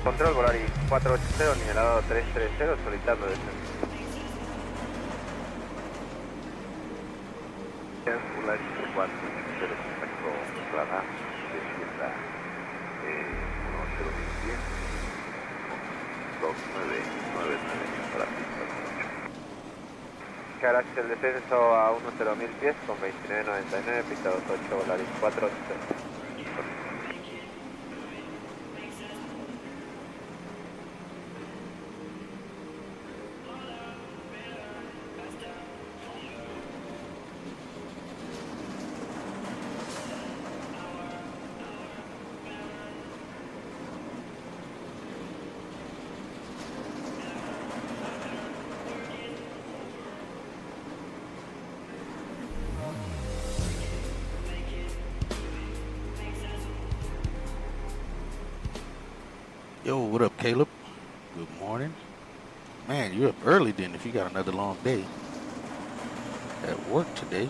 Control, Volari 480, nivelado 330, solicitando descenso. Volari 480, contacto radar, descienda 1010, 2999 para pista. Gracias, el descenso a 10.000 pies con 2999, pista 28, Volari 480. Yo, what up, Caleb? Good morning. Man, you're up early then if you got another long day at work today.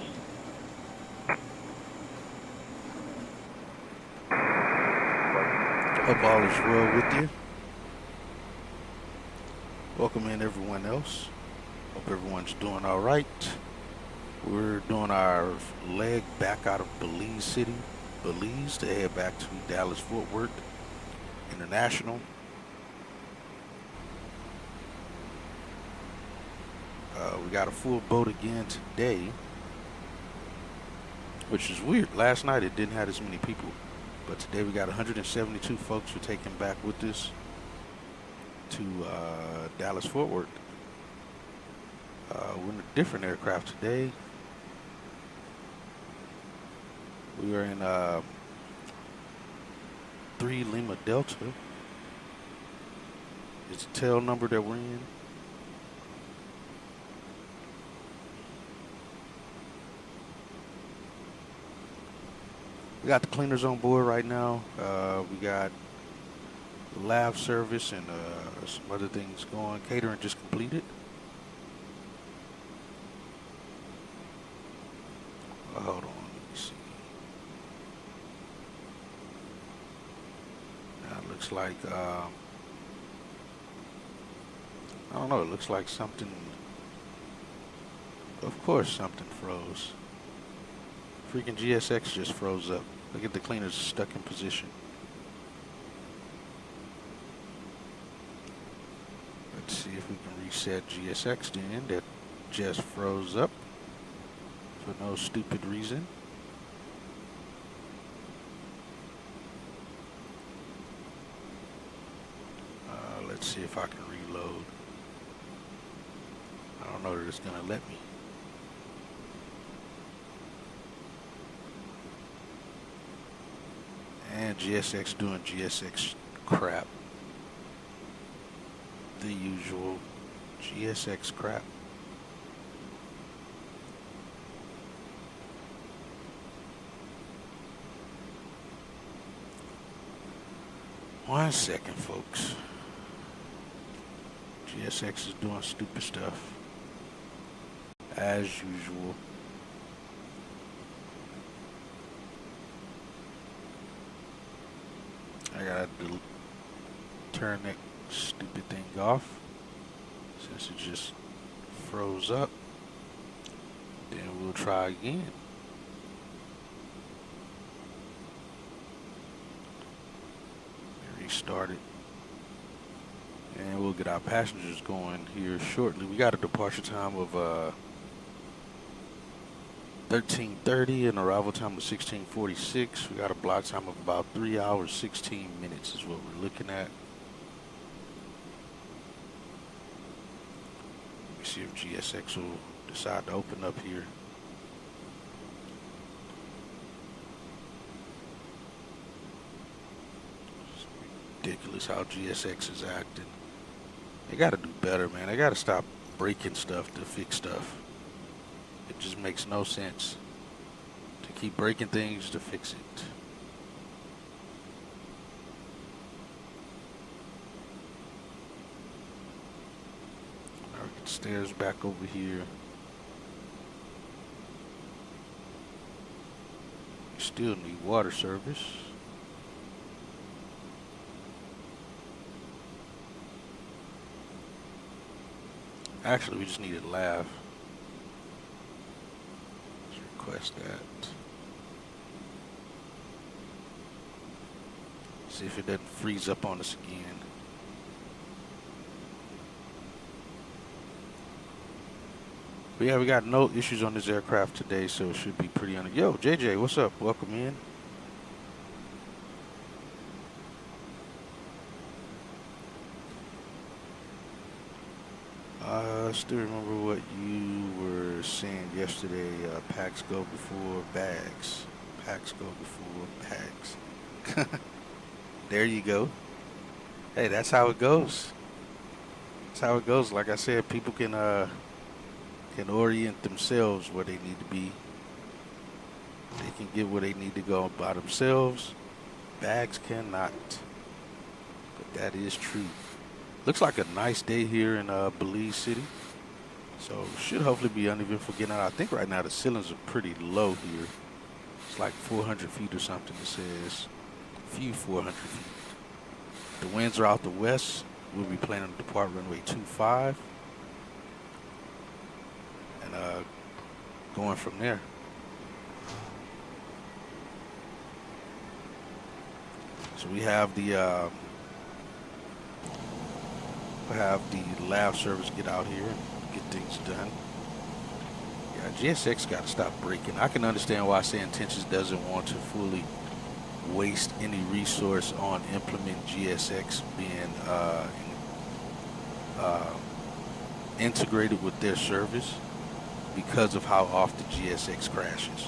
Hope all is well with you. Welcome in everyone else. Hope everyone's doing all right. We're doing our leg back out of Belize City, Belize, to head back to Dallas-Fort Worth International. We got a full boat again today, which is weird. Last night it didn't have as many people, but today we got 172 folks we're taking back with us to Dallas-Fort Worth. We're in a different aircraft today. We are in 3 Lima Delta. It's the tail number that we're in. We got the cleaners on board right now. We got lab service and some other things going. Catering just completed. Hold on, let me see. Now it looks like, I don't know, it looks like something, of course something froze. Freaking GSX just froze up. Look at the cleaners stuck in position. Let's see if we can reset GSX then. That just froze up for no stupid reason. Let's see if I can reload. I don't know that it's gonna let me. And GSX doing GSX crap. The usual GSX crap. One second, folks. GSX is doing stupid stuff. As usual. I gotta turn that stupid thing off since it just froze up. Then we'll try again. Restart it. And we'll get our passengers going here shortly. We got a departure time of 13:30 and arrival time of 16:46. We got a block time of about 3 hours, 16 minutes is what we're looking at. Let me see if GSX will decide to open up here. It's ridiculous how GSX is acting. They gotta do better, man. They gotta stop breaking stuff to fix stuff. It just makes no sense to keep breaking things to fix it. Now we get stairs back over here. We still need water service. Actually, we just needed lav. Let's request that. See if it doesn't freeze up on us again. But yeah, we got no issues on this aircraft today, so it should be pretty under. Yo, JJ, what's up? Welcome in. I still remember what you were saying yesterday. Packs go before bags. Packs go before bags. There you go. Hey, that's how it goes. That's how it goes. Like I said, people can orient themselves where they need to be. They can get where they need to go by themselves. Bags cannot. But that is true. Looks like a nice day here in Belize City. So should hopefully be uneventful getting out. I think right now the ceilings are pretty low here. It's like 400 feet or something, it says. A few 400 feet. The winds are out the west. We'll be planning to depart runway 25. And going from there. So we have the lav service get out here and get things done. Yeah, GSX got to stop breaking. I can understand why Say Intentions doesn't want to fully waste any resource on implement GSX being integrated with their service because of how often GSX crashes.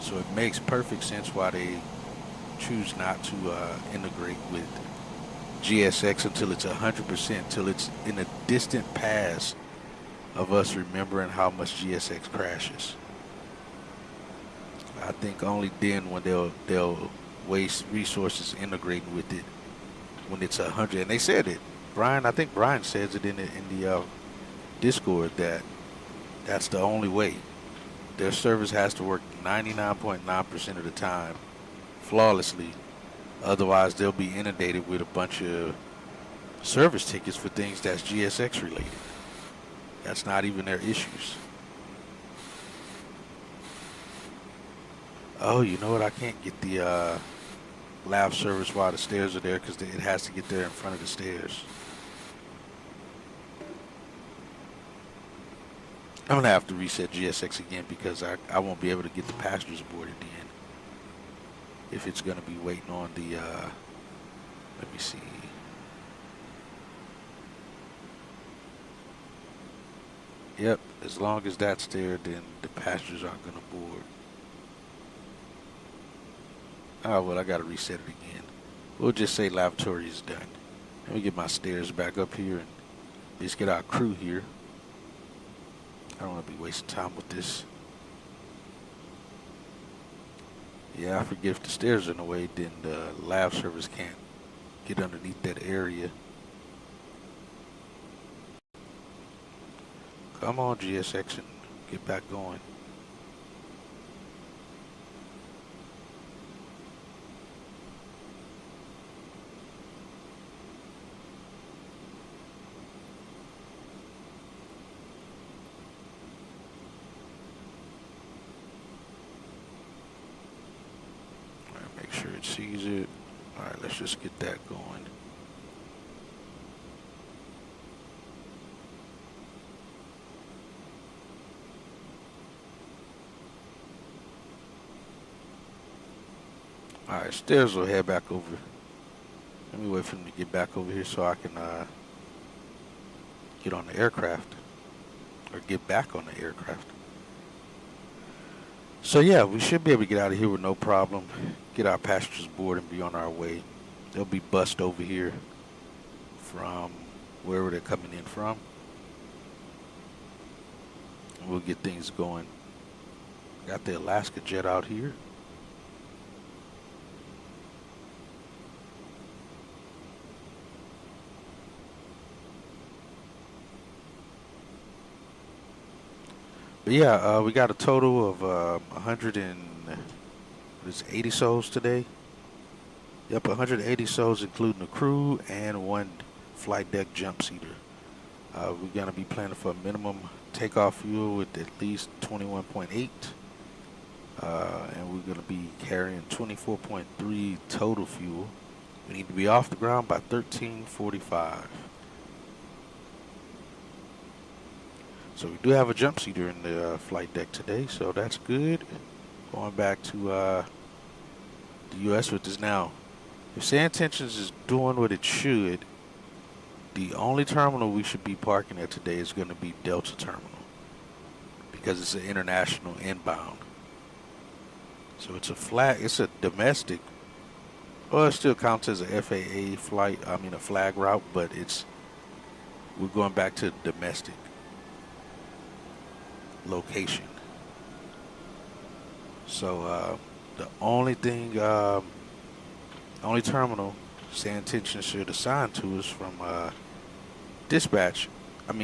So it makes perfect sense why they choose not to integrate with GSX until it's 100%, until it's in a distant past of us remembering how much GSX crashes. I think only then when they'll waste resources integrating with it when it's 100. And they said it. Brian, I think Brian says it in the Discord that that's the only way. Their service has to work 99.9% of the time flawlessly. Otherwise, they'll be inundated with a bunch of service tickets for things that's GSX related. That's not even their issues. Oh, you know what? I can't get the lav service while the stairs are there because it has to get there in front of the stairs. I'm going to have to reset GSX again because I won't be able to get the passengers aboard at the end. If it's going to be waiting on the, let me see. Yep, as long as that's there, then the passengers aren't going to board. Oh, well, I got to reset it again. We'll just say lavatory is done. Let me get my stairs back up here and just get our crew here. I don't want to be wasting time with this. Yeah, I forget if the stairs are in the way, then the lav service can't get underneath that area. Come on, GSX, and get back going. Make sure it sees it. All right, let's just get that going. All right, stairs will head back over. Let me wait for them to get back over here so I can get on the aircraft or get back on the aircraft. So yeah, we should be able to get out of here with no problem. Get our passengers aboard and be on our way. They'll be bussed over here from wherever they're coming in from. And we'll get things going. Got the Alaska jet out here. But yeah, we got a total of 180 souls today. Yep, 180 souls including the crew and one flight deck jump seater. We're going to be planning for a minimum takeoff fuel with at least 21.8. And we're going to be carrying 24.3 total fuel. We need to be off the ground by 13:45. So we do have a jump seater in the flight deck today, so that's good. Going back to the U.S. with this now. If Sand Tensions is doing what it should, the only terminal we should be parking at today is going to be Delta Terminal because it's an international inbound. So it's a domestic. Well, it still counts as a FAA flight. I mean a flag route, but we're going back to domestic location. So the only terminal Sand Tensions should assign to us from dispatch,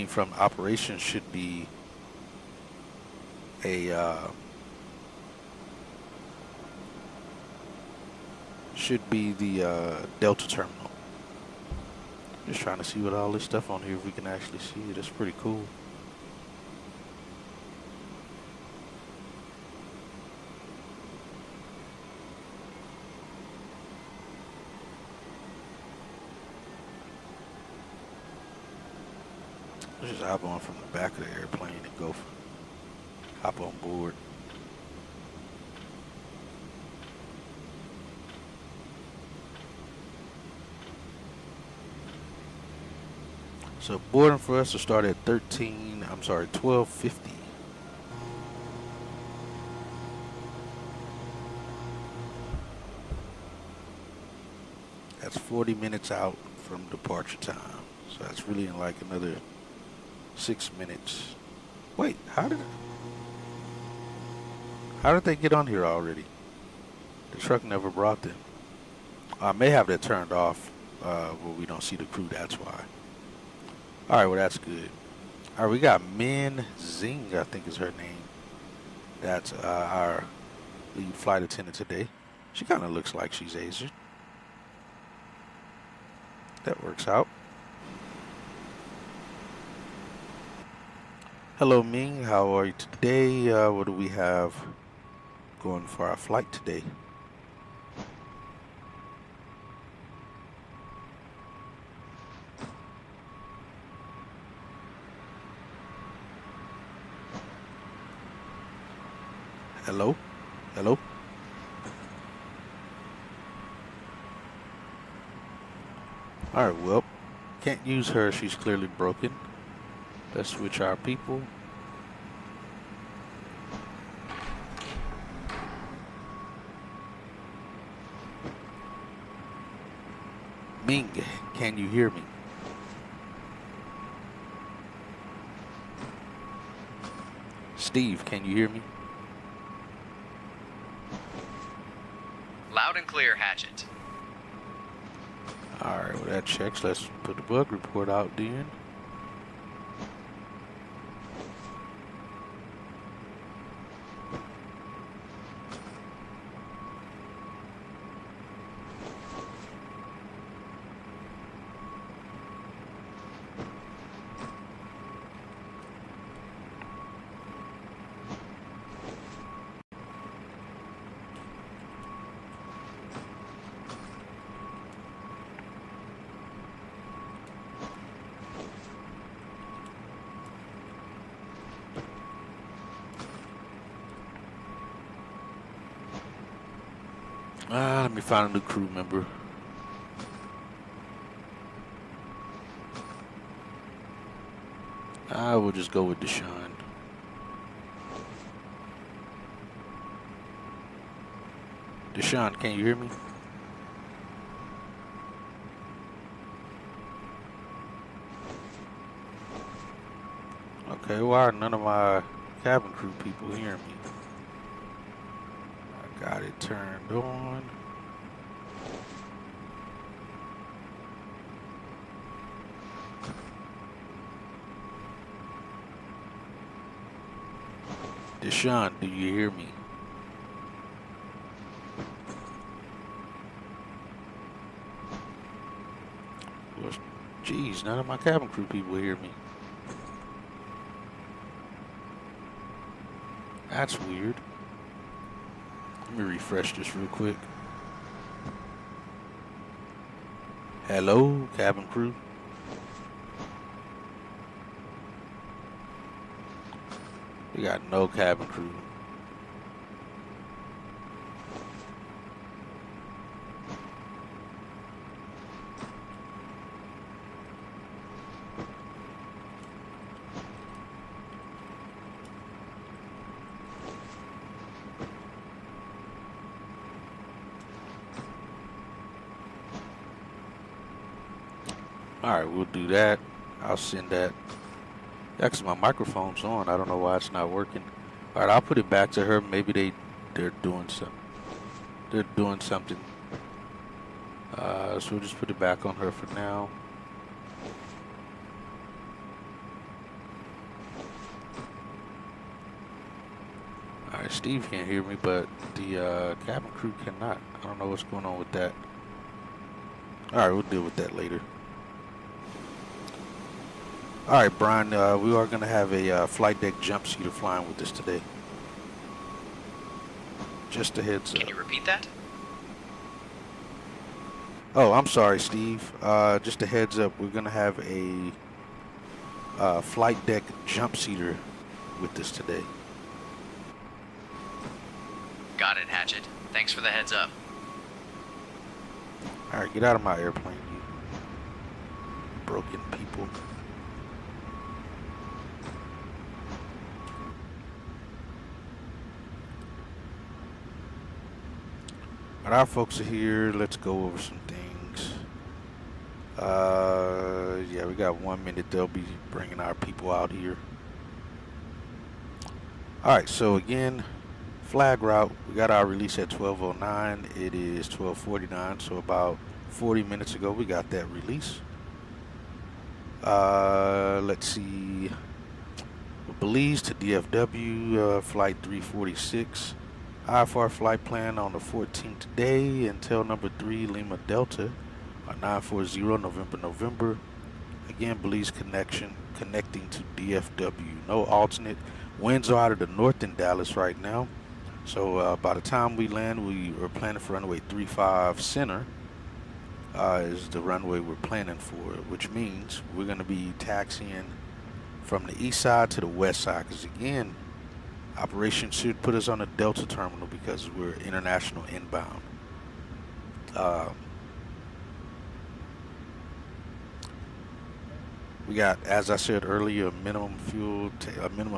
from operations, should be the Delta Terminal. Just trying to see what all this stuff on here, if we can actually see it. That's pretty cool. Let's just hop on from the back of the airplane and hop on board. So boarding for us will start at 12:50. That's 40 minutes out from departure time. So that's really in like another 6 minutes. Wait, how did they get on here already? The truck never brought them. I may have that turned off where we don't see the crew, that's why. Alright, well that's good. Alright, we got Mzbz, I think is her name. That's our lead flight attendant today. She kind of looks like she's Asian. That works out. Hello Ming, how are you today? What do we have going for our flight today? Hello? Hello? Alright, well, can't use her, she's clearly broken. Let's switch our people. Ming, can you hear me? Steve, can you hear me? Loud and clear, Hatchet. Alright, well that checks. Let's put the bug report out then. Let me find a new crew member. I will just go with Deshaun. Deshaun, can you hear me? Okay, why are none of my cabin crew people hearing me? I got it turned on. Deshaun, do you hear me? Well, geez, none of my cabin crew people hear me. That's weird. Let me refresh this real quick. Hello, cabin crew. We got no cabin crew. Alright, we'll do that. I'll send that. Yeah, because my microphone's on. I don't know why it's not working. Alright, I'll put it back to her. Maybe they're doing something. They're doing something. So we'll just put it back on her for now. Alright, Steve can't hear me, but the cabin crew cannot. I don't know what's going on with that. Alright, we'll deal with that later. Alright, Brian, we are going to have a flight deck jump seater flying with us today. Just a heads up. Can you repeat that? Oh, I'm sorry, Steve. Just a heads up, we're going to have a flight deck jump seater with us today. Got it, Hatchet. Thanks for the heads up. Alright, get out of my airplane, you broken people. Our folks are here. Let's go over some things. Yeah, we got 1 minute. They'll be bringing our people out here. Alright, so again, flag route. We got our release at 12:09. It is 12:49, so about 40 minutes ago we got that release. Let's see. Belize to DFW, flight 346. IFR flight plan on the 14th today until number 3 Lima Delta, 940 November. Again, Belize connecting to DFW. No alternate. Winds are out of the north in Dallas right now. So by the time we land, we are planning for runway 35 center is the runway we're planning for, which means we're going to be taxiing from the east side to the west side. Because again, operation should put us on a Delta terminal because we're international inbound. We got, as I said earlier, minimum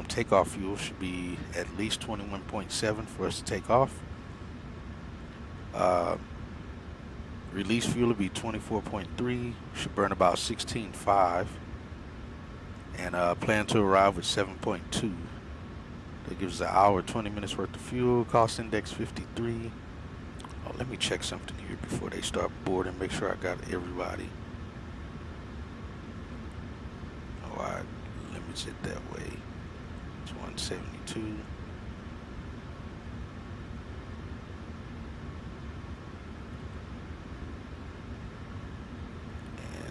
takeoff fuel should be at least 21.7 for us to take off. Release fuel will be 24.3, should burn about 16.5, and plan to arrive with 7.2. That gives us an hour, 20 minutes worth of fuel. Cost index 53. Oh, let me check something here before they start boarding. Make sure I got everybody. Oh, I limits it that way. It's 172. And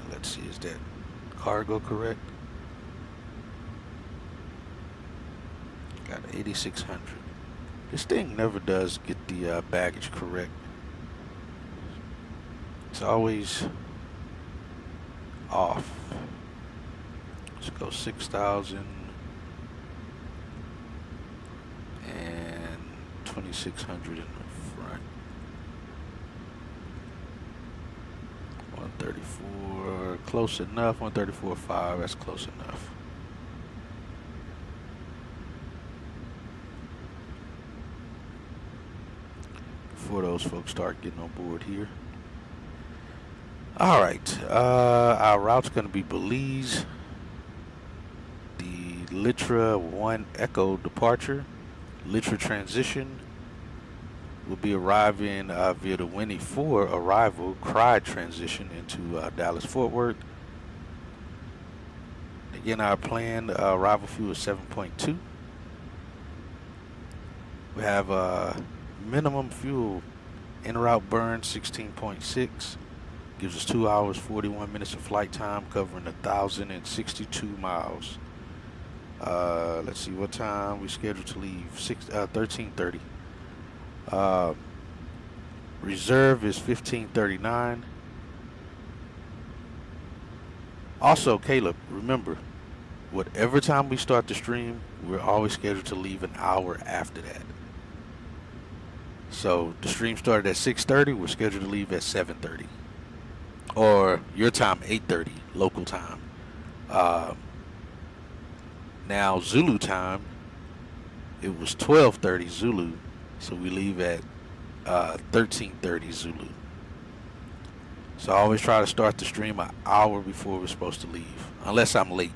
let's see, is that cargo correct? Got 8,600. This thing never does get the baggage correct. It's always off. Let's go 6,000 and 2,600 in the front. 134, close enough. 134.5, that's close enough. Before those folks start getting on board here. All right, our route's going to be Belize, the Litra 1 Echo departure, Litra transition. We'll be arriving via the Winnie 4 arrival, Cry transition into Dallas Fort Worth. Again, our planned arrival fuel is 7.2. We have minimum fuel en route burn 16.6. Gives us 2 hours 41 minutes of flight time, covering 1,062 miles. let's see what time we scheduled to leave. 13:30. Reserve is 15:39. Also, Caleb, remember, whatever time we start the stream, we're always scheduled to leave an hour after that. So the stream started at 6:30. We're scheduled to leave at 7:30, or your time 8:30 local time. Now Zulu time, it was 12:30 Zulu, so we leave at 13:30 Zulu. So I always try to start the stream an hour before we're supposed to leave, unless I'm late.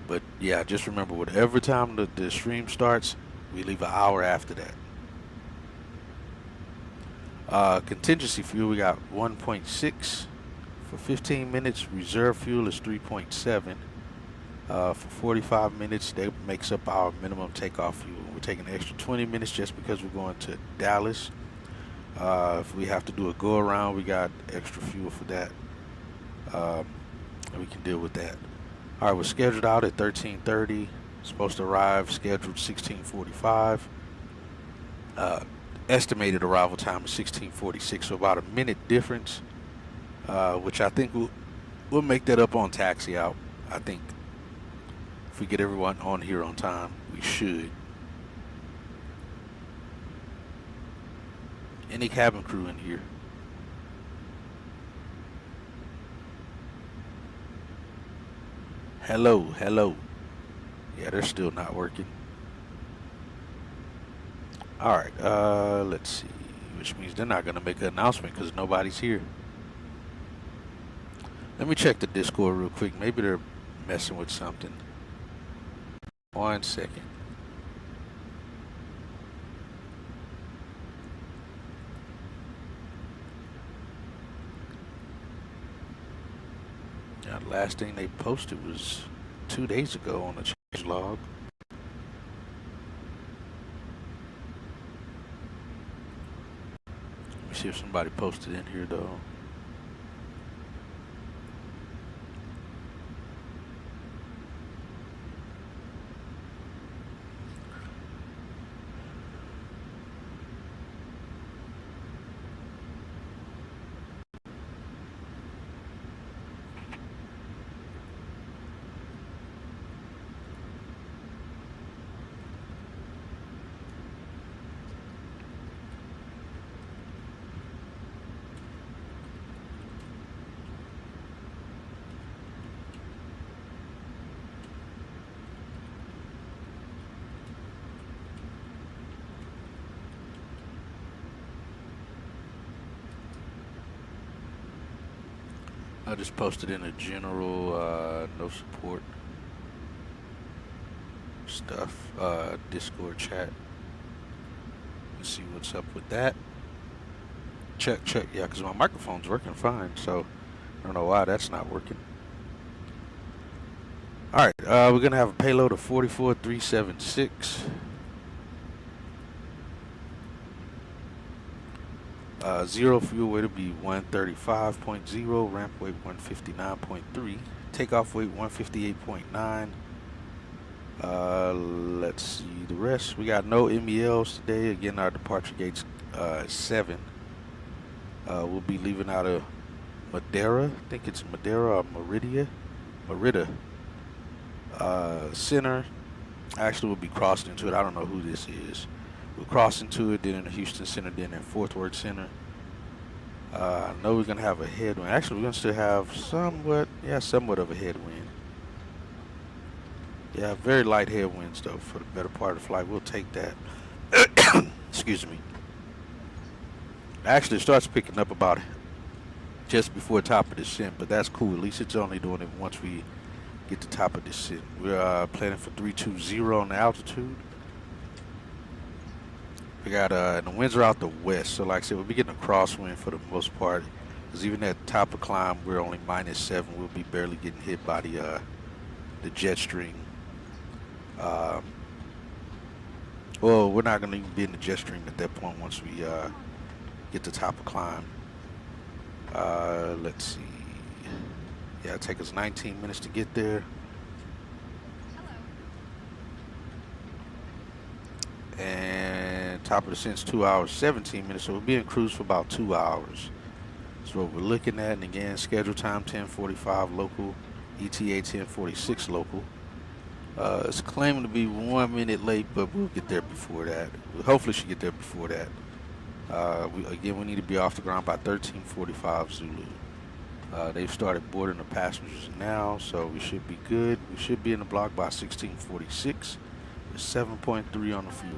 But yeah, just remember, whatever time the stream starts, we leave an hour after that. Contingency fuel, we got 1.6 for 15 minutes. Reserve fuel is 3.7. For 45 minutes, that makes up our minimum takeoff fuel. We're taking an extra 20 minutes just because we're going to Dallas. If we have to do a go around, we got extra fuel for that. We can deal with that. All right, we're scheduled out at 13:30. Supposed to arrive scheduled 16:45. Estimated arrival time is 16:46, so about a minute difference, which I think we'll make that up on taxi out. I think if we get everyone on here on time, we should. Any cabin crew in here? Hello, hello. Yeah, they're still not working. All right, let's see, which means they're not going to make an announcement because nobody's here. Let me check the Discord real quick. Maybe they're messing with something. 1 second. Now, the last thing they posted was 2 days ago on the change log. Let me see if somebody posted in here though. I just posted in a general no support stuff Discord chat. Let's see what's up with that. Check, yeah, because my microphone's working fine, so I don't know why that's not working. All right, we're gonna have a payload of 44,376. Zero fuel weight will be 135.0, ramp weight 159.3, takeoff weight 158.9. Let's see the rest. We got no MELs today. Again, our departure gate's 7. We'll be leaving out of Madeira. I think it's Madeira or Merida Center. Actually, we'll be crossed into it. I don't know who this is. We'll cross into it, then in the Houston Center, then in Fort Worth Center. I know we're going to have a headwind. Actually, we're going to still have somewhat of a headwind. Yeah, very light headwinds, though, for the better part of the flight. We'll take that. Excuse me. Actually, it starts picking up about just before top of descent, but that's cool. At least it's only doing it once we get to top of descent. We're planning for 320 on the altitude. We got, and the winds are out the west, so like I said, we'll be getting a crosswind for the most part. Because even at the top of climb, we're only -7. We'll be barely getting hit by the jet stream. Well, we're not going to even be in the jet stream at that point once we get to top of climb. Let's see. Yeah, it'll take us 19 minutes to get there. And top of descent's 2 hours 17 minutes, so we'll be in cruise for about 2 hours. So what we're looking at, and again, schedule time 10:45 local, ETA 10:46 local. It's claiming to be 1 minute late, but we'll get there before that. We hopefully should get there before that. We need to be off the ground by 13:45 Zulu. They've started boarding the passengers now, so we should be good. We should be in the block by 16:46. There's 7.3 on the fuel.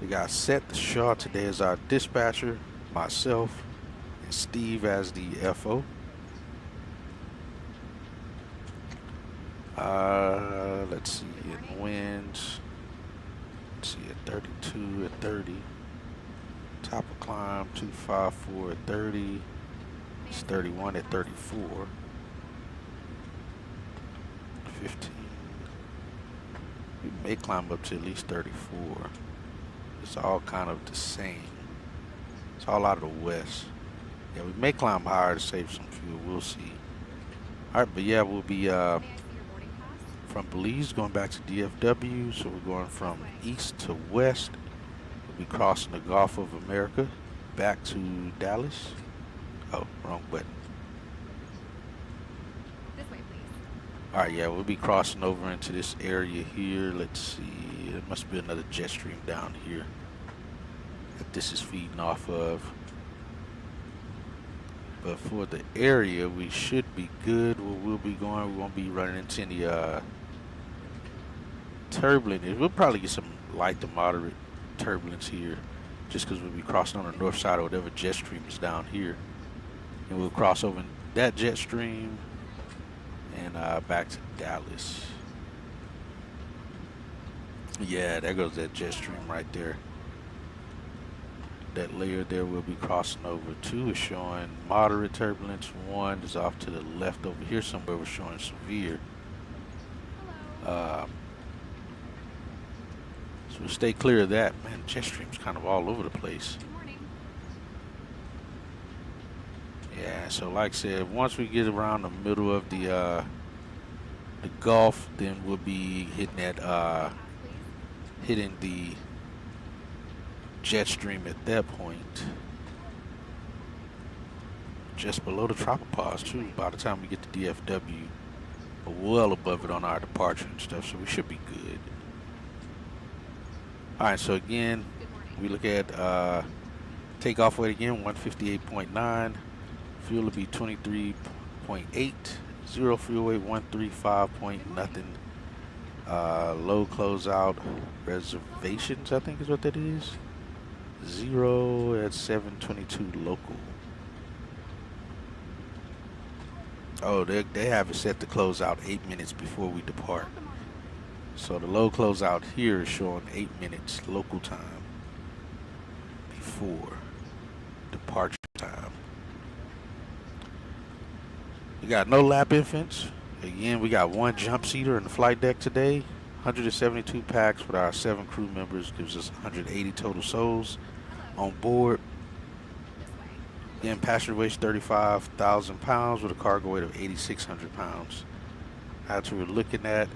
We got Seth Shaw today as our dispatcher, myself, and Steve as the FO. Let's see, in winds, let's see, at 32, at 30. Top of climb, 254 at 30. It's 31 at 34. 15. We may climb up to at least 34. It's all kind of the same. It's all out of the west. Yeah, we may climb higher to save some fuel. We'll see. All right, but yeah, we'll be from Belize going back to DFW. So we're going from east to west. We'll be crossing the Gulf of America back to Dallas. Oh, wrong button. This way, please. All right, yeah, we'll be crossing over into this area here. Let's see. There must be another jet stream down here that this is feeding off of. But for the area, we should be good. Where we'll be going, we won't be running into any turbulence. We'll probably get some light to moderate turbulence here, just because we'll be crossing on the north side of whatever jet stream is down here. And we'll cross over that jet stream and back to Dallas. Yeah, there goes that jet stream right there. That layer there we'll be crossing over to is showing moderate turbulence. 1 is off to the left over here somewhere. We're showing severe. So we'll stay clear of that. Man, jet stream's kind of all over the place. Good morning. Yeah, so like I said, once we get around the middle of the Gulf, then we'll be hitting that hitting the jet stream at that point. Just below the tropopause too, by the time we get to DFW. But well above it on our departure and stuff, so we should be good. Alright, so again, we look at takeoff weight again, 158.9. Fuel will be 23.8. Zero fuel weight, 135 point nothing. Low closeout reservations, I think is what that is. 0 at 7:22 local. Oh, they have it set to close out 8 minutes before we depart. So the low closeout here is showing 8 minutes local time before departure time. We got no lap infants. Again, we got 1 jump seater in the flight deck today. 172 packs with our 7 crew members gives us 180 total souls on board. Again, passenger weight 35,000 pounds with a cargo weight of 8,600 pounds. That's what we're looking at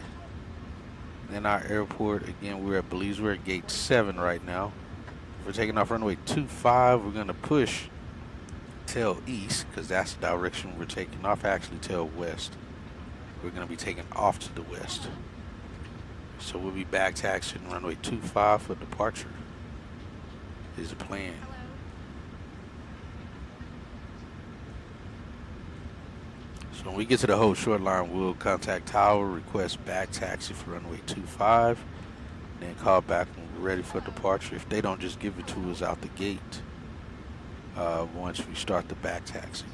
in our airport. Again, we're at Belize. We're at gate 7 right now. We're taking off runway 25. We're going to push tail east because that's the direction we're taking off. Actually, tail west. We're going to be taking off to the west. So we'll be back taxiing runway 25 for departure is the plan. So when we get to the whole short line, we'll contact tower, request back taxi for runway 25, then call back when we're ready for departure. If they don't just give it to us out the gate once we start the back taxi.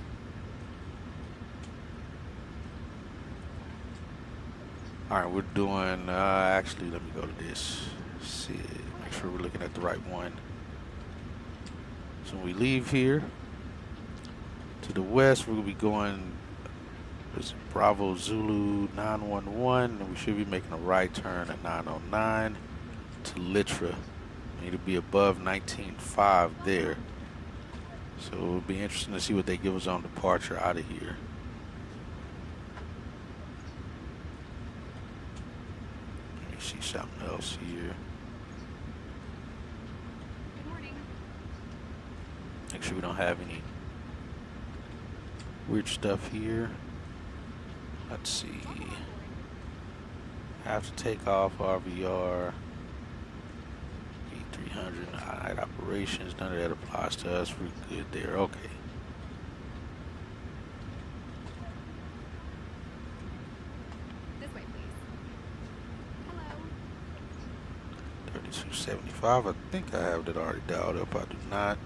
All right, we're doing, actually, let me go to this. See, make sure we're looking at the right one. So when we leave here to the west, we're going to be going, Bravo Zulu 911, and we should be making a right turn at 909 to Litra. We need to be above 19.5 there. So it'll be interesting to see what they give us on departure out of here. Let me see something else here. make sure we don't have any weird stuff here. Let's see. Have to take off RVR. B300 night operations. None of that applies to us. We're good there. Okay. This way, please. Hello. 3275. I think I have that already dialed up. I do not.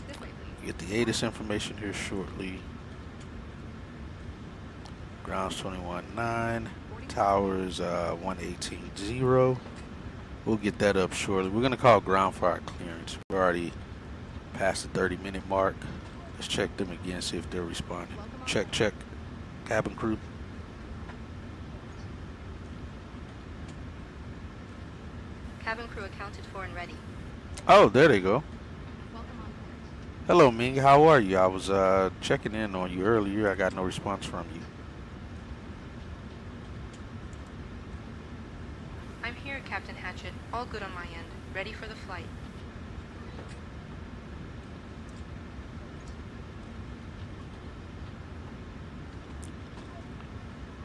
This way, please. Get the ATIS information here shortly. Ground's 21.9. Towers 118.0. We'll get that up shortly. We're gonna call ground for our clearance. We're already past the 30-minute mark. Let's check them again, see if they're responding. Check, check. Cabin crew. Cabin crew accounted for and ready. Oh, there they go. Welcome on board. Hello, Ming. How are you? I was checking in on you earlier. I got no response from you. I'm here, Captain Hatchet. All good on my end. Ready for the flight.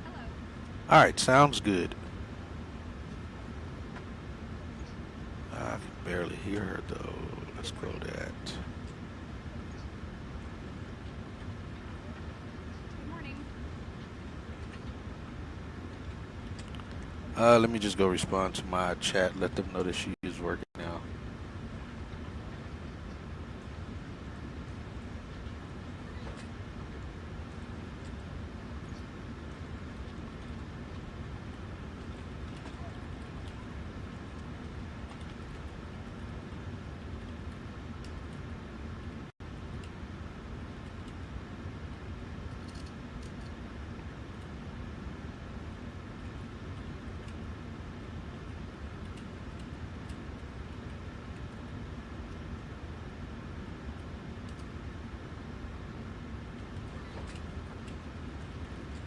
Hello. All right, sounds good. I can barely hear her though. Let's go that. Good morning. Let me just go respond to my chat. Let them know that she is working now.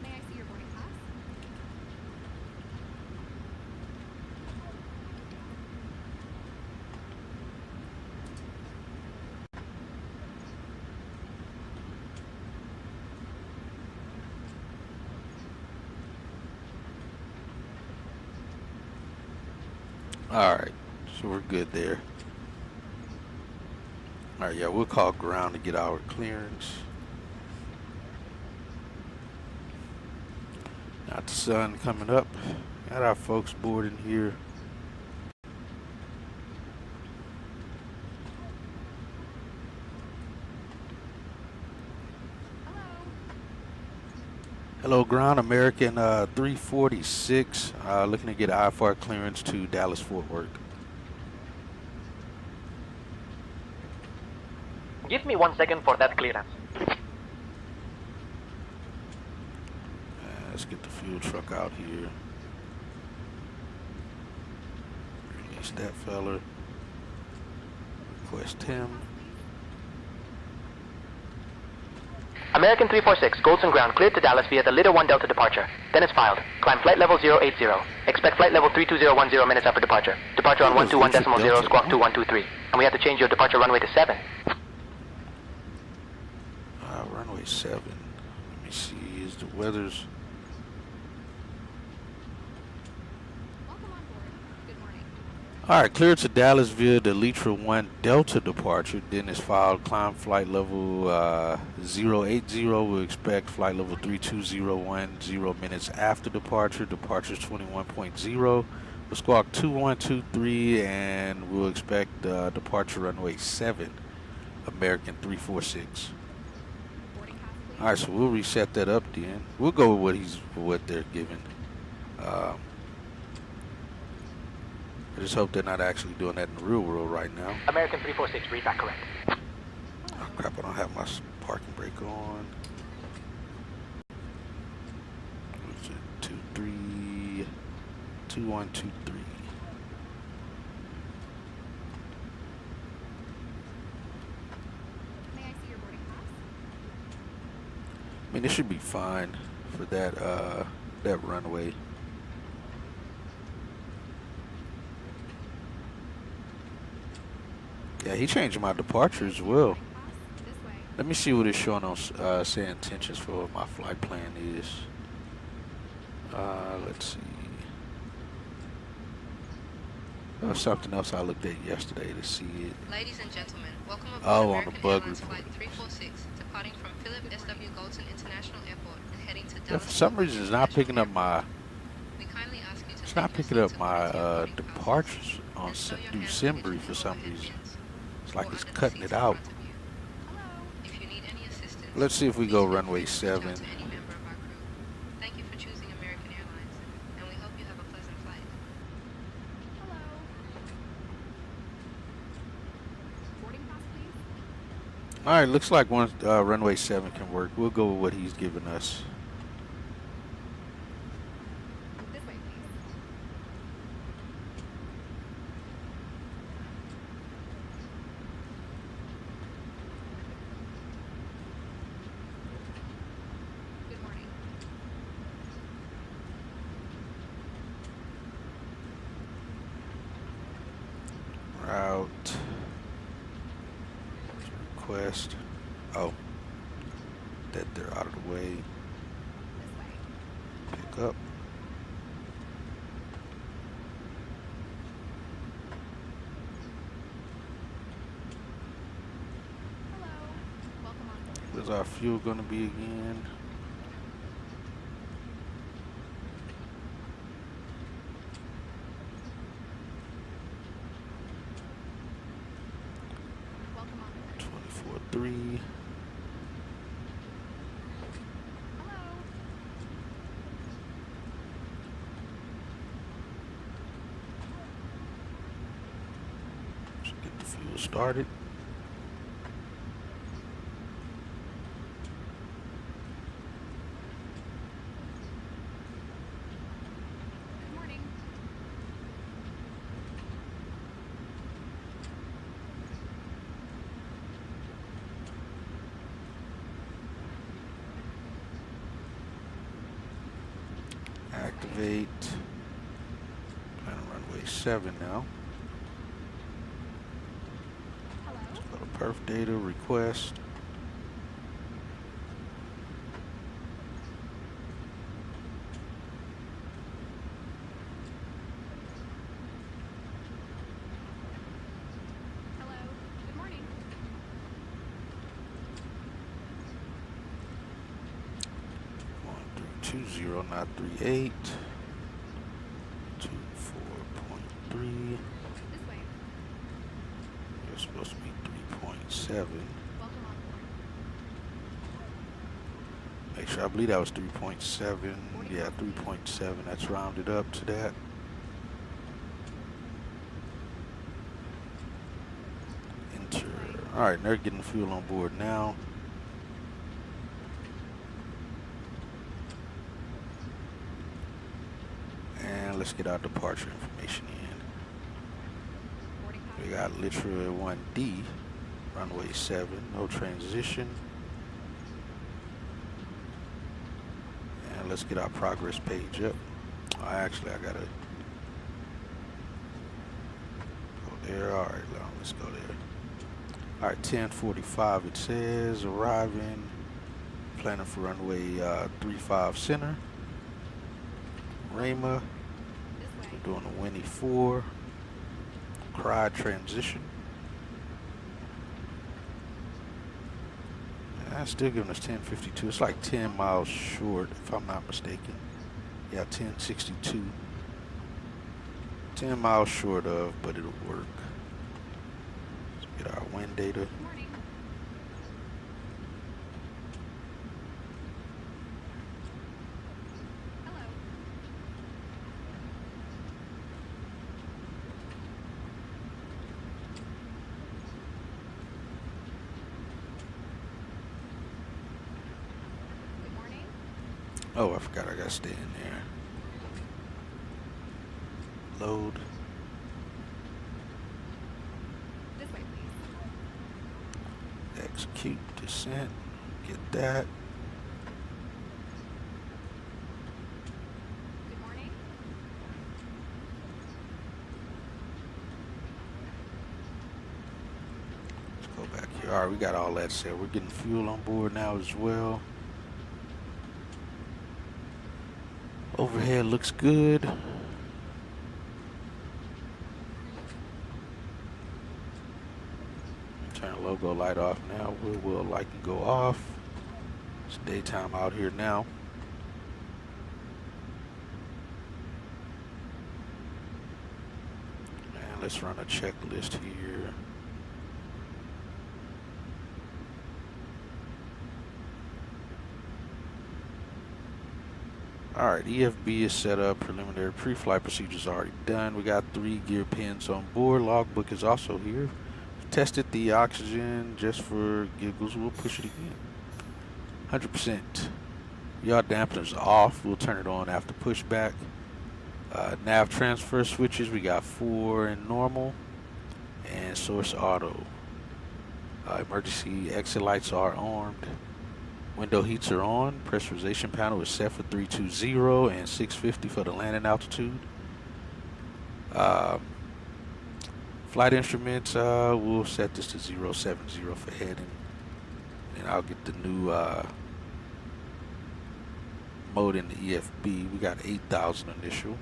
May I see your boarding pass? All right, so we're good there. All right, yeah, we'll call ground to get our clearance. Got the sun coming up. Got our folks boarding here. Hello. Hello, ground. American 346. Looking to get IFR clearance to Dallas Fort Worth. Give me 1 second for that clearance. Let's get the fuel truck out here. Release that fella. Request him. American 346, Golds and Ground, cleared to Dallas via the Leader 1 Delta departure. Then it's filed. Climb flight level 080. Expect flight level 32010 minutes after departure. Departure on 121.0, squawk 2123. And we have to change your departure runway to 7. Runway 7. Let me see. Is the weather's... Welcome on board. Good morning. All right, cleared to Dallas via the Leader 1 Delta departure. Then it's filed. Climb flight level 080. We'll expect flight level 32010 minutes after departure. Departure's 21.0. We'll squawk 2123 and we'll expect departure runway 7. American 346. Boarding pass, please. All right, so we'll reset that up then. We'll go with what they're giving. I just hope they're not actually doing that in the real world right now. American 346, read that correct. Oh crap, I don't have my parking brake on. What is it? 2123. May I see your boarding pass? I mean, it should be fine for that that runway. Yeah, he changed my departure as well. Pass this way. Let me see what it's showing on say intentions for what my flight plan is. Let's see. There was something else I looked at yesterday to see it. Ladies and gentlemen, welcome aboard Oh, on the American bug Airlines report. Flight 346, departing from Philip S.W. Goldson International Airport and heading to Yeah, Dallas. for some reason, it's not picking up my. We kindly ask you to It's take not your picking seats up my according to your boarding passes departures on and stow your through hand Sembry luggage for in some overhead reason. bins It's like or it's under the cutting seats it in out. front of you. If you need any assistance, Let's see if we please go feel free runway to reach out 7. to any member of our crew. Thank you for choosing American Airlines, and we hope you have a pleasant flight. Hello. Boarding pass, please. All right, looks like one runway 7 can work. We'll go with what he's given us. This way, please. Good morning. Route. Request. Oh. That they're out of the way. This way. Pick up. Hello. Welcome on board. Where's our fuel going to be again? Welcome on board. 24.3. Hello. Should get the fuel started. Good morning. Activate. Plan on runway 7 now. Hello. Go to perf data request. Hello. Good morning. 1320, not 38. 24.3. This way. You're supposed to be 3.7. Welcome on board. Make sure, I believe that was 3.7. Yeah, 3.7. That's rounded up to that. Enter. All right, they're getting fuel on board now. And let's get our departure information in. Boarding pass. We got literal 1D, runway 7, no transition. And let's get our progress page up. Oh, actually, I gotta go there. All right, let's go there. All right, 10:45 it says, arriving, planning for runway 35 center. Rama, This way. we're doing a Winnie 4. Cry transition. That's still giving us 10:52. It's like 10 miles short, if I'm not mistaken. Yeah, 10:62. 10 miles short of, but it'll work. Let's get our wind data. Good morning. Hello. Good morning. Oh, I forgot I gotta stay in there. Load. This way, please. Execute descent. Get that. Good morning. Alright, we got all that set. We're getting fuel on board now as well. Overhead looks good. Turn logo light off now. Wheel will light can go off. It's daytime out here now. And let's run a checklist here. Alright, EFB is set up. Preliminary pre-flight procedures already done. We got 3 gear pins on board. Logbook is also here. Tested the oxygen just for giggles. We'll push it again. 100%. Yaw dampener's off. We'll turn it on after pushback. Nav transfer switches. We got 4 in normal and source auto. Emergency exit lights are armed. Window heats are on. Pressurization panel is set for 320 and 650 for the landing altitude. Flight instruments, we'll set this to 070 for heading. And I'll get the new mode in the EFB. We got 8,000 initial.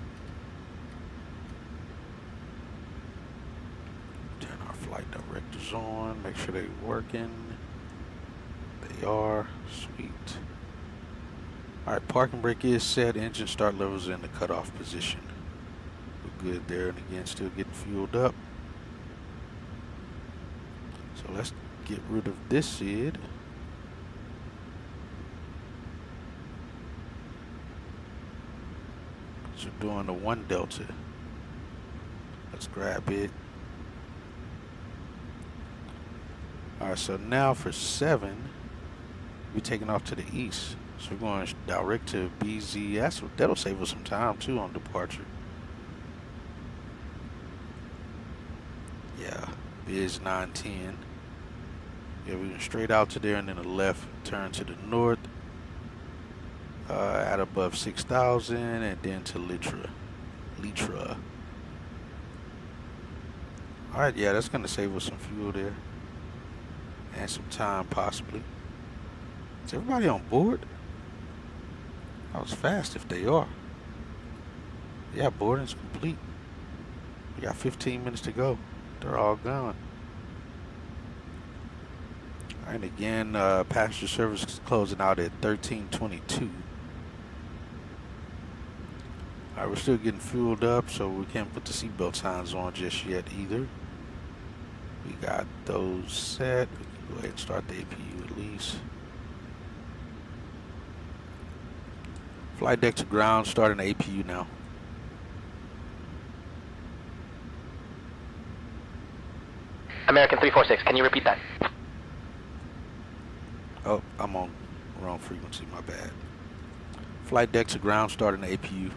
Turn our flight directors on. Make sure they're working. They are. Sweet. Alright, parking brake is set. Engine start levels in the cutoff position. We're good there. And again, still getting fueled up. So let's get rid of this SID. So we're doing the 1 Delta. Let's grab it. Alright, so now for 7, we're taking off to the east. So we're going direct to BZ. That'll save us some time too on departure. Yeah, Biz 910. Yeah, we're going straight out to there and then a left turn to the north. At above 6,000 and then to Litra. Alright, yeah, that's going to save us some fuel there. And some time possibly. Is everybody on board? That was fast if they are. Yeah, boarding's complete. We got 15 minutes to go. They're all gone. Alright, again, passenger service is closing out at 13:22. Alright, we're still getting fueled up, so we can't put the seatbelt signs on just yet either. We got those set. We can go ahead and start the APU at least. Flight deck to ground, starting the APU now. American 346, can you repeat that? Oh, I'm on wrong frequency, my bad. Flight deck to ground, starting the APU.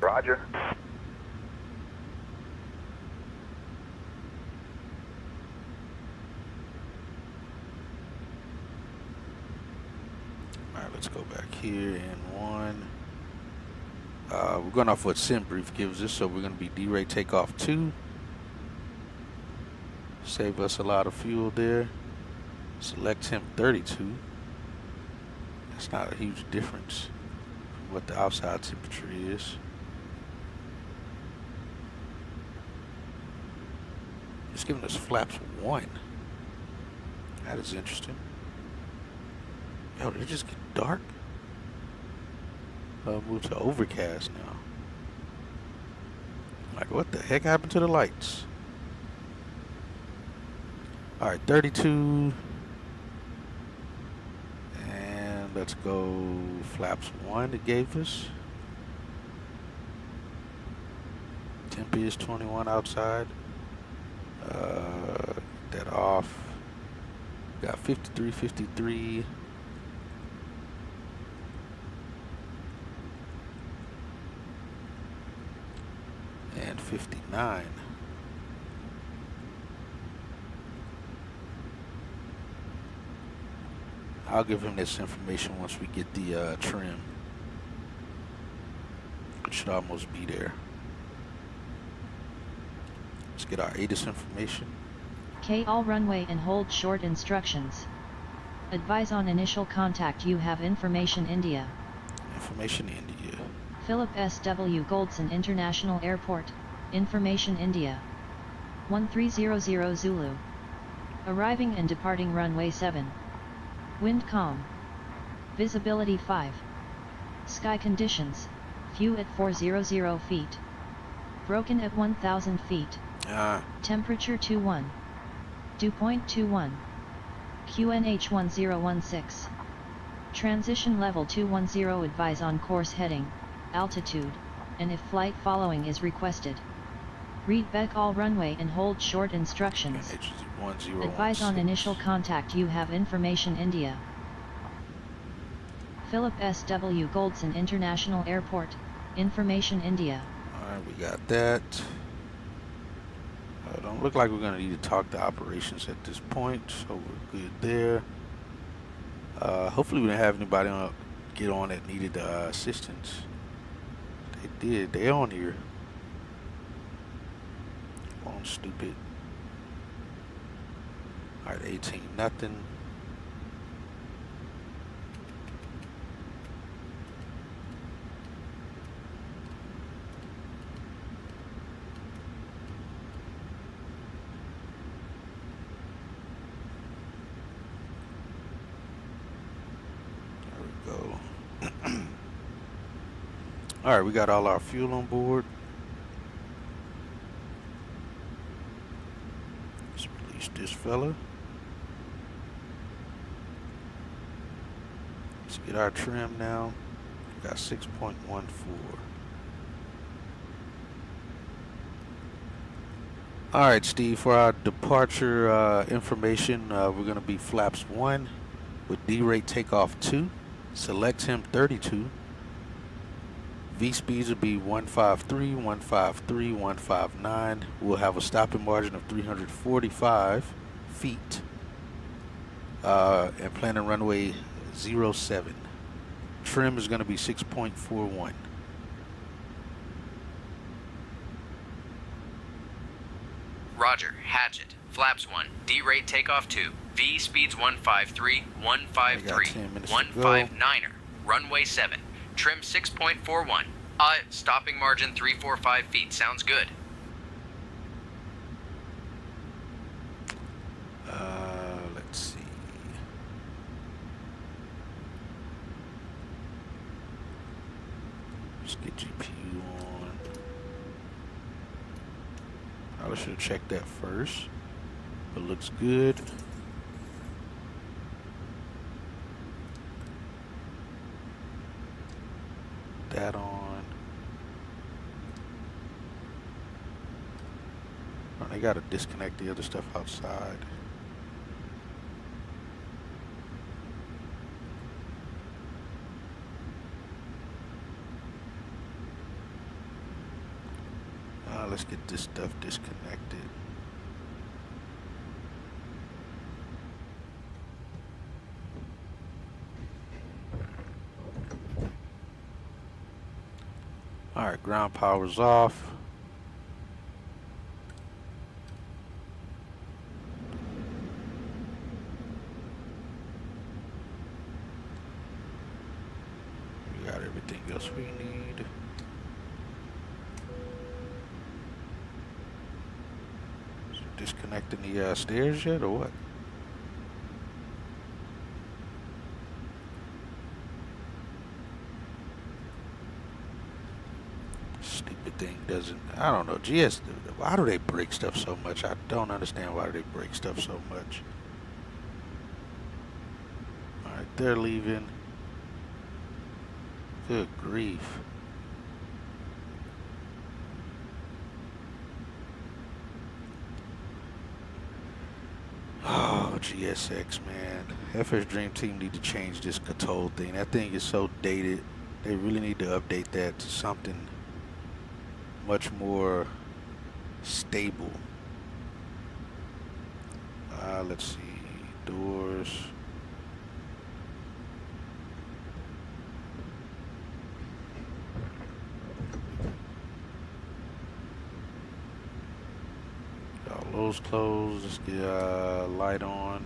Roger. Alright, let's go back here in 1. We're going off what SimBrief gives us, so we're going to be D-rate takeoff 2. Save us a lot of fuel there. Select temp 32. That's not a huge difference from what the outside temperature is. It's giving us flaps 1. That is interesting. Yo, did it just get dark? I'll move to overcast now. Like, what the heck happened to the lights? Alright, 32. And let's go flaps 1 it gave us. Temp is 21 outside. That off. Got 53, 53. And 59. I'll give him this information once we get the trim. It should almost be there. Let's get our ATIS information. K all runway and hold short instructions. Advise on initial contact. You have information India. Information India. Philip S.W. Goldson International Airport, Information India. 1300 Zulu. Arriving and departing runway 7. Wind calm. Visibility 5. Sky conditions, few at 400 feet. Broken at 1000 feet. Temperature 21. Dew point 21. QNH 1016. Transition level 210. Advise on course heading, altitude, and if flight following is requested. Read back all runway and hold short instructions. Advise on initial contact. You have information India. Philip S.W. Goldson International Airport, Information India. Alright, we got that. Don't look like we're going to need to talk to operations at this point, so we're good there. Hopefully we didn't have anybody get on that needed assistance. They did. They on here. On stupid. Alright, 18 nothing. Alright, we got all our fuel on board. Let's release this fella. Let's get our trim now. We got 6.14. Alright, Steve, for our departure information, we're going to be flaps 1 with D-rate takeoff 2. Select him 32. V speeds will be 153, 153, 159. We'll have a stopping margin of 345 feet. And planning runway 07. Trim is going to be 6.41. Roger, Hatchet. Flaps 1, D-rate takeoff 2, V speeds 153, 153, 159er, runway 7, trim 6.41, stopping margin 345 feet, sounds good. Let's see. Let's get GPU on. I should have checked that first. But looks good. That on. Oh, they gotta disconnect the other stuff outside. Let's get this stuff disconnected. Alright, ground power's off. We got everything else we need. So disconnecting the stairs yet or what? Thing doesn't, I don't know, GS, why do they break stuff so much? I don't understand why they break stuff so much. Alright, they're leaving. Good grief. Oh, GSX, man. FS Dream Team need to change this control thing. That thing is so dated. They really need to update that to something much more stable. Let's see, doors. doors closed. Let's get light on.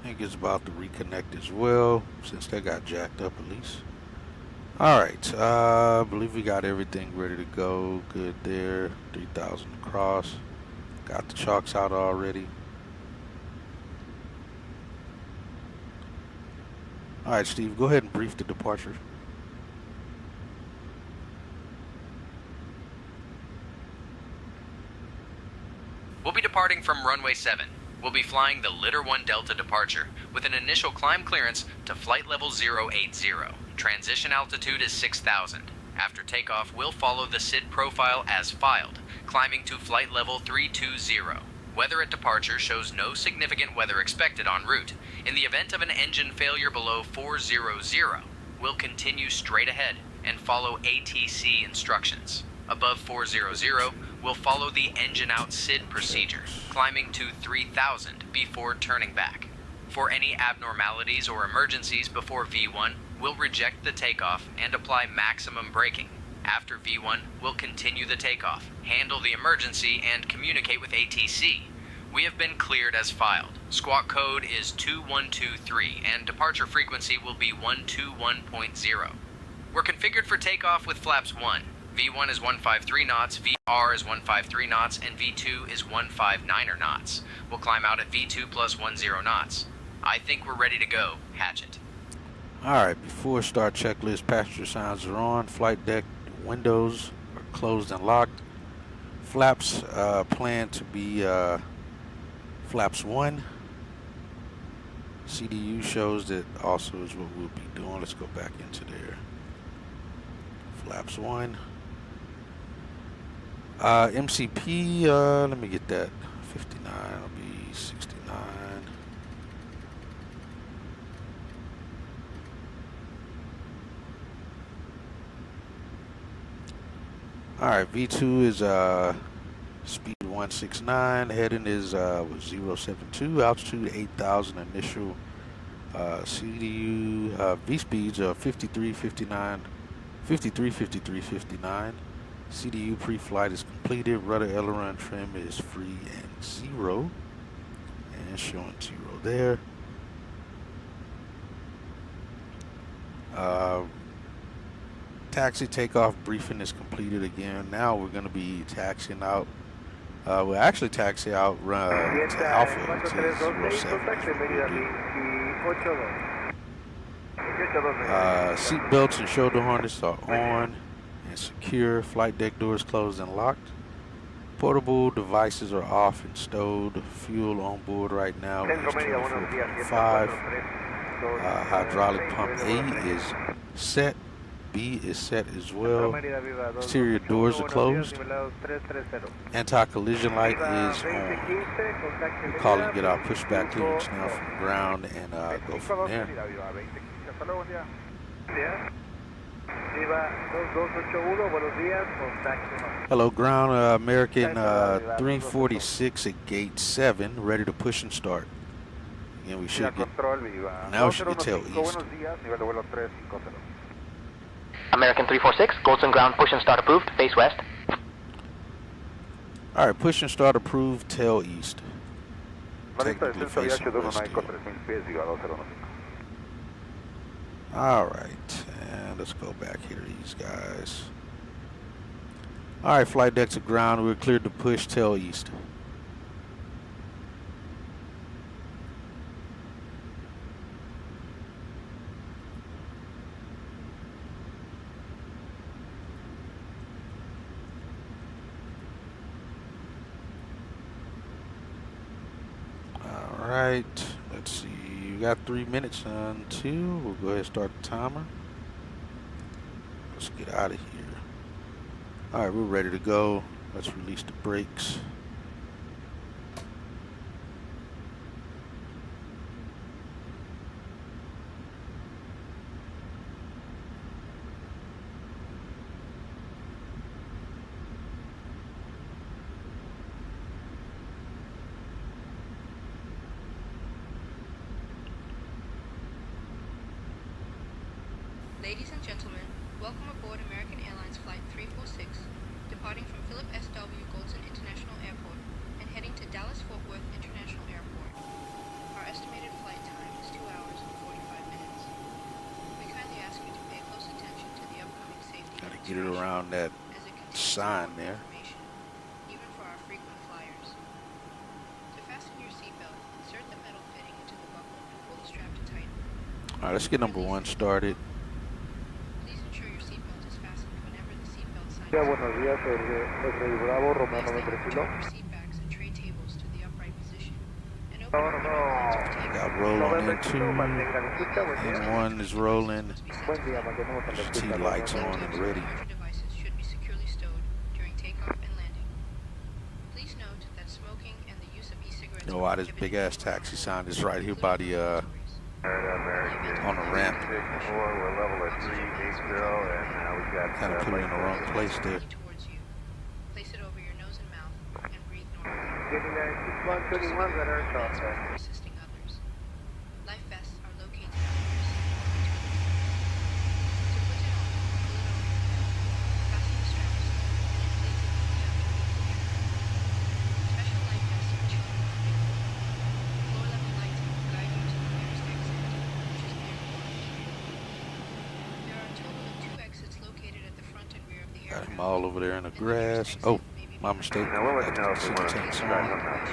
I think it's about to reconnect as well, since they got jacked up at least. Alright, I believe we got everything ready to go. Good there. 3,000 across. Got the chalks out already. Alright, Steve, go ahead and brief the departure. We'll be departing from runway 7. We'll be flying the Litter 1 Delta departure with an initial climb clearance to flight level 080. Transition altitude is 6,000. After takeoff, we'll follow the SID profile as filed, climbing to flight level 320. Weather at departure shows no significant weather expected en route. In the event of an engine failure below 400, we'll continue straight ahead and follow ATC instructions. Above 400, we'll follow the engine out SID procedure, climbing to 3,000 before turning back. For any abnormalities or emergencies before V1, we'll reject the takeoff and apply maximum braking. After V1, we'll continue the takeoff, handle the emergency, and communicate with ATC. We have been cleared as filed. Squawk code is 2123, and departure frequency will be 121.0. We're configured for takeoff with flaps 1. V1 is 153 knots, VR is 153 knots, and V2 is 159 knots. We'll climb out at V2 plus 10 knots. I think we're ready to go, Hatchet. Alright, before start checklist, passenger signs are on. Flight deck windows are closed and locked. Flaps plan to be flaps 1. CDU shows that also is what we'll be doing. Let's go back into there. Flaps 1. MCP, let me get that. 59 will be 69. Alright, V2 is speed 169, heading is 072, altitude 8,000, initial CDU V speeds are 53, 59, 53, 53, 59. CDU pre-flight is completed. Rudder aileron trim is free and 0, and showing 0 there. Taxi takeoff briefing is completed again. Now we're going to be taxiing out. We'll actually taxi out to Alpha to 07. Seat belts and shoulder harness are on and secure. Flight deck doors closed and locked. Portable devices are off and stowed. Fuel on board right now is 24.5. Hydraulic pump A is set. B is set as well. Exterior doors are closed. Anti-collision light is on. We'll call and get our pushback clearance now from ground and go from there. Hello ground, American 346 at gate 7, ready to push and start. Again, we should get, now we should get tail east. American 346, Goldson ground, push and start approved, face west. Alright, push and start approved, tail east. Technically facing west. Alright, and let's go back here to these guys. Alright, flight decks are ground, we're cleared to push, tail east. Alright, let's see, you got 3 minutes on 2. We'll go ahead and start the timer. Let's get out of here. Alright, we're ready to go. Let's release the brakes. Ladies and gentlemen, welcome aboard American Airlines Flight 346, departing from Philip S.W. Goldson International Airport and heading to Dallas-Fort Worth International Airport. Our estimated flight time is 2 hours and 45 minutes. We kindly ask you to pay close attention to the upcoming safety Gotta get it around that as it contains sign important there. information, even for our frequent flyers. To fasten your seatbelt, insert the metal fitting into the buckle and pull the strap to tighten. All right, let's get number 1 started. Please ensure your seatbelt is fastened whenever the seatbelt sign Ya, is buenos días, soy Bravo, Romano Next, nombre return kilo. your seat backs and tray tables to the upright position. And open No, your window blinds or tables. Got rolling November into, kilo, mantengan escucha, buen día. and 1 is rolling. Buen día, mantenemos en la T escucha. lights on Laptops and and ready. larger devices should be securely stowed during takeoff and landing. Please note that smoking and the use of e-cigarettes You know why this big ass taxi sign is right here by the on the ramp. We're level at 380, and we've got Kind of put it in the wrong place there. towards you. Place it over your nose and mouth and breathe normally. 2961, that are For shot. assisting others. Life vests are located on your seat between you. To put it on, pull it over your head. Fasten the straps and inflate the balloon after each trip. Special life vests are children only. Floor level lighting will guide you to the nearest exit, which is near your luggage. There are a total of 2 exits located at the front and rear of the Got aircraft. him all over there in the grass. Oh, my mistake. Now, we'll let Got you know the if we center want to tanks drive on. on that.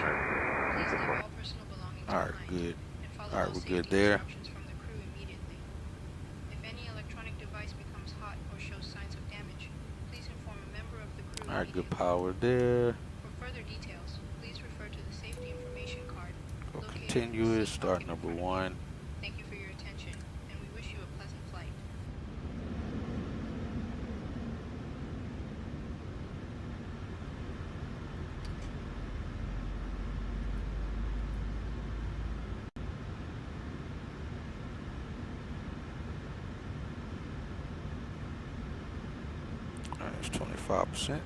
Please leave all personal belongings All right, behind good. and follow All right, all we're safety good there. instructions from the crew immediately. If any electronic device becomes hot or shows signs of damage, please inform a member of the crew All right, good immediately. power there. For further details, please refer to the safety information card Go located in the continuous. seat Start pocket in number front of you. 1. Thank you for your attention, and we wish you a pleasant flight. All right, it's 25%.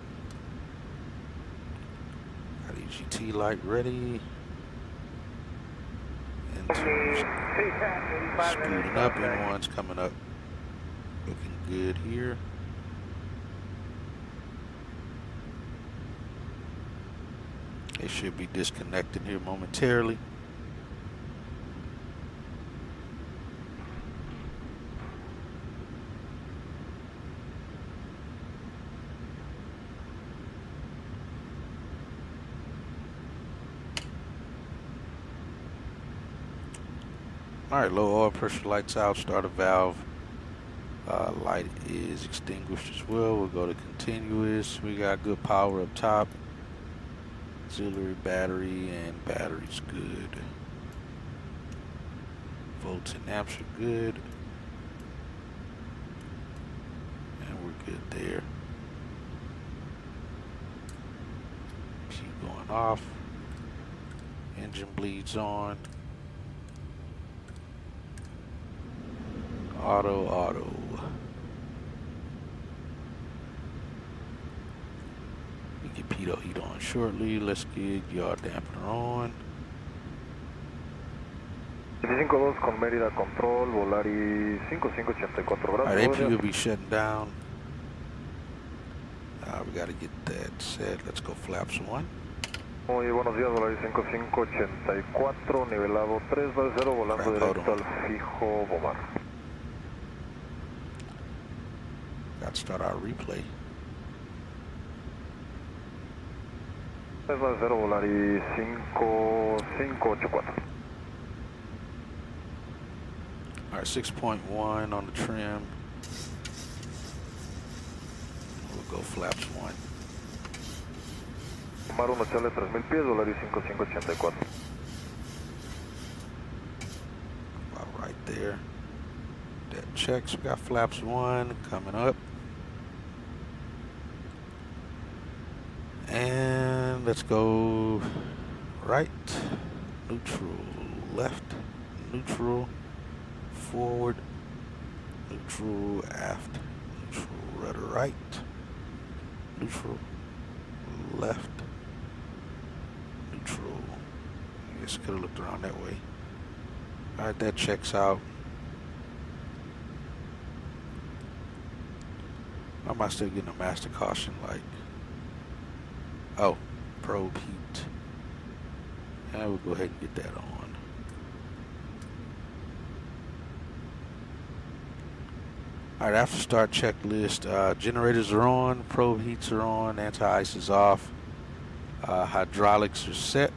Got EGT light ready. And speeding up, and 1's coming up. Looking good here. They should be disconnecting here momentarily. All right, low oil pressure lights out. Start a valve. Light is extinguished as well. We'll go to continuous. We got good power up top. Auxiliary battery, and battery's good. Volts and amps are good. And we're good there. Keep going off. Engine bleeds on. Auto. We get pitot heat on shortly. Let's get yaw dampener on. 25-2 con Mérida Control, Volari 5584 All grados. right, AP will be shutting down. We got to get that set. Let's go flaps 1. Muy buenos días, Volari 5584, nivelado 320, volando Crap, hold directo on. al fijo Bomar. Got to start our replay. 320, Volari 5584. All right, 6.1 on the trim. We'll go flaps 1. Bomar 1, chale 3000 pies, Volari 5584. About right there. That checks. We got flaps 1 coming up. let's go right, neutral, left, neutral, forward, neutral, aft, neutral, rudder right, neutral, left, neutral. I guess could have looked around that way. Alright, that checks out. Why am I still getting a master caution like? Oh, probe heat. And we'll go ahead and get that on. Alright, after start checklist, generators are on, probe heats are on, anti-ice is off, hydraulics are set,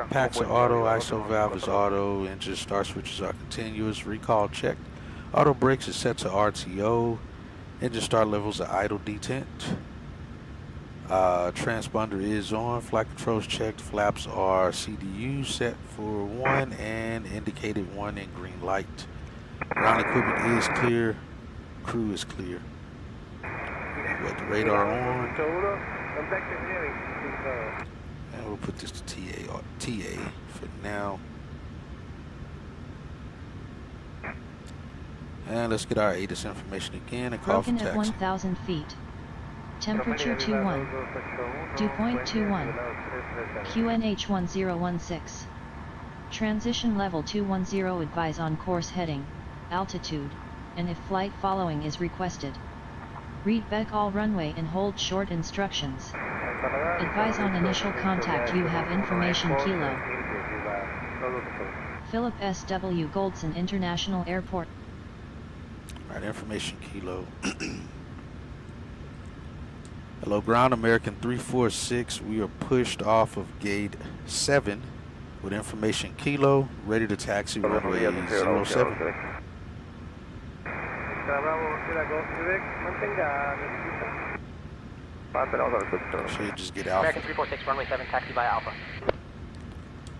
packs are auto, ISO valve is auto, engine start switches are continuous, recall checked, auto brakes is set to RTO, engine start levels are idle detent, transponder is on, flight controls checked, flaps are CDU set for 1 and indicated 1 in green light. Ground equipment is clear, crew is clear. We got the radar on. And we'll put this to TA for now. And let's get our ATIS information again and call for Broken at taxi. 1,000 feet. Temperature 21. Dew point 21. QNH 1016. Transition level 210. Advise on course heading, altitude, and if flight following is requested. Read back all runway and hold short instructions. Advise on initial contact. You have information Kilo. Philip S.W. Goldson International Airport. Alright, information Kilo. Hello, ground American 346. We are pushed off of gate 7 with information Kilo, ready to taxi runway 07. Should just get Alpha. American 346, runway 7, taxi via Alpha.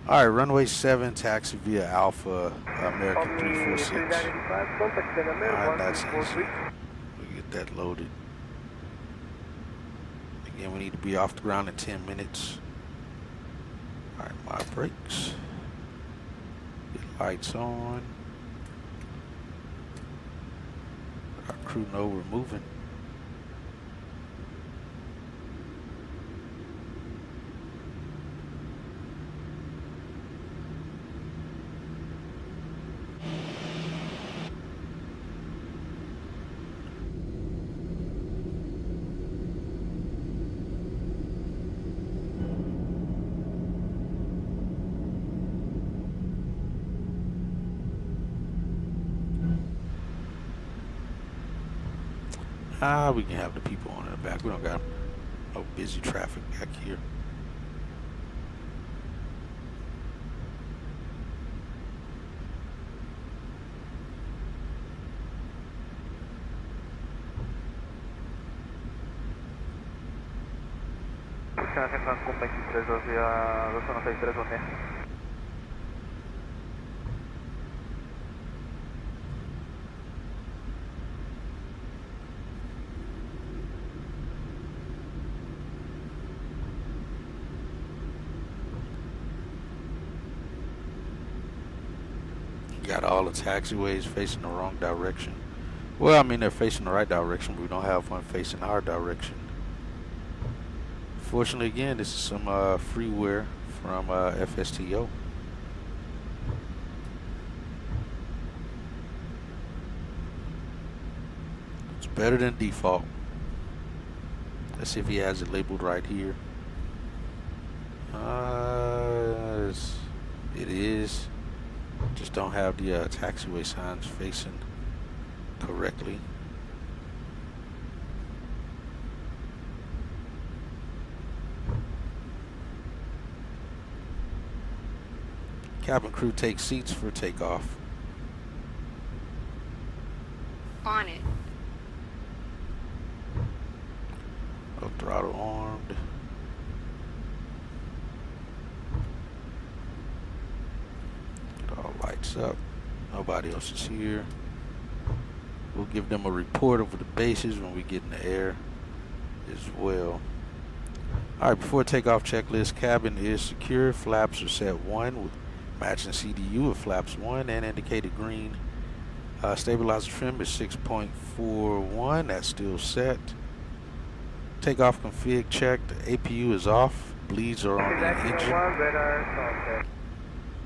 Alright, runway 7, taxi via Alpha, American 346. Alright, that's easy. We'll get that loaded. Again, we need to be off the ground in 10 minutes. Alright, my brakes. Get lights on. Our crew know we're moving. We can have the people on in the back. We don't got no busy traffic back here. Got all the taxiways facing the wrong direction. Well, I mean, they're facing the right direction, but we don't have one facing our direction. Fortunately, again, this is some freeware from FSTO. It's better than default. Let's see if he has it labeled right here. It is. Just don't have the taxiway signs facing correctly. Cabin crew take seats for takeoff. On it. Oh, throttle armed. All lights up. Nobody else is here. We'll give them a report over the bases when we get in the air as well. All right, before takeoff checklist, cabin is secure. Flaps are set 1 with matching CDU with flaps 1 and indicated green. Stabilizer trim is 6.41. That's still set. Takeoff config checked. The APU is off. Bleeds are on the engine.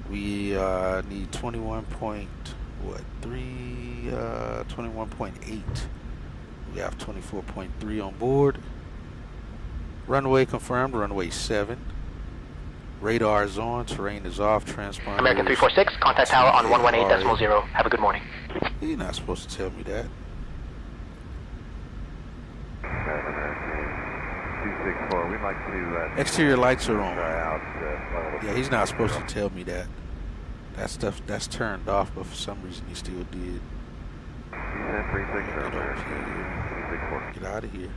We need 21.8. We have 24.3 on board. Runway confirmed, runway 7. Radar is on, terrain is off, transponder. American 346, contact tower on 118.0. Have a good morning. You're not supposed to tell me that. 264, we'd like to Exterior lights are on. try out Yeah, he's not supposed to tell me that. That stuff, that's turned off, but for some reason he still did. Descent 360, Get up American here. 264. Get out of here.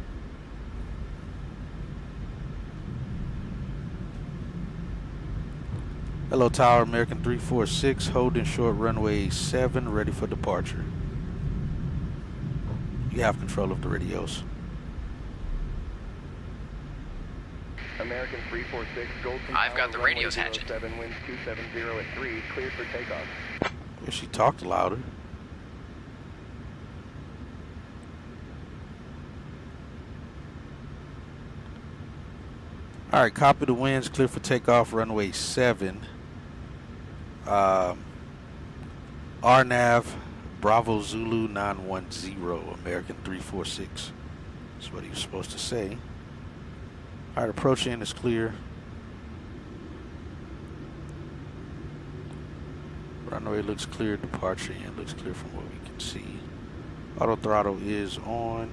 Hello Tower, American 346, holding short runway 7, ready for departure. You have control of the radios. American 346, Goldson I've got Tower, the radios, runway Hatchet. 07, winds 270 at 3, cleared for takeoff. Wish she talked louder. Alright, copy the winds, clear for takeoff, runway 7. RNAV, Bravo Zulu 910, American 346. That's what he was supposed to say. Alright, approach in is clear. Runway looks clear, departure in looks clear from what we can see. Auto throttle is on.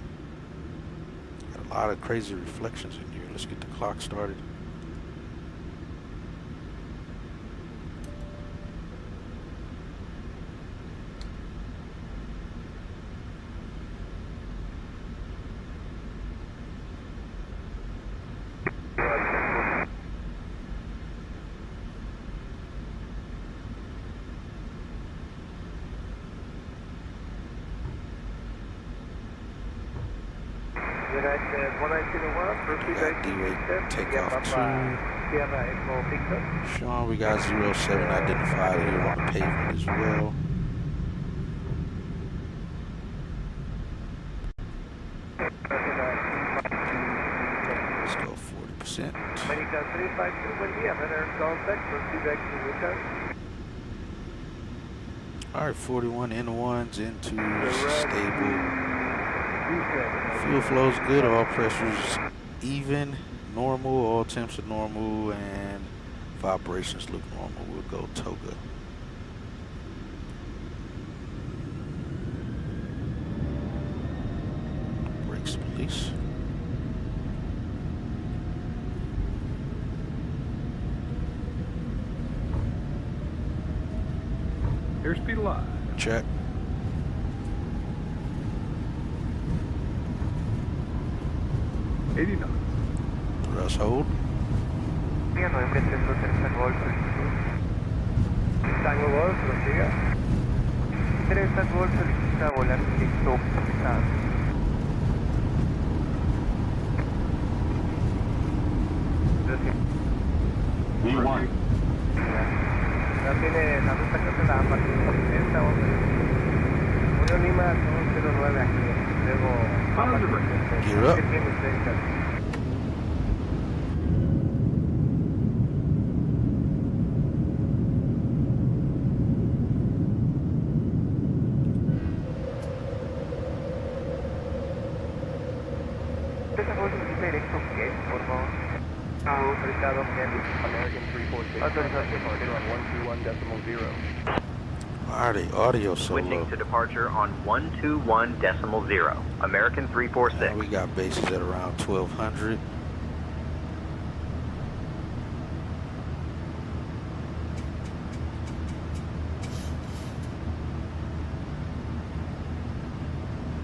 Got a lot of crazy reflections in here. Let's get the clock started. Got D-rate takeoff 2. Sean, we got 07 identified here on the pavement as well. Let's go 40%. Alright, 41 N1s into stable. Fuel flow's good, all pressures even, normal, all temps are normal, and vibrations look normal. We'll go toga. Brakes, please. Airspeed alive. Check. Thrust hold. Tango Golf, prosiga. 3 Tango Golf solicita volar listo, capitán. V1. No tiene la ruta que se da a partir de 40 o 1 Lima 209 aquí. Luego Gear up. American 346, departure on 121.0. Why are they audio so low? Switching to departure on 121.0. American 346. We got bases at around 1200.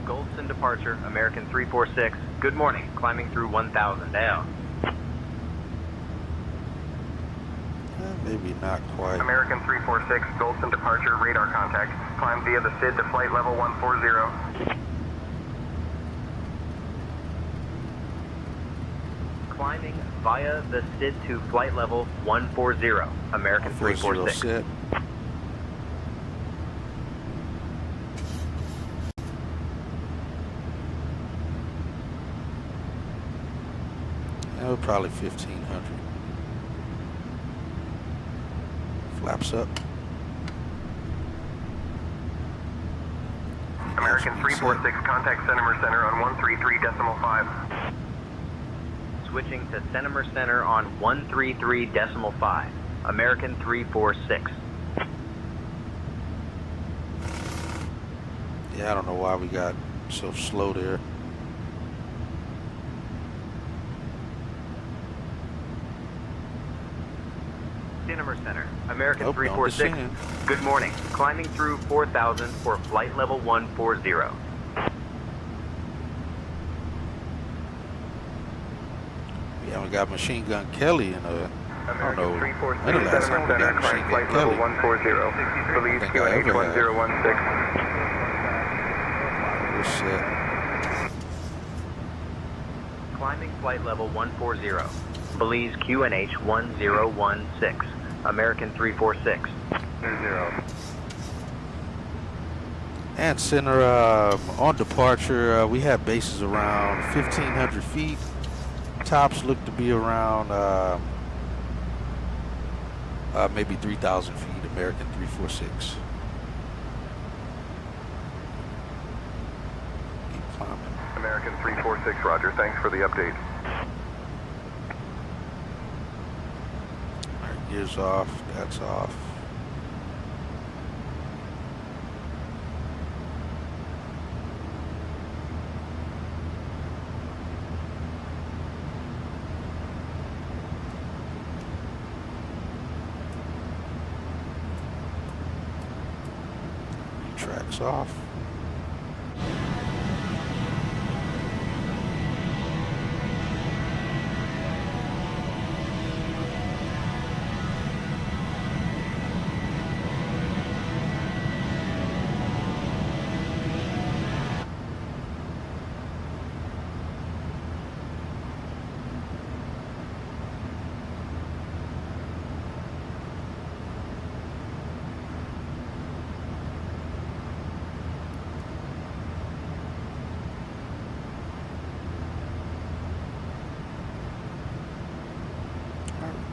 Goldson departure, American 346. Good morning, climbing through 1000 down. Maybe not quite. American 346, Goldson departure, radar contact. Climb via the SID to flight level 140. Climbing via the SID to flight level 140, American 346. Set. Oh, probably 1500. Flaps up. American 346, contact Centimer Center on 133.5. Switching to Centimer Center on 133.5, American 346. Yeah, I don't know why we got so slow there. Centimer Center, American Nope, 346. don't descend. Good morning. Climbing through 4,000 for flight level 140. We haven't got Machine Gun Kelly in a, I don't American know, 346, when the last time Centimer we Center, got climb Machine flight Gun level Kelly. 140. Belize I think I QNH ever had. 1016. We're set. Climbing flight level 140. Belize QNH 1016, American 346. 0. And center on departure, we have bases around 1,500 feet. Tops look to be around maybe 3,000 feet, American 346. Keep climbing. American 346, roger. Thanks for the update. All right, gears off, that's off. Tracks off.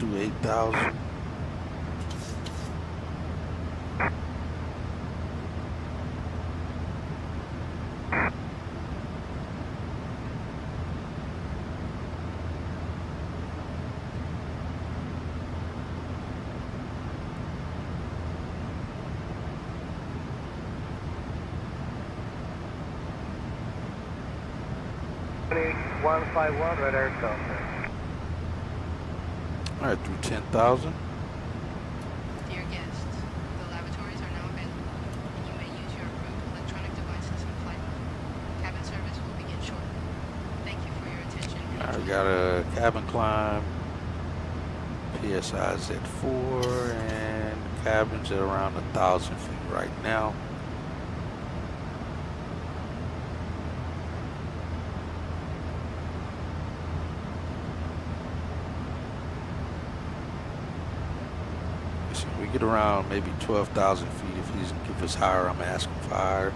Do 8,000. One 151, red air cell. All right, through 10,000. Dear guests, the lavatories are now available, and you may use your approved electronic devices in flight mode. Cabin service will begin shortly. Thank you for your attention. All right, we got a cabin climb. PSI's at 4, and cabin's at around 1,000 feet right now. So we get around maybe 12,000 feet. If he doesn't give us higher, I'm asking for higher.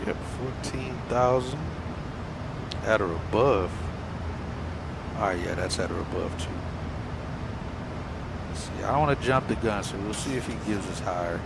Yep, 14,000 at or above. All right, yeah, that's at or above too. Let's see, I don't want to jump the gun, so we'll see if he gives us higher.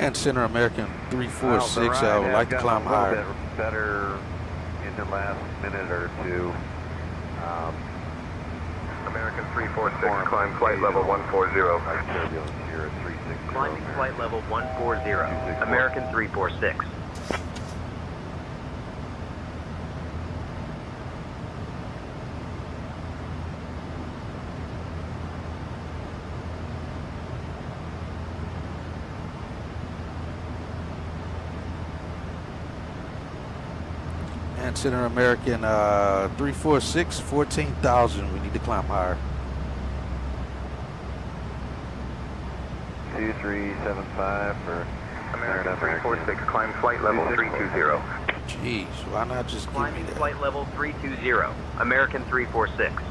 And Center American 346, I would like to climb higher. A little bit better in the last minute or two. American 346, climb flight level 140. Turbulence here at 360. Climbing flight level 140. American 346. And Center American 346, 14,000. We need to climb higher. 2375 for American 346, climb flight level 320. Jeez, why not just give me Climbing that? flight level 320. American 346.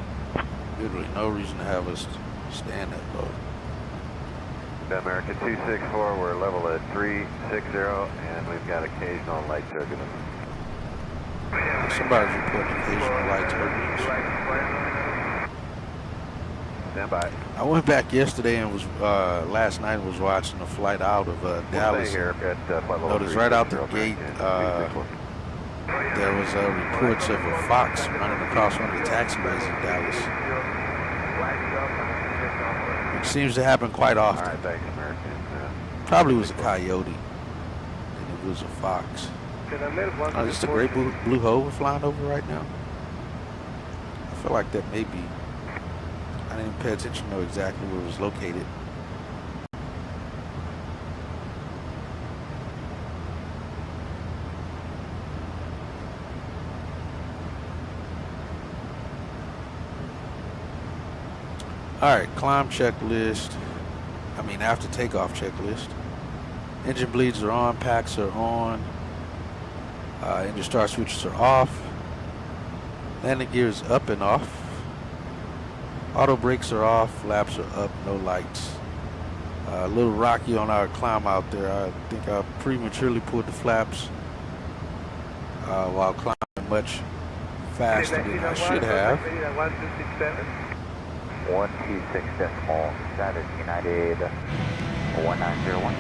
Literally no reason to have us stand that low. American 264, we're level at 360, and we've got occasional light turbulence. Somebody's reporting occasional light turbulence. Stand by. I went back yesterday and was last night was watching a flight out of Dallas. Stay here at flight level Notice right out the 360, gate, American 364. there was reports of a fox running across one of the taxiways in Dallas. It seems to happen quite All often. right, thanks, American. Probably was a coyote, and it was a fox. Oh, is this a great blue hole we're flying over right now? I feel like that may be. I didn't pay attention to know exactly where it was located. All right, climb checklist. I mean, after takeoff checklist. Engine bleeds are on, packs are on. Engine start switches are off. Landing gears up and off. Auto brakes are off. Flaps are up. No lights. A little rocky on our climb out there. I think I prematurely pulled the flaps while climbing much faster than I should have. 126.0, status United 1901.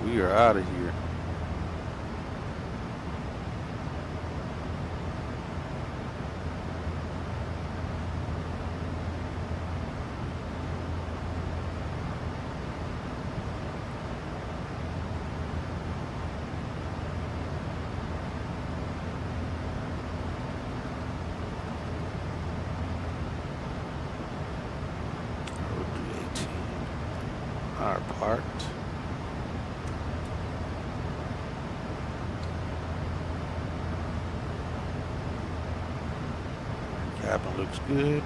We are out of here. Road 318. Are parked. Cabin looks good.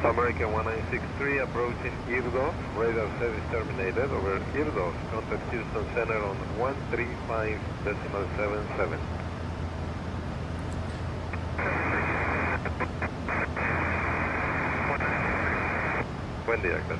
American 1963 approaching Irdos. Radar service terminated over Irdos. Contact Houston Center on 135.77. Buen día, gracias.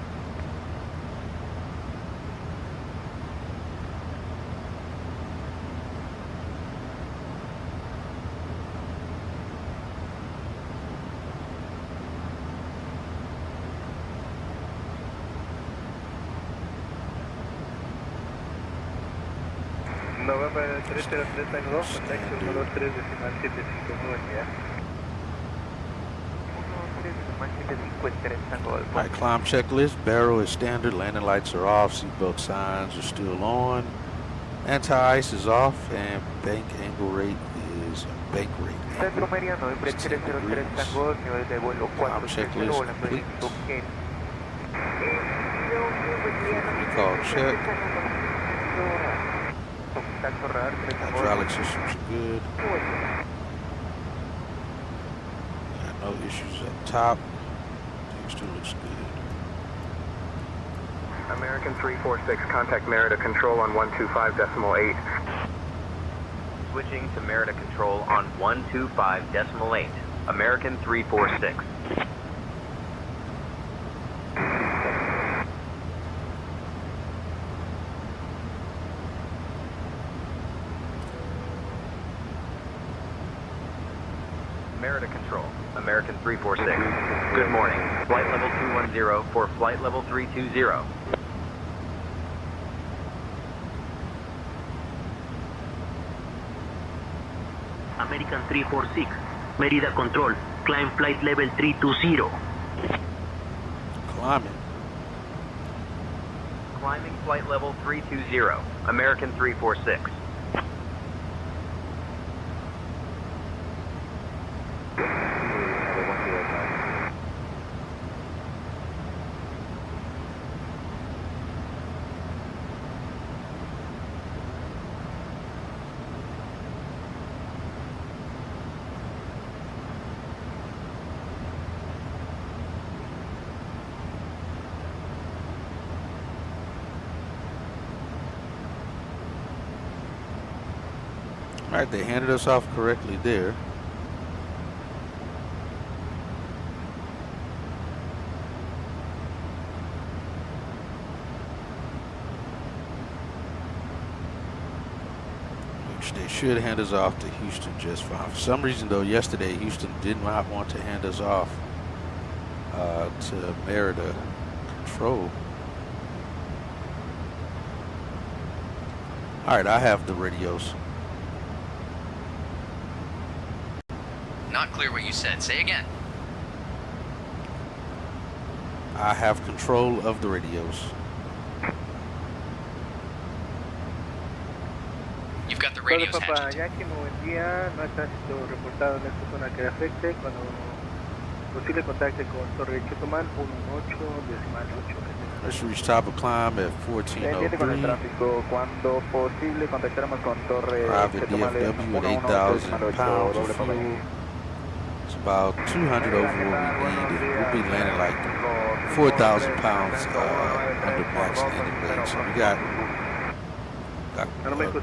November 303 contacto 1-3-75-7-5. Alright, climb checklist. Barrel is standard. Landing lights are off. Seatbelt signs are still on. Anti-ice is off. And bank angle rate is bank rate. Centro Meridiano, November 303 Tango, nivel de vuelo 430, complete. Ken. Recall check. contacto radar que le Hydraulic systems are good. Got no issues up top. Things still looks good. American 346, contact Merida Control on 125.8. Switching to Merida Control on 125.8. American 346. Merida Control, American 346. Good morning. Flight level 210 for flight level 320. American 346, Merida Control, climb flight level 320. Climbing. Climbing flight level 320. American 346. Alright, they handed us off correctly there. Which they should hand us off to Houston just fine. For some reason though, yesterday Houston did not want to hand us off to Merida Control. Alright, I have the radios. Not clear what you said. Say again. I have control of the radios. You've got the radios hatched. Yankee, muy buen día. No está siendo reportado en esta zona que le afecte. Cuando posible contacte con Torre Chetumal 18.8. Let's reach top of climb at 1403. Cuando posible contactaremos con Torre Private Chetumal DFW at 8,000 pounds of fuel. It's about 200 over what we need. We'll be landing like 4,000 pounds under max landing weight. So we got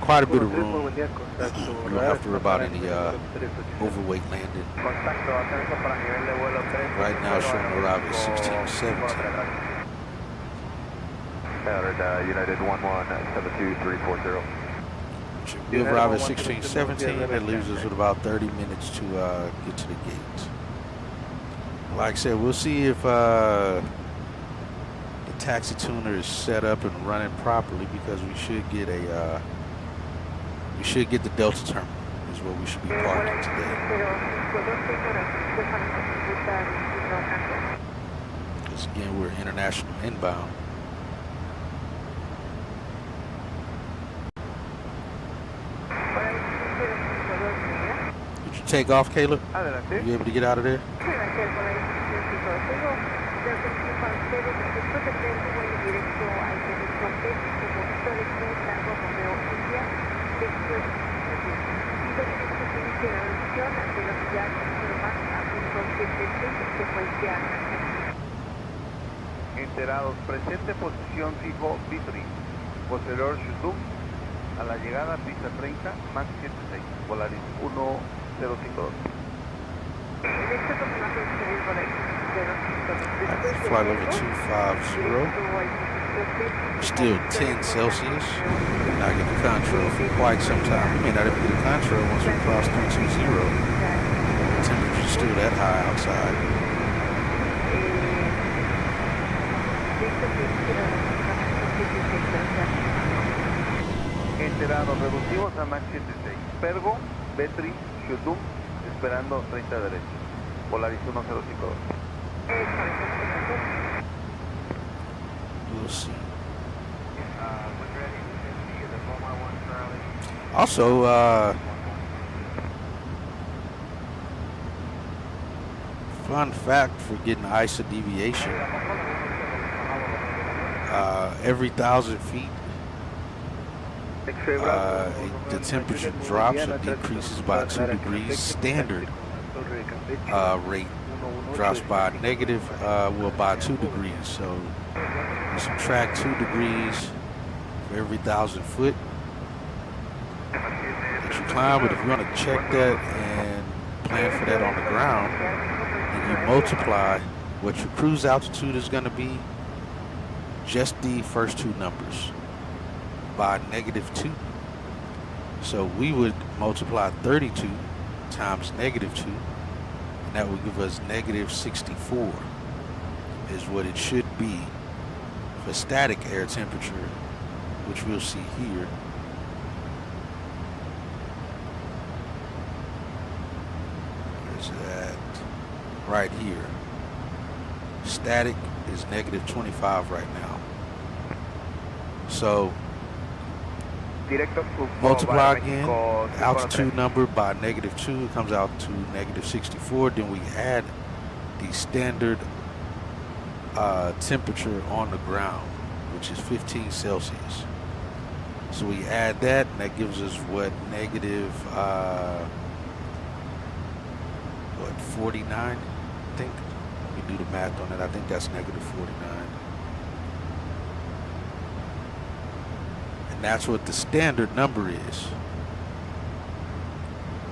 quite a bit of room. We don't have to worry about any overweight landing. Right now showing arrival at 1617. United 1172340. We arrive at 1617. That leaves us with about 30 minutes to get to the gate. Like I said, we'll see if the taxi tuner is set up and running properly, because we should get the Delta terminal is where we should be parking today. Because again, we're international inbound. Did you take off, Caleb? Adelante. You able to get out of there? Enterados, presente posición fijo Vitri, posterior Shudum, a la llegada pista 30, Max 76, Polaris 1052. Flight level 250. Still 10 Celsius. Not getting a contrail for quite some time. We may not even get a contrail once we cross 320. The temperature's still that high outside. Enterados, reducimos a Max 76. Pergo, Betri, Shudum, esperando 30 derecho. Polaris 1052. We'll see. Also, fun fact for getting ISA deviation, every 1,000 feet the temperature drops or decreases by 2 degrees. Standard rate drops by by 2 degrees. So you subtract 2 degrees for every 1,000 foot that you climb. But if you want to check that and plan for that on the ground, and you multiply what your cruise altitude is going to be, just the first two numbers, by -2. So we would multiply 32 times -2, and that would give us -64 is what it should be for static air temperature, which we'll see here. Where's that? Right here. Static is -25 right now. So multiply again, altitude number by -2, it comes out to -64. Then we add the standard temperature on the ground, which is 15 Celsius. So we add that, and that gives us what, -49, I think. Let me do the math on it. I think that's -49. And that's what the standard number is.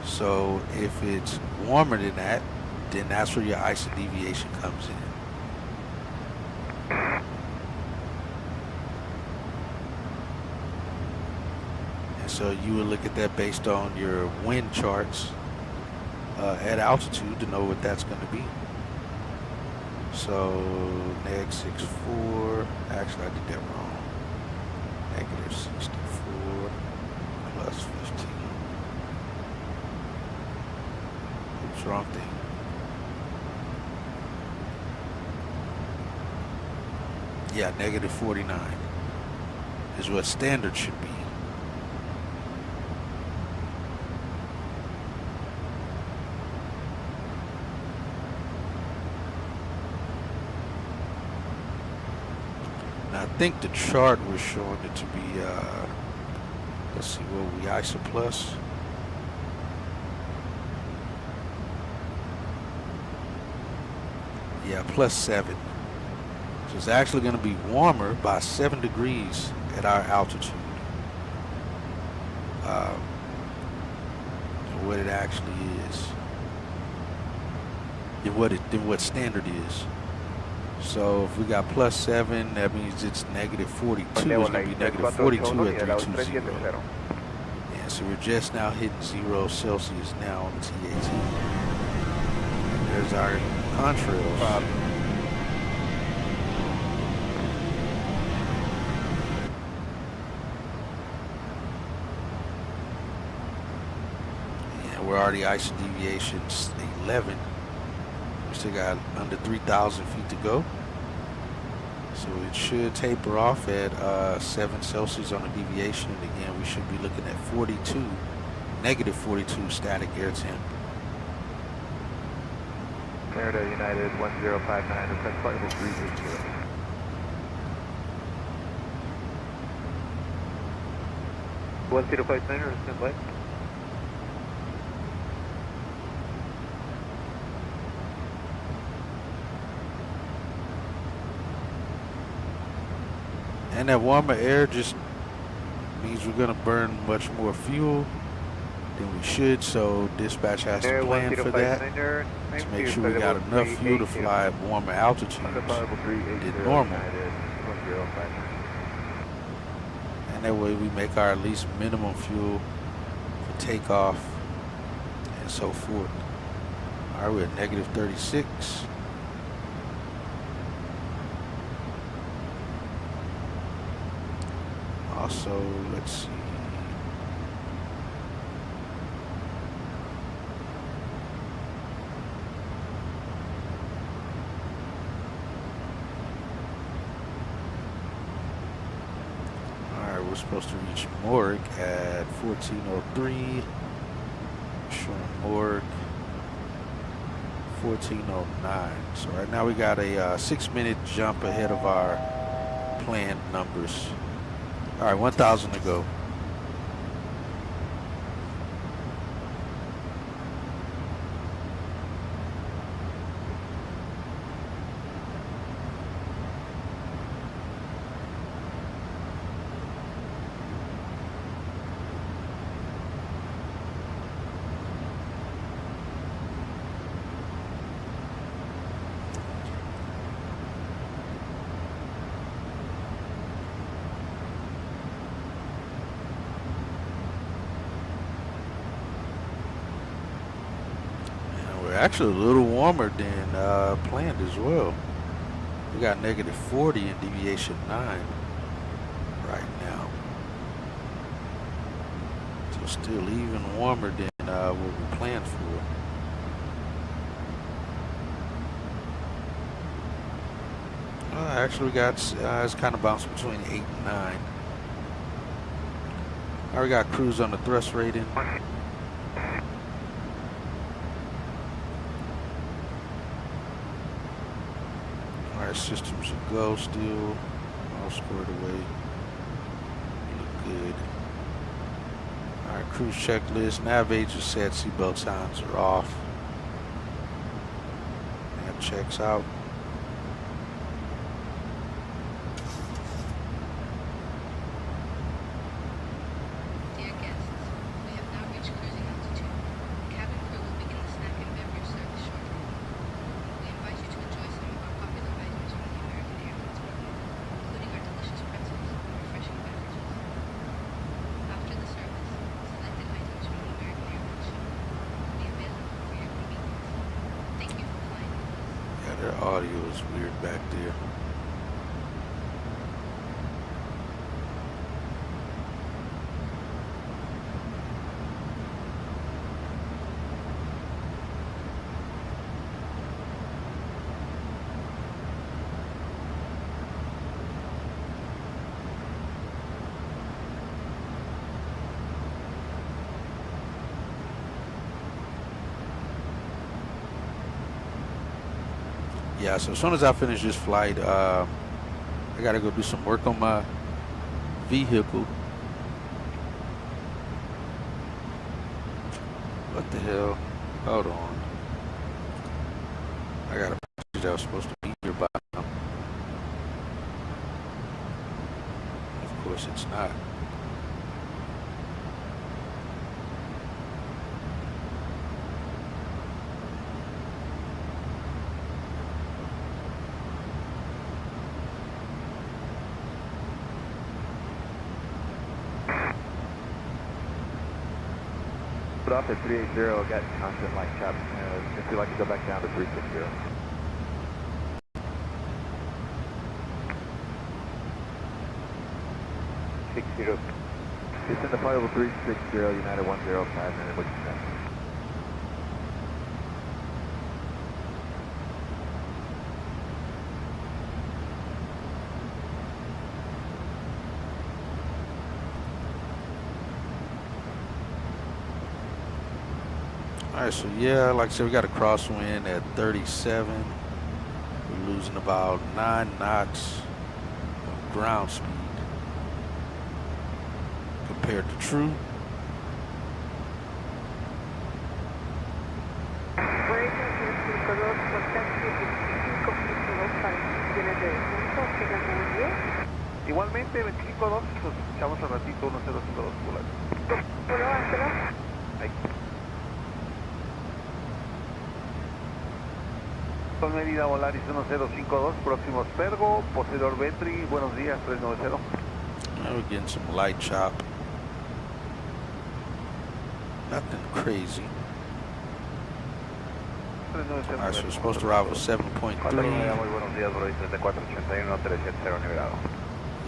So if it's warmer than that, then that's where your ice and deviation comes in. And so you would look at that based on your wind charts at altitude to know what that's going to be. So -64, actually I did that wrong. -64 plus 15. Oops, wrong thing. Yeah, -49 is what standard should be. I think the chart was showing it to be, let's see, what we ISO plus. Yeah, +7. So it's actually going to be warmer by 7 degrees at our altitude. What it actually is, than what standard is. So if we got +7, that means it's -42. It's going to be -42 at 320. Yeah, so we're just now hitting 0 Celsius now on the TAT. And there's our contrails. Yeah, we're already ice deviations 11. We still got under 3,000 feet to go. So it should taper off at 7 Celsius on the deviation. And again, we should be looking at -42 static air temp. Canada United 1059, request flight level 380. 1059, stand by. And that warmer air just means we're going to burn much more fuel than we should, so dispatch has to plan for that to make sure we got enough fuel to fly at warmer altitudes than normal. And that way we make our at least minimum fuel for takeoff and so forth. All right, we're at -36. Also, let's see. Alright, we're supposed to reach Morg at 1403. Showing Morg 1409. So right now we got a 6-minute jump ahead of our planned numbers. All right, 1,000 to go. We're actually a little warmer than planned as well. We got -40 in deviation 9 right now. So still even warmer than what we planned for. Actually, we got it's kind of bounced between 8 and 9. All right, we got cruise on the thrust rating. All right, systems are go still, all squared away. Look good. All right, cruise checklist. Nav age is set. Seatbelt signs are off. Nav checks out. Their audio is weird back there. Yeah, so as soon as I finish this flight, I gotta go do some work on my vehicle. What the hell? Hold on. I got a message that was supposed to be here by now. Of course it's not. Off at 380, got constant light chop. If you'd like to go back down to 360. 60. It's in the flight level 360, United 105, minute, what's your next? All right, so yeah, like I said, we got a crosswind at 37. We're losing about 9 knots of ground speed compared to true. Igualmente, 25-2, nos escuchamos al ratito, 1052 Polar. Ahí. Con medida Volaris 1052, próximo Aspergo, posterior Vetri, buenos días, 390. Now we're getting some light chop. Nothing crazy. Alright, so we're supposed to arrive at 7.3.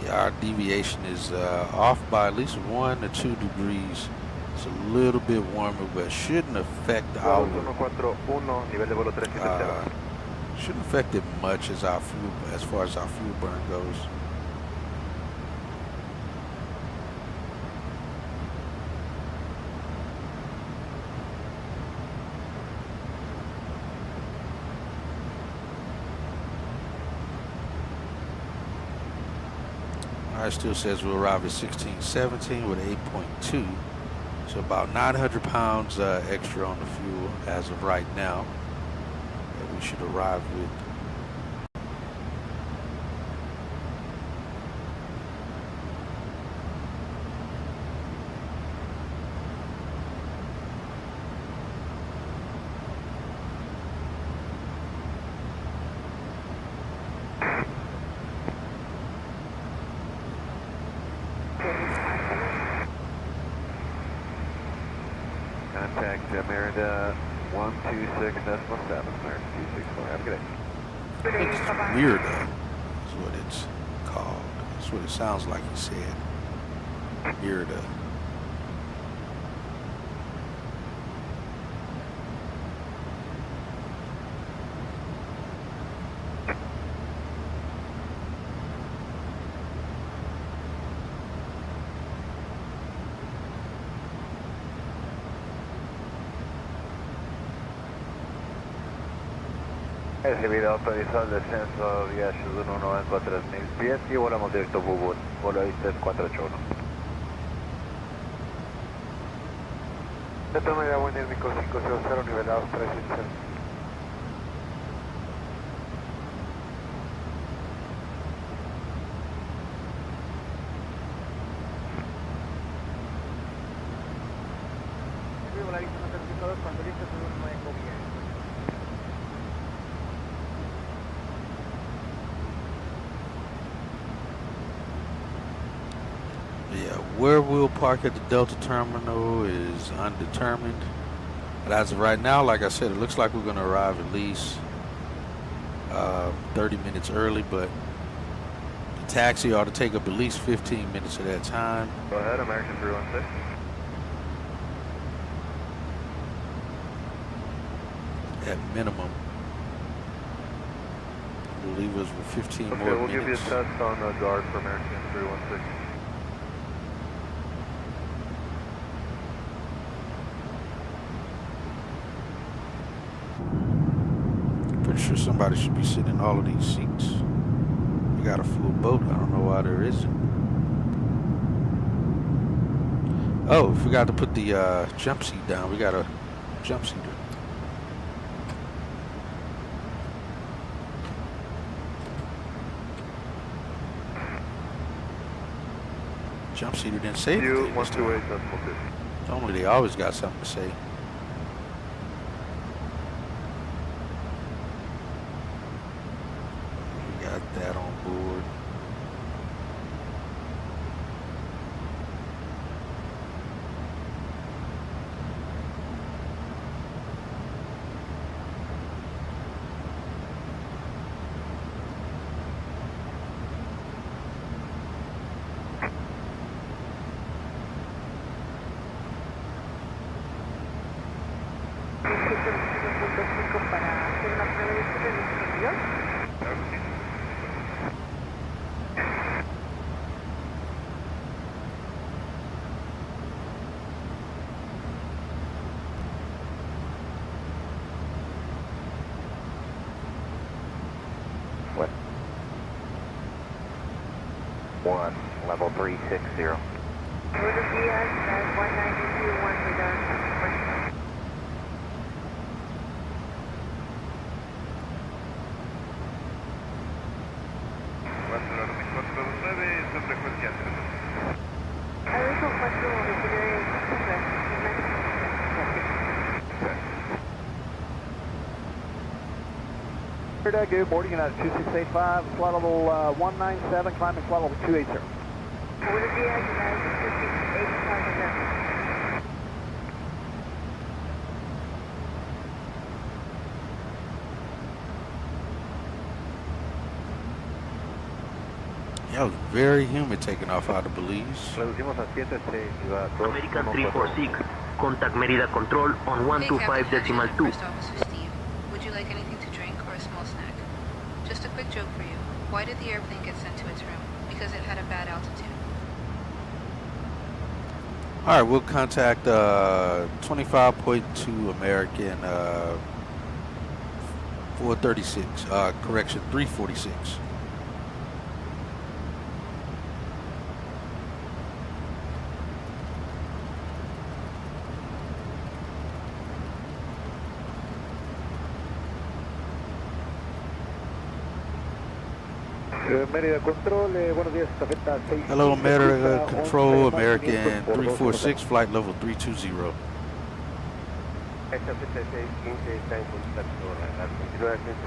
Yeah, our deviation is off by at least 1 to 2 degrees. It's a little bit warmer, but shouldn't affect our shouldn't affect it much as our fuel, as far as our fuel burn goes. It still says we'll arrive at 1617 with 8.2, so about 900 pounds extra on the fuel as of right now that we should arrive with. Contact Merida 126.7, American 264. Have a good day. I think it's Weirda. That's what it's called. That's what it sounds like he said. Weirda. Recibido, autorizado el descenso vía Shud 194 3000 pies y volamos directo a Bubur, vuelo ISTES 481. Centro media buen dinámico 500, nivelados 360. Volarismo 132, cuando listo Shud 194 bien. Yeah, where we'll park at the Delta terminal is undetermined. But as of right now, like I said, it looks like we're going to arrive at least 30 minutes early, but the taxi ought to take up at least 15 minutes of that time. Go ahead, American 316. At minimum. We'll leave us with 15 Okay, more we'll minutes. give you a test on the guard for American 316. Pretty sure somebody should be sitting in all of these seats. We got a full boat. I don't know why there isn't. Oh, we forgot to put the jump seat down. We got a jump seater. Jump seater didn't say anything. 128.2. Normally they always got something to say. We got that on board. Level 360. Buenos días, 1921 radar. Su frecuencia. Aviso 4 Good morning, United 2685, flight level 197, climbing flight level 280. Buenos días, United 2685. Yeah, it was very humid taking off out of Belize. Reducimos a 7, American 346, contact Merida Control on 125.2. First Officer Steve, would you like anything to drink or a small snack? Just a quick joke for you. Why did the airplane get sent to its room? Because it had a bad altitude. All right, we'll contact 25.2 American 436, correction 346. Merida Control, buenos días, estafeta 6. Hello, Merida Control, American 346, flight level 320. Estafeta 615 está en contacto.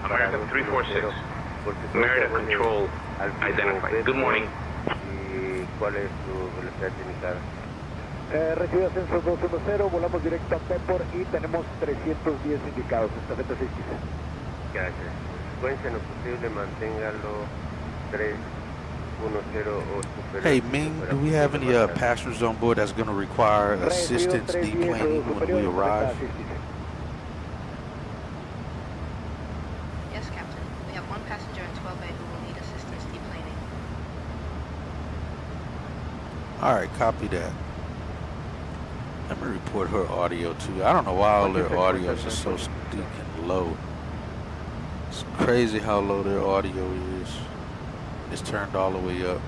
American 346, Merida Control, identified. Good morning. ¿Y cuál es su velocidad limitada? Recibe ascenso 210, volamos directo a Pepper y tenemos 310 indicados, estafeta 615. Gracias. Secuencia en lo posible, manténgalo 310 o superior. Hey Ming, do we have any passengers on board that's going to require assistance deplaning when we arrive? Yes, Captain. We have one passenger in 12A who will need assistance deplaning. Alright, copy that. Let me report her audio too. I don't know why all their audios are so stinking low. It's crazy how low their audio is. It's turned all the way up.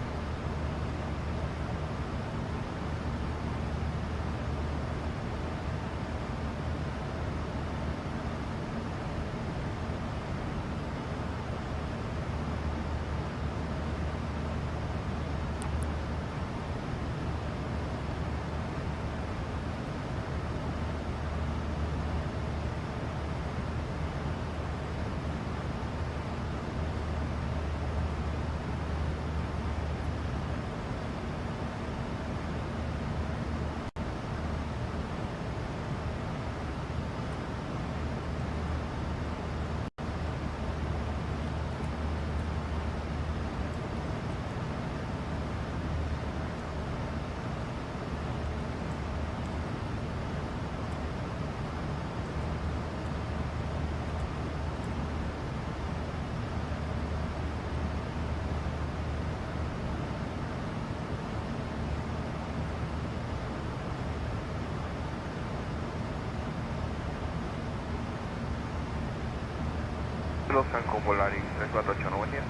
Los Franco Polaris 348, buen día.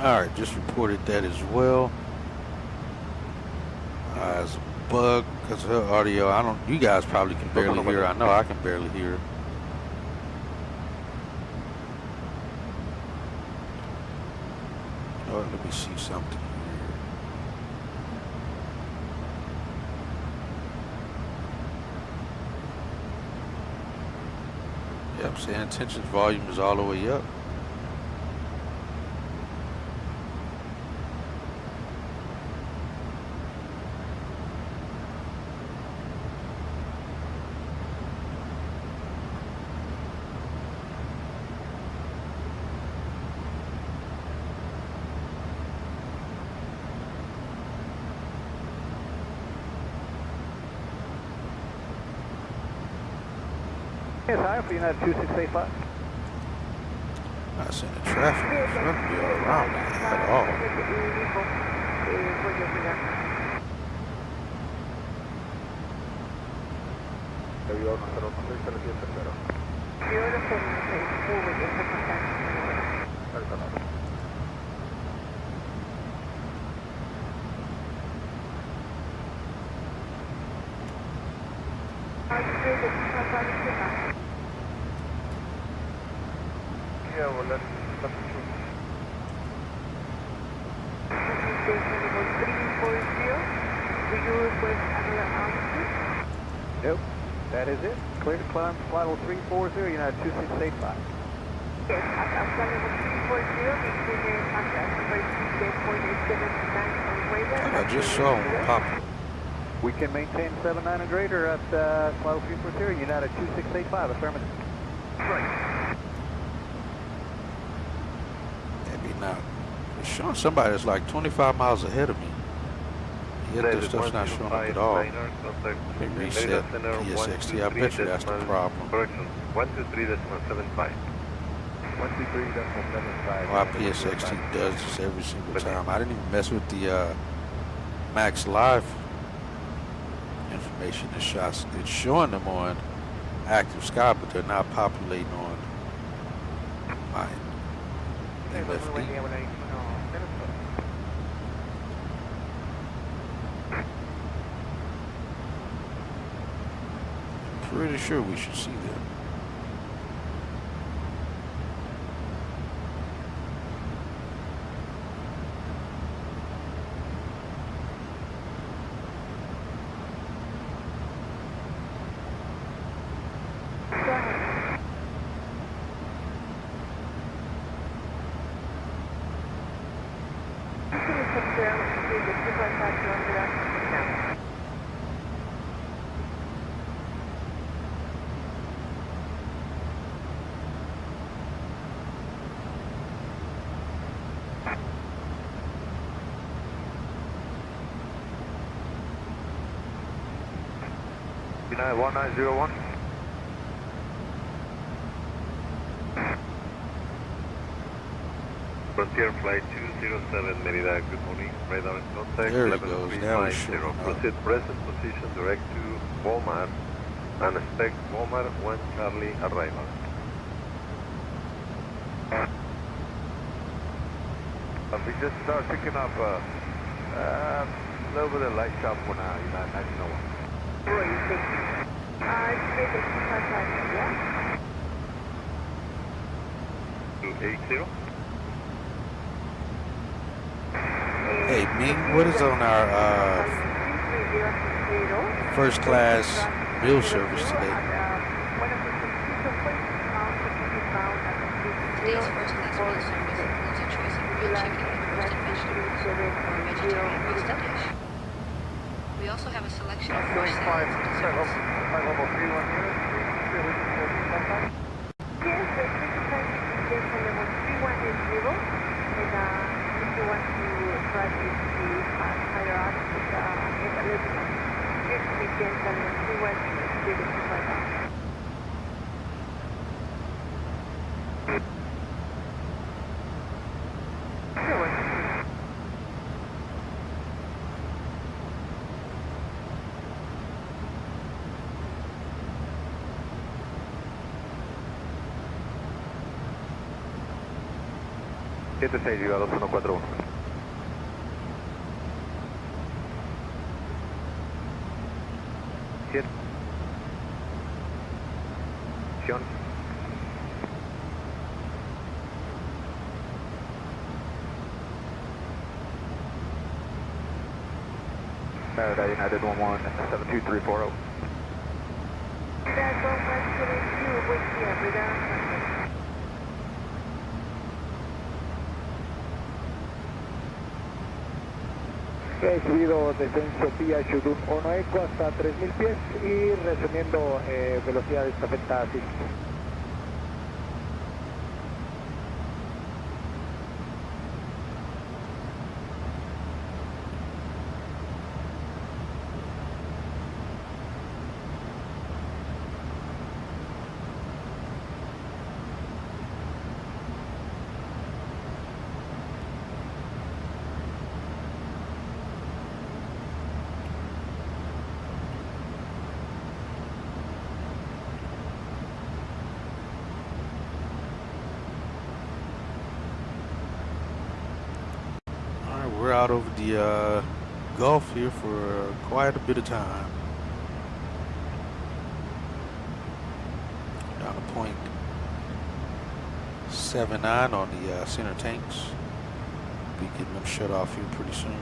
Alright, just reported that as well. As a bug, because her audio, you guys probably can barely hear. I know I can barely hear. Oh, let me see something. Yep, saying attention volume is all the way up. Yes, hi, for United 2685. Not seeing the traffic in front of me all around me at all. Yeah, well, that's Nope, that is it. Clear to climb flight level 340, United 2685. Yes, at flight level 340, maintain contact number CJ.879 on radar. I just saw one pop. We can maintain 79 and greater at flight level 340, United 2685, affirmative. right. Maybe not. It's showing somebody that's like 25 miles ahead of me. Yet this stuff's not showing up at all. Let me reset PSXT. I bet you that's the problem. Correction, 123.75. 123.75. Why PSXT does this every single time. I didn't even mess with the Max Live information. The shots, it's showing them on active sky, but they're not populating on my MFD. Pretty sure we should see them. speed, the 255 kilometers per hour. United 1901. Frontier Flight 207 Merida, good morning. Radar in contact, There it 11350. goes. Now it's showing up. Proceed present position direct to Walmart and expect Walmart 1 Charlie arrival. We just start picking up a little bit of light shop for now, United 1901. Speed the 255, yeah? 280. Hey, Ming, what is on our first class meal service today? Today's first class meal service includes a choice of grilled chicken, roasted vegetables, or vegetarian roasted dish. We also have a selection of fresh salads and desserts. Yes, the 325 is level 3180, and if you want to try to see higher up, it's a little bit. Yes, we can tell you 315. Siete 6, Viva 2141. Siete. Acción. United 11 72340. That 1172, wait here, radar. He subido descenso vía Shudun 1 Eco hasta 3000 pies y resumiendo velocidad de estafeta así. We're out over the Gulf here for quite a bit of time. Down to point 79 on the center tanks. Be getting them shut off here pretty soon.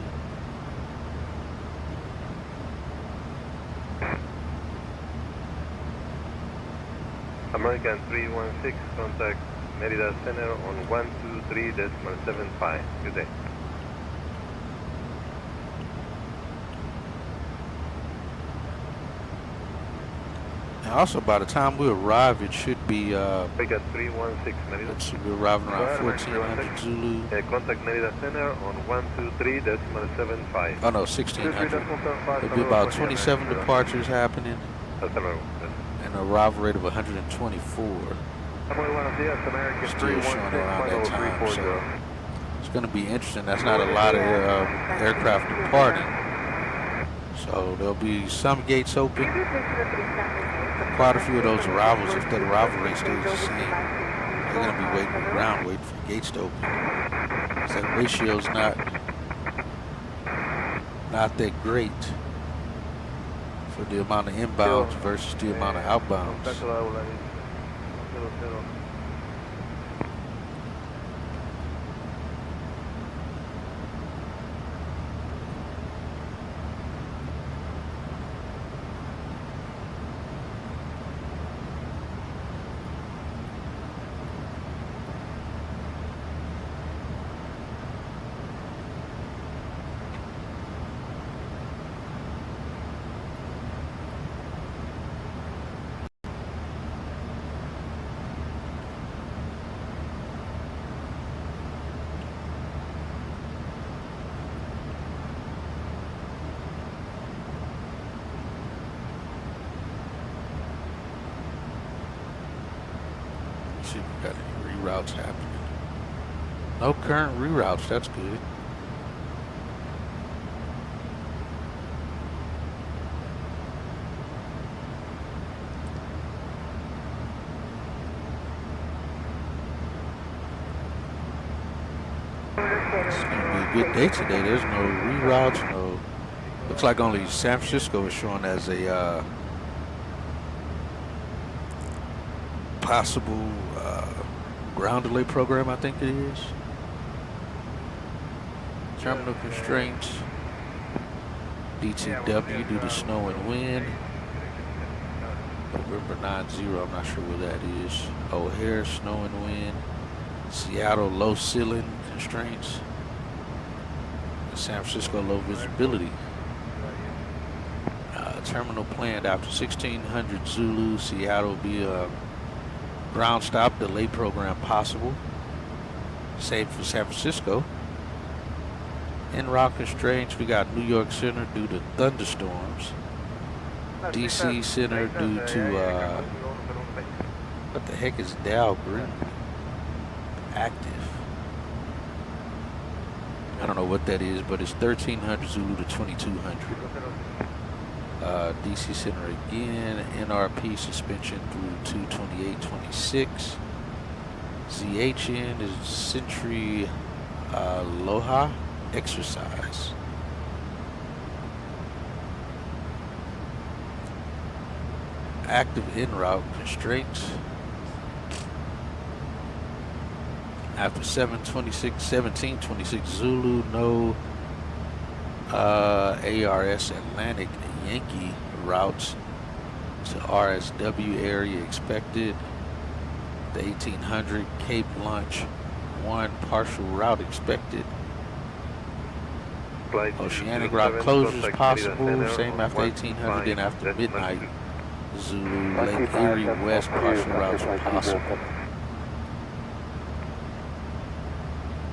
American 316, contact Merida Center on 123.75. Good day. And also, by the time we arrive, it should be. We got 316 Merida. It should be arriving around 1400 Zulu. Contact Merida Center on 123.75. Oh no, 1600. There'll be about 27 departures happening. And an arrival rate of 124. Still showing around that time, so it's going to be interesting. That's not a lot of aircraft departing. So there'll be some gates open. Quite a few of those arrivals, if that arrival rate stays the same, they're going to be waiting on the ground, waiting for gates to open. So that ratio's not that great for the amount of inbounds versus the amount of outbounds. see if we got any reroutes happening. No current reroutes, that's good. It's gonna be a good day today. There's no reroutes, no. Looks like only San Francisco is showing as a possible ground delay program, I think it is. Terminal constraints. DTW due to snow and wind. November 90, I'm not sure where that is. O'Hare, snow and wind. Seattle, low ceiling constraints. San Francisco, low visibility. Terminal planned after 1600 Zulu. Seattle be a ground stop delay program possible. Same for San Francisco. En route constraints, we got New York Center due to thunderstorms. DC Center due to what the heck is Dow Green? Active. I don't know what that is, but it's 1300 Zulu to 2200. DC Center again, NRP suspension through 228.26. ZHN is Century Aloha exercise. Active en route constraints. After 1726 Zulu, no ARS Atlantic Yankee routes to RSW area expected. The 1800 Cape Launch 1 partial route expected. Oceanic route closures possible, same after 1800, then after midnight. Zulu, Lake Erie West partial routes possible.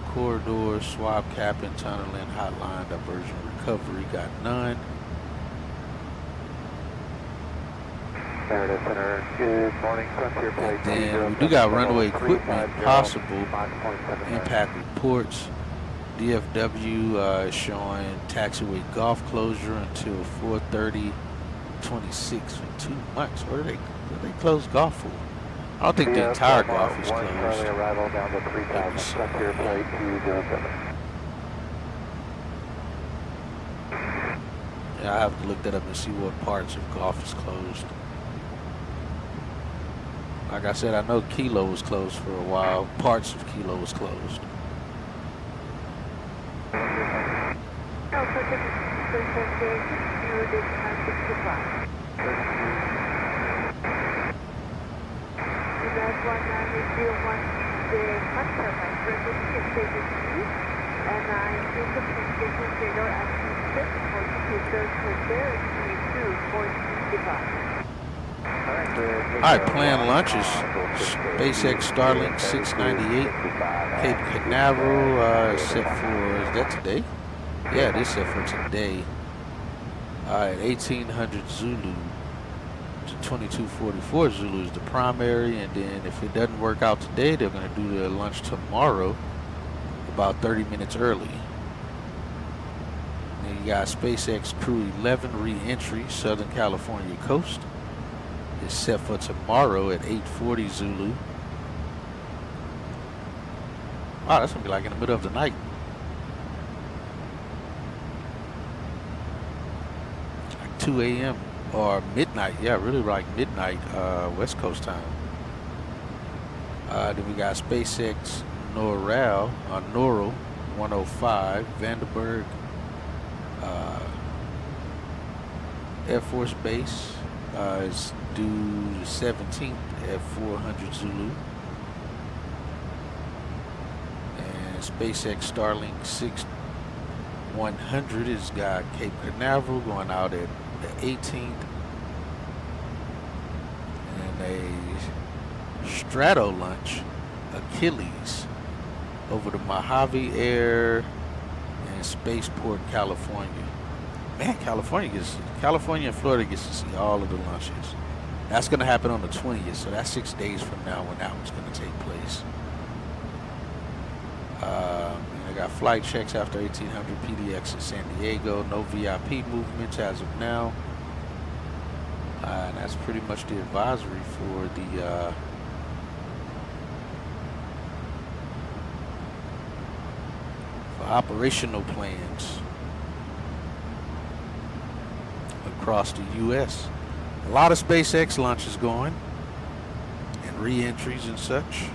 Corridor, swab capping, tunneling, hotline, diversion, recovery, got none. And then we do got runway equipment possible. Impact reports. DFW is showing taxiway golf closure until 4:30/26 for 2 months. What do they close golf for? I don't think the entire golf is closed. Yeah, I have to look that up and see what parts of golf is closed. Like I said, I know Kilo was closed for a while. Parts of Kilo was closed. Alright, planned launches. SpaceX Starlink 698. Cape Canaveral set for, is that today? Yeah, it is set for today. Alright, 1800 Zulu to 2244 Zulu is the primary, and then if it doesn't work out today, they're going to do the launch tomorrow, about 30 minutes early. And then you got SpaceX Crew 11 re-entry, Southern California coast. It's set for tomorrow at 8:40 Zulu. Wow, that's going to be like in the middle of the night. Like 2 a.m. or midnight. Yeah, really like midnight West Coast time. Then we got SpaceX Noral 105 Vandenberg Air Force Base is due 17th at 400 Zulu. And SpaceX Starlink 6100 has got Cape Canaveral going out at the 18th. And a Strato launch, Achilles, over the Mojave Air and Spaceport, California. Man, California and Florida gets to see all of the launches. That's going to happen on the 20th, so that's 6 days from now when that one's going to take place. I got flight checks after 1800 PDX in San Diego. No VIP movements as of now. And that's pretty much the advisory for the for operational plans across the U.S. A lot of SpaceX launches going and re-entries and such.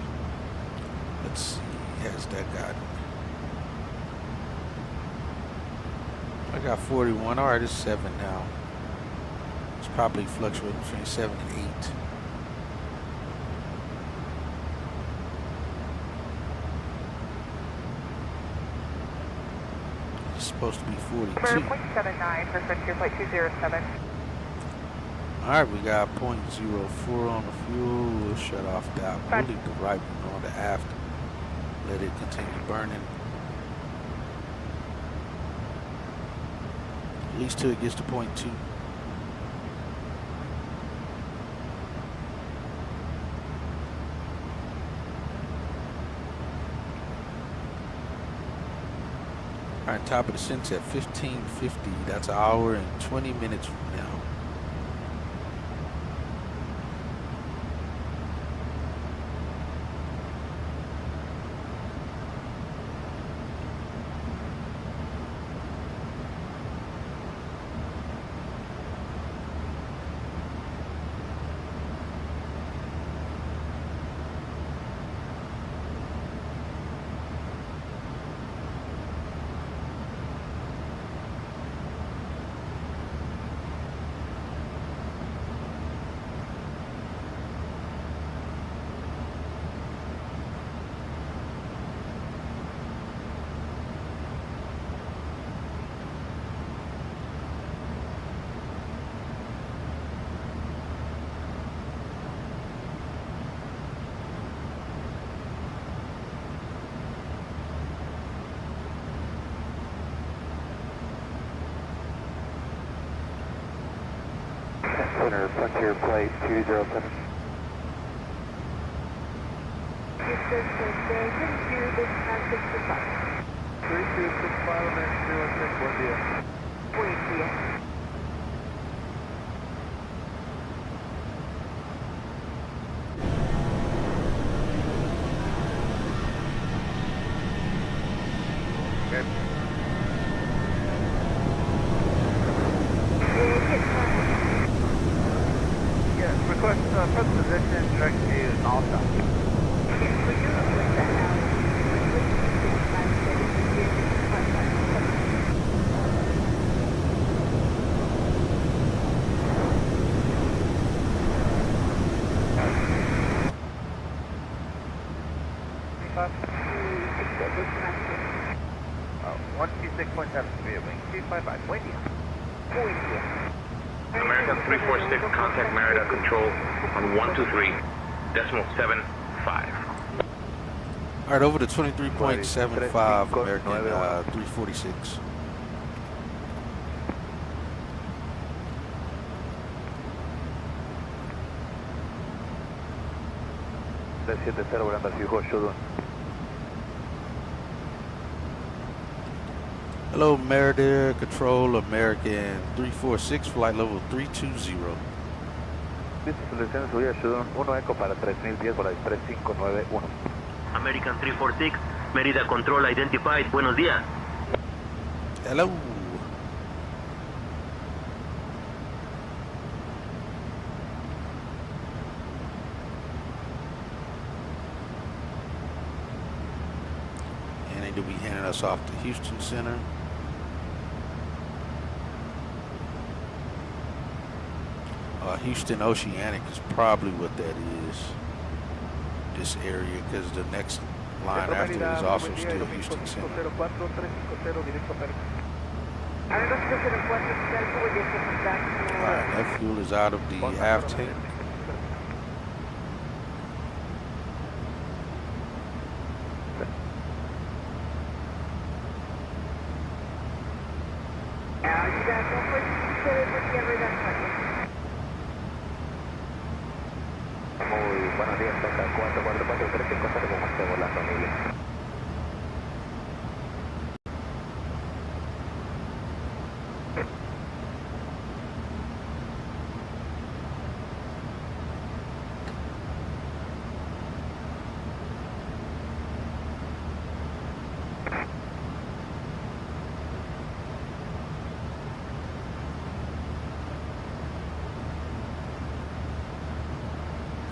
Let's see, has that got? I got 41. All right, it's 7 now. It's probably fluctuating between 7 and 8. It's supposed to be 42. 0.79 for Frontier Flight 207. All right, we got 0.04 on the fuel. We'll shut off that. We'll leave the right one on the aft. Let it continue burning. At least till it gets to 0.2. All right, top of the sentence at 1550. That's an hour and 20 minutes from now. Center, Frontier Flight 207. Houston, thank you. This is 65. 3265, American 316, buen día. Buen día. Request first position, direct to Alta. One 126.7, wing 255, buen día. Buen día. American 346, contact Merida Control on 123.75. All right, over to 23.75, American 346. volando al fijo, Shudun. Hello, Merida Control, American 346, flight level 320. Listo, selección de subida, Shudun 1 Eco para 3010, volar 3591. American 346, Merida Control identified, buenos días. Hello. And they will be handing us off to Houston Center. Houston Oceanic is probably what that is, this area, because the next line after it is also still Houston Center. Alright, that fuel is out of the aft tank. Buenos días, toca 444, 354 con usted volando, Miguel.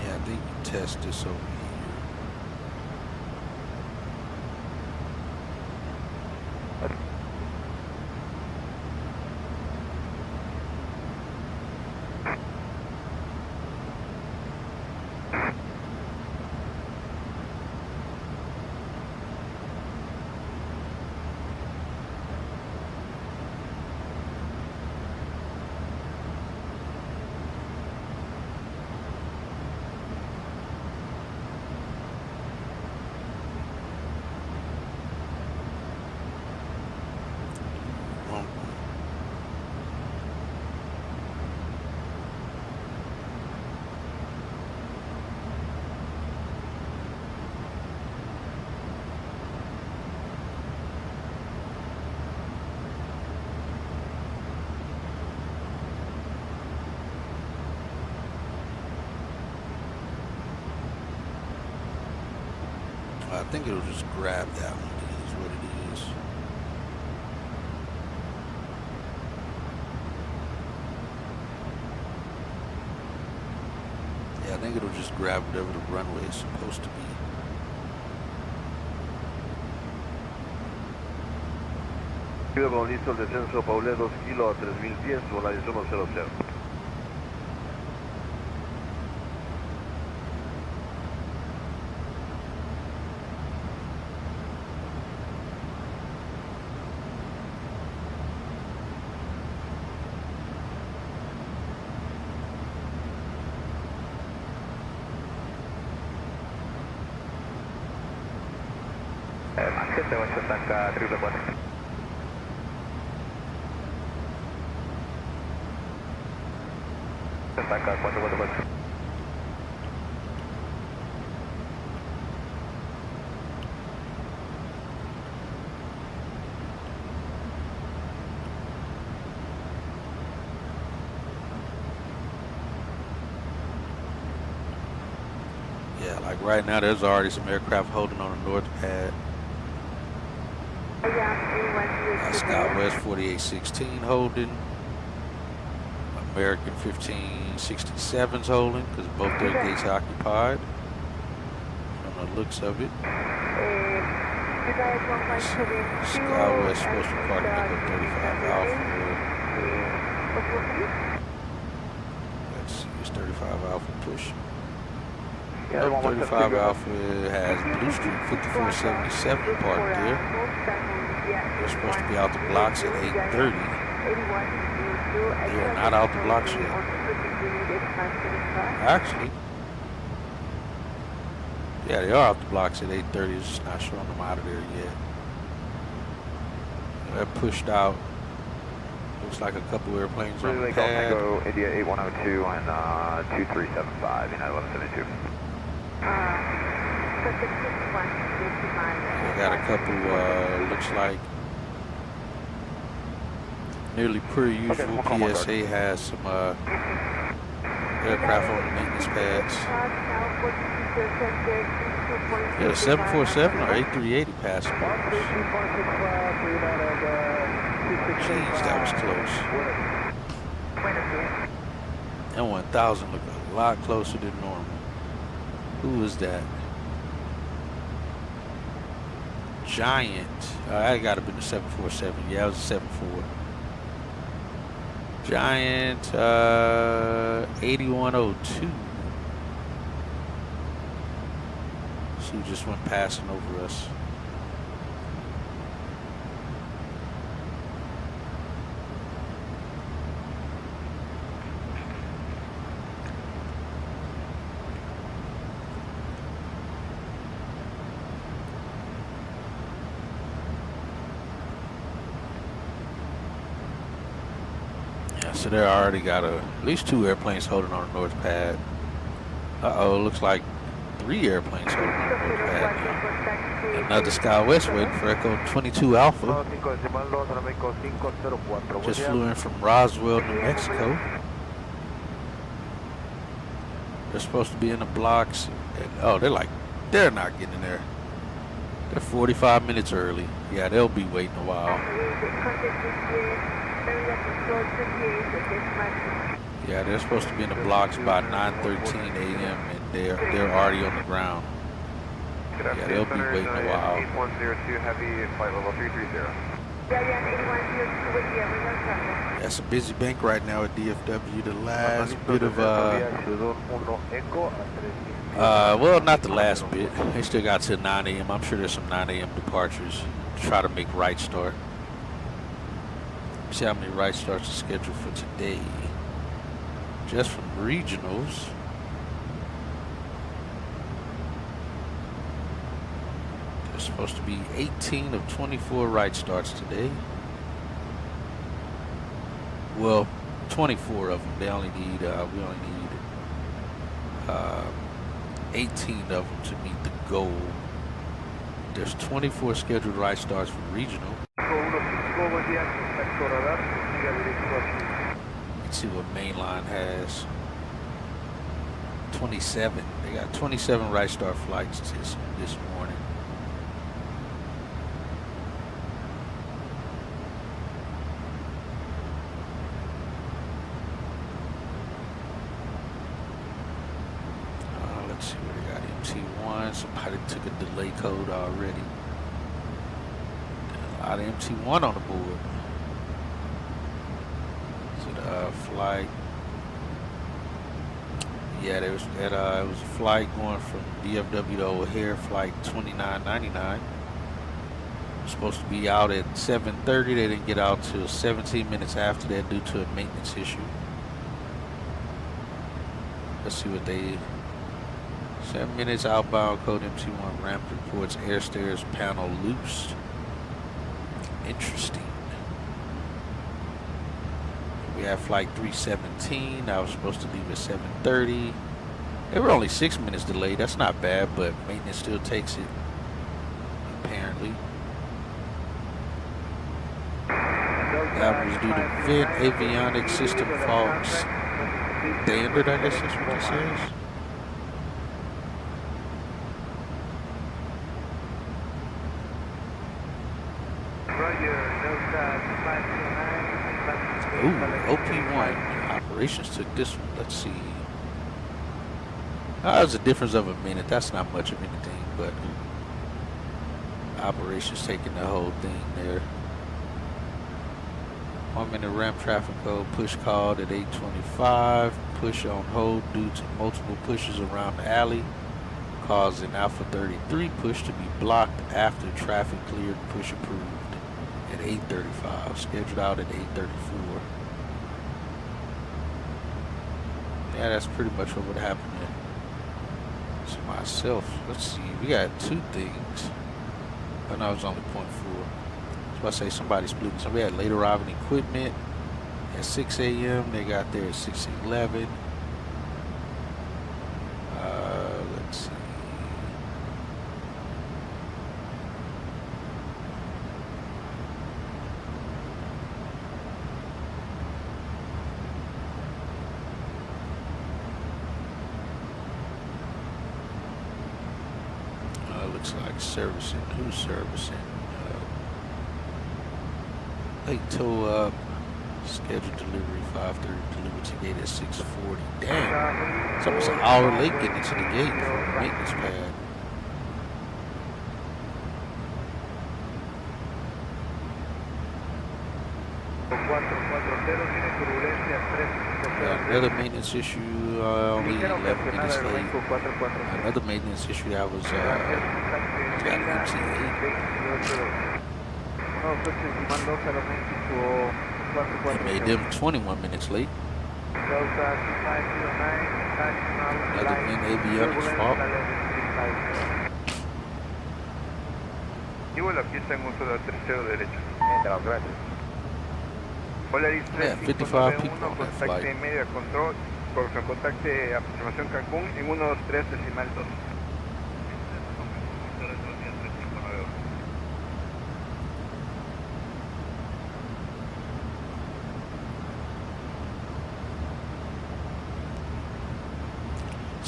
Yeah, I think you test this over here. I think it'll just grab that one, is what it is. Yeah, I think it'll just grab whatever the runway is supposed to be. Con listo el descenso, Paulé 2 kilo a 3000 pies, Volaris 100. Accept 8, ataca 444. Ataca 444. Yeah, like right now there's already some aircraft holding on the north pad. Southwest 4816 holding. American 1567's holding because both their gates are occupied. From the looks of it. Southwest supposed to park at 35 Alpha. Let's see, it's 35 Alpha push. Yeah, 35 Alpha has Blue Street 5477 parked there. They're supposed to be out the blocks at 8:30. They are not out the blocks yet. Actually, yeah, they are out the blocks at 8:30. It's just not showing them out of there yet. They're pushed out. Looks like a couple airplanes on the pad. Go India 8102 and 2375, United 1172. They got a couple, looks like, nearly per usual. PSA has some aircraft on the maintenance pads. Yeah, 747 or A380 passengers. Jeez, that was close. And 1000 looked a lot closer than normal. Who was that? Giant. That got to be the 747. Yeah, it was a 74. Giant 8102. So just went passing over us. So they already got at least 2 airplanes holding on the north pad. Uh-oh, looks like 3 airplanes holding on board the pad now. Another SkyWest waiting for Echo 22 Alpha. Just flew in from Roswell, New Mexico. They're supposed to be in the blocks. And, oh, they're not getting there. They're 45 minutes early. Yeah, they'll be waiting a while. Yeah, they're supposed to be in the blocks by 9:13 a.m. and they're already on the ground. Yeah, they'll be waiting a while. 8102 heavy, flight level 330. That's a busy bank right now at DFW. The last bit of well, not the last bit. They still got till 9 a.m. I'm sure there's some 9 a.m. departures to try to make right start. See how many right starts are scheduled for today. Just from regionals. There's supposed to be 18 of 24 right starts today. Well, 24 of them. They only need, we only need 18 of them to meet the goal. There's 24 scheduled right starts for regional. Let's see what mainline has. 27. They got 27 right start flights this morning. Let's see what they got. MT1. Somebody took a delay code already. A lot of MT1 on the board. Is it a flight? Yeah, there was that. It was a flight going from DFW to O'Hare, flight 2999. Supposed to be out at 7:30. They didn't get out till 17 minutes after that due to a maintenance issue. Let's see what they. 7 minutes outbound. Code MT1 ramp reports air stairs panel loosed. Interesting. We have flight 317. I was supposed to leave at 7:30. They were only 6 minutes delayed. That's not bad, but maintenance still takes it, apparently. That was due to vent avionics system faults. Standard, I guess that's what it says. Ooh, OP1 operations took this one. Let's see. There's a difference of a minute. That's not much of anything, but operations taking the whole thing there. 1 minute ramp traffic code push called at 8:25. Push on hold due to multiple pushes around the alley, causing Alpha 33 push to be blocked after traffic cleared. Push approved at 8:35. Scheduled out at 8:34. Yeah, that's pretty much what would happen to myself. Let's see, we got 2 things. I know it was only 0.4. So I say somebody split. So we had late arriving equipment at 6 a.m. They got there at 6:11. Let's see. Looks like servicing. Who's servicing? Late tow up. Scheduled delivery 5:30. Delivery to gate at 6:40. Damn. It's almost an hour late getting into the gate for the maintenance pad. Another maintenance issue, only 11 minutes late. Another maintenance issue that was got an MT8. It made them 21 minutes late. Another avionics fault. Y vuelo aquí está en uso del tercero derecho. Gracias. Yeah, 55 people on that flight. Media control, contacte aproximación Cancún en 123.2.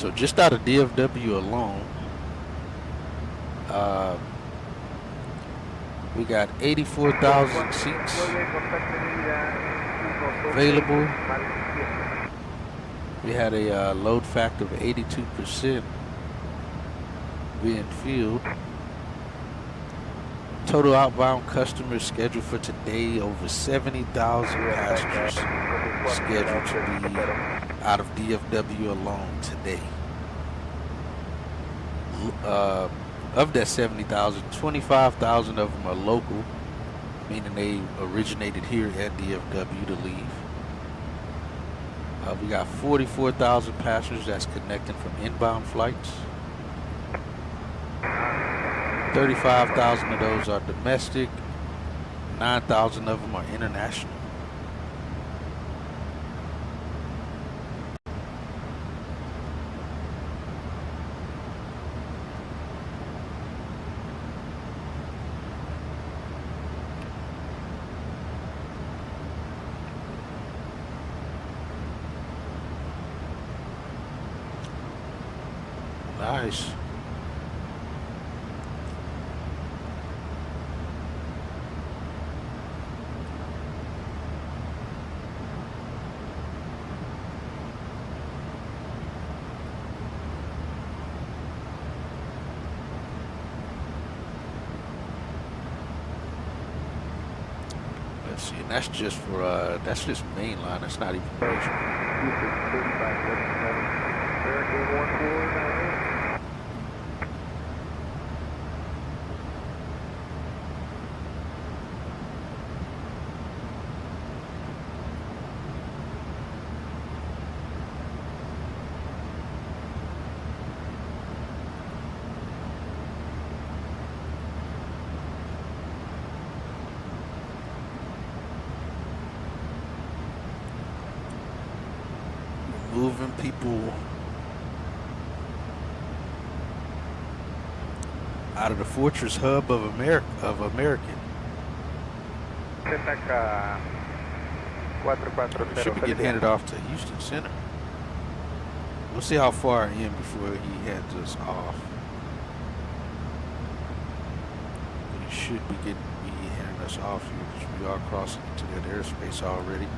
So just out of DFW alone, we got 84,000 seats available. We had a load factor of 82% being filled. Total outbound customers scheduled for today, over 70,000 passengers scheduled to be out of DFW alone today. Of that 70,000, 25,000 of them are local, meaning they originated here at DFW to leave. We got 44,000 passengers that's connecting from inbound flights. 35,000 of those are domestic. 9,000 of them are international. Nice. Let's see, and that's just for that's just mainline. That's not even regional. Moving people out of the Fortress Hub of American. Should be getting handed off to Houston Center. We'll see how far in before he hands us off. But he should be handing us off here because we are crossing into that airspace already.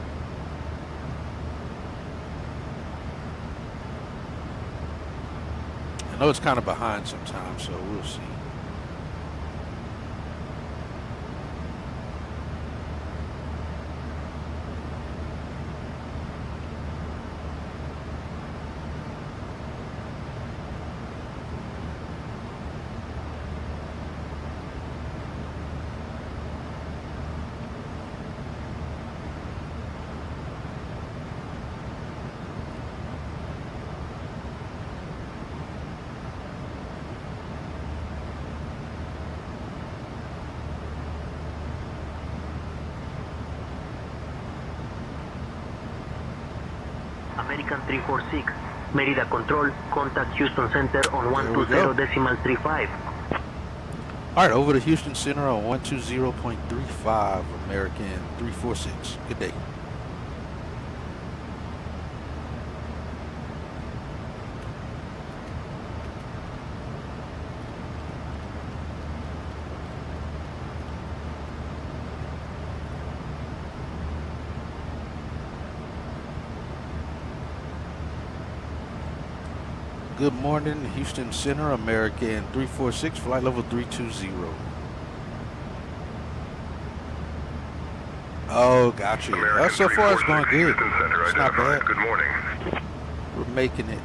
I know it's kind of behind sometimes, so we'll see. American 346, Merida Control, contact Houston Center on 120.35. All right, over to Houston Center on 120.35, American 346. Good day. Good morning, Houston Center, American 346, flight level 320. Oh, gotcha. So far it's going good. It's not bad. Good morning. We're making it.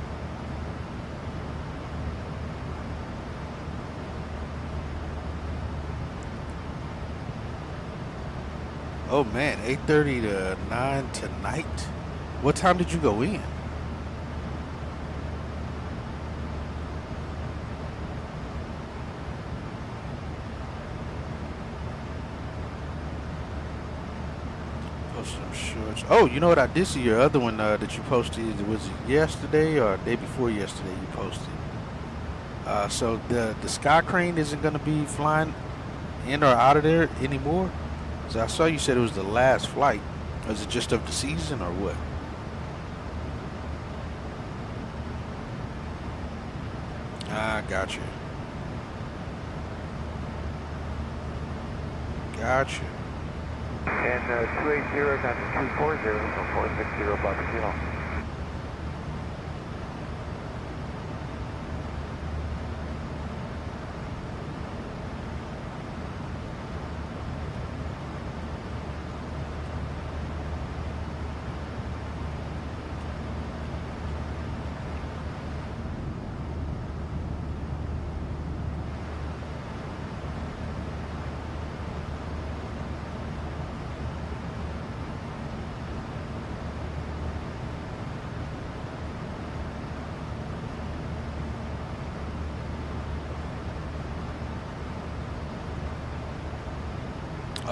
Oh man, 8:30 to 9 tonight. What time did you go in? Some shorts. Oh, you know what? I did see your other one that you posted. Was it yesterday or day before yesterday you posted? So the Sky Crane isn't going to be flying in or out of there anymore? So I saw you said it was the last flight. Was it just of the season or what? Ah, gotcha. Gotcha. And 280 down to 240, so 460 Bravo Kilo.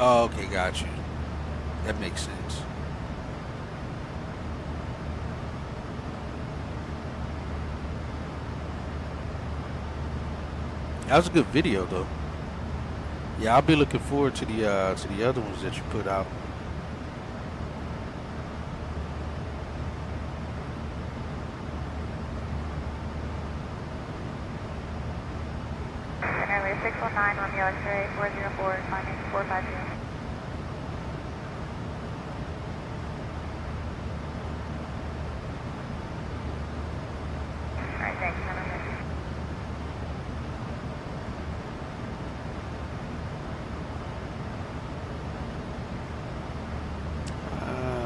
Oh, okay, got you. That makes sense. That was a good video, though. Yeah, I'll be looking forward to the other ones that you put out. Runway 619, Romeo X-ray 404, climbing 450. Alright, thanks. Have a good day.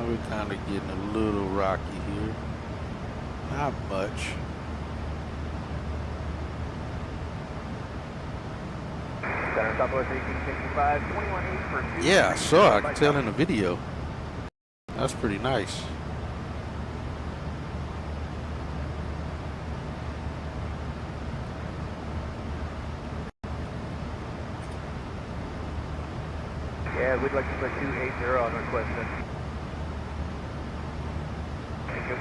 We're kind of getting a little rocky here. Not much. Yeah, I saw. I could tell in the video. That's pretty nice. Yeah, we'd like to put 280 on request then. Thank you.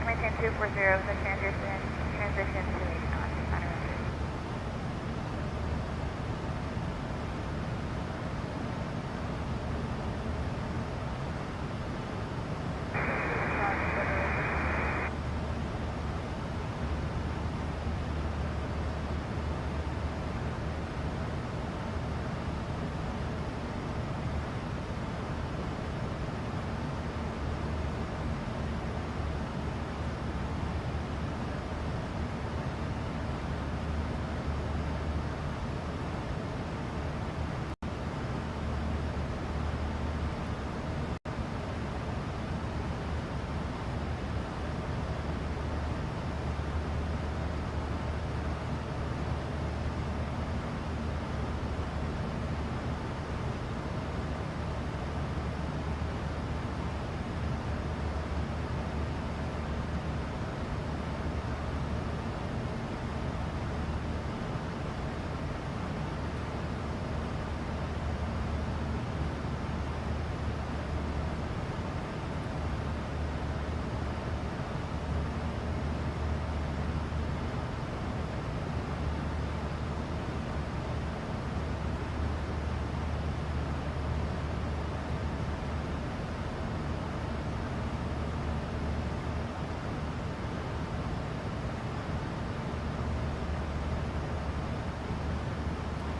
Maintain 240 with a transition to 8 knots. On runway.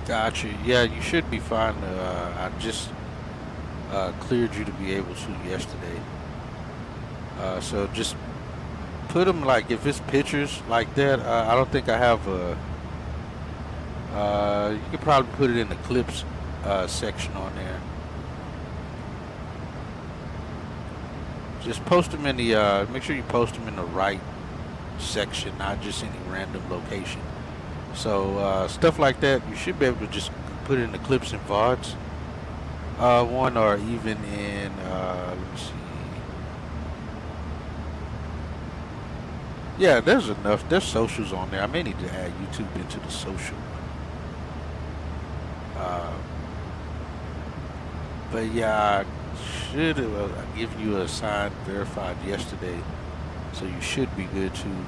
Gotcha. Yeah, you should be fine. I just cleared you to be able to yesterday. So just put them, like, if it's pictures like that, I don't think I have a, you could probably put it in the clips section on there. Just post them in the, make sure you post them in the right section, not just any random location. So stuff like that, you should be able to just put it in the clips and VODs one, or even in, let me see. Yeah, there's enough. There's socials on there. I may need to add YouTube into the social. But yeah, I should have given you a sign verified yesterday, so you should be good too.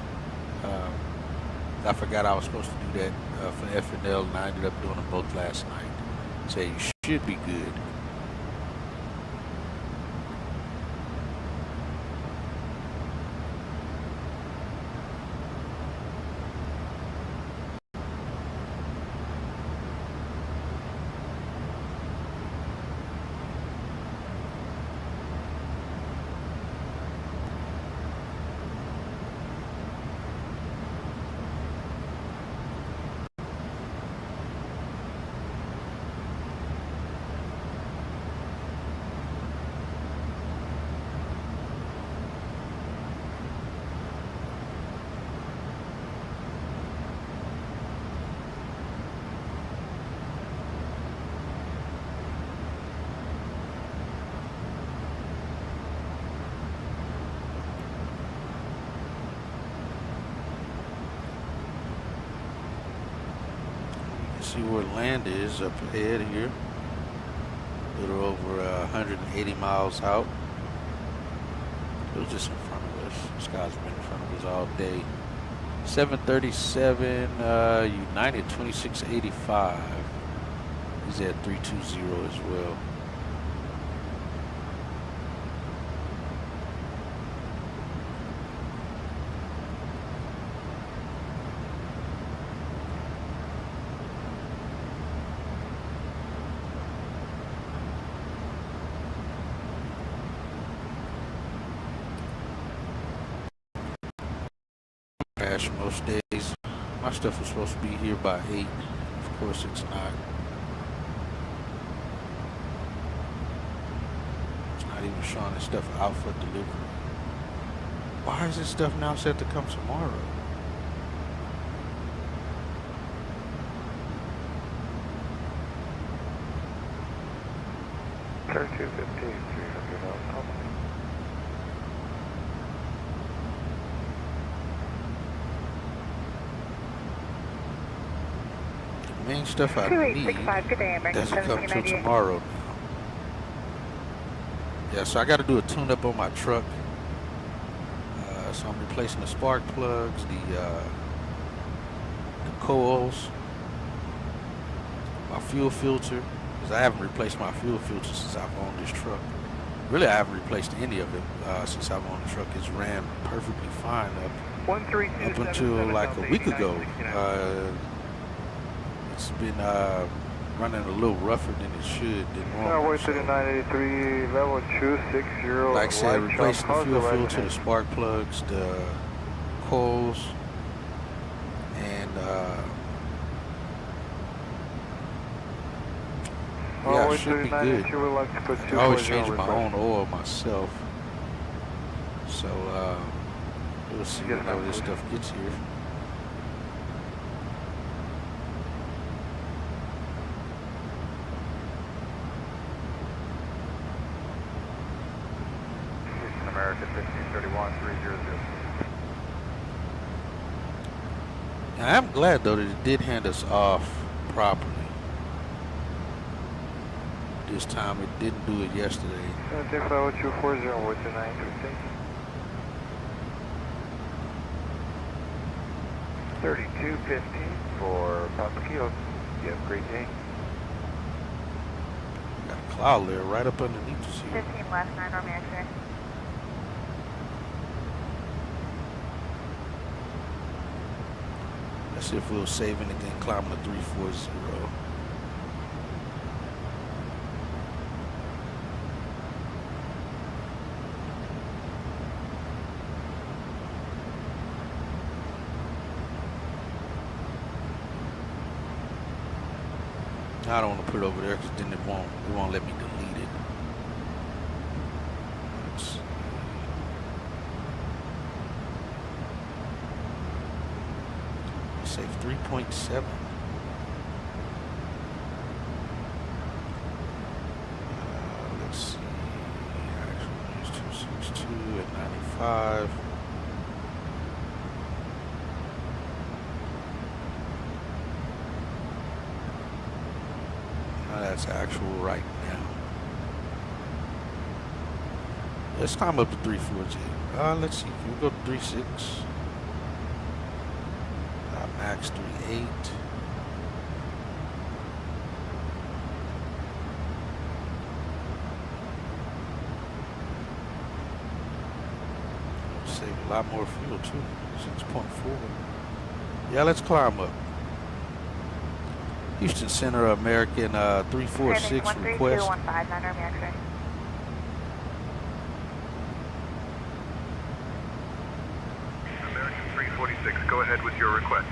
I forgot I was supposed to do that for FNL, and I ended up doing them both last night. So you should be good. See where land is up ahead here. A little over 180 miles out. It was just in front of us. This guy's been in front of us all day. 737 United 2685. He's at 320 as well. Crash most days. My stuff was supposed to be here by 8. Of course it's not. It's not even showing this stuff out for delivery. Why is this stuff now set to come tomorrow? Main stuff I need doesn't come till tomorrow now. Yeah, so I got to do a tune-up on my truck. So I'm replacing the spark plugs, the coils, my fuel filter, because I haven't replaced my fuel filter since I've owned this truck. Really, I haven't replaced any of it since I've owned the truck. It's ran perfectly fine up until like a week ago. It's been running a little rougher than it should. Runway 3983, level 260. Like I said, replacing the fuel filter, the spark plugs, the coils, and yeah, it should be good. I always change my own oil myself, so we'll see how this stuff gets here. I'm glad though that it did hand us off properly. This time it didn't do it yesterday. 3215 for Papa Kilo. You have a great day. Got a cloud layer right up underneath us here. 15 left, 9 Army X-ray. Let's see if we'll save anything climbing the 340. I don't want to put it over there because then it won't let me delete it. Let's see. Save 3.7. Let's see. Actually, use 262 at 95. That's actual right now. Let's climb up to 340. Let's see. Can we go to 36? Max 38. Save a lot more fuel too. 6.4. Yeah, let's climb up. Houston Center American 346 request. 13215, X-ray. American 346, go ahead with your request.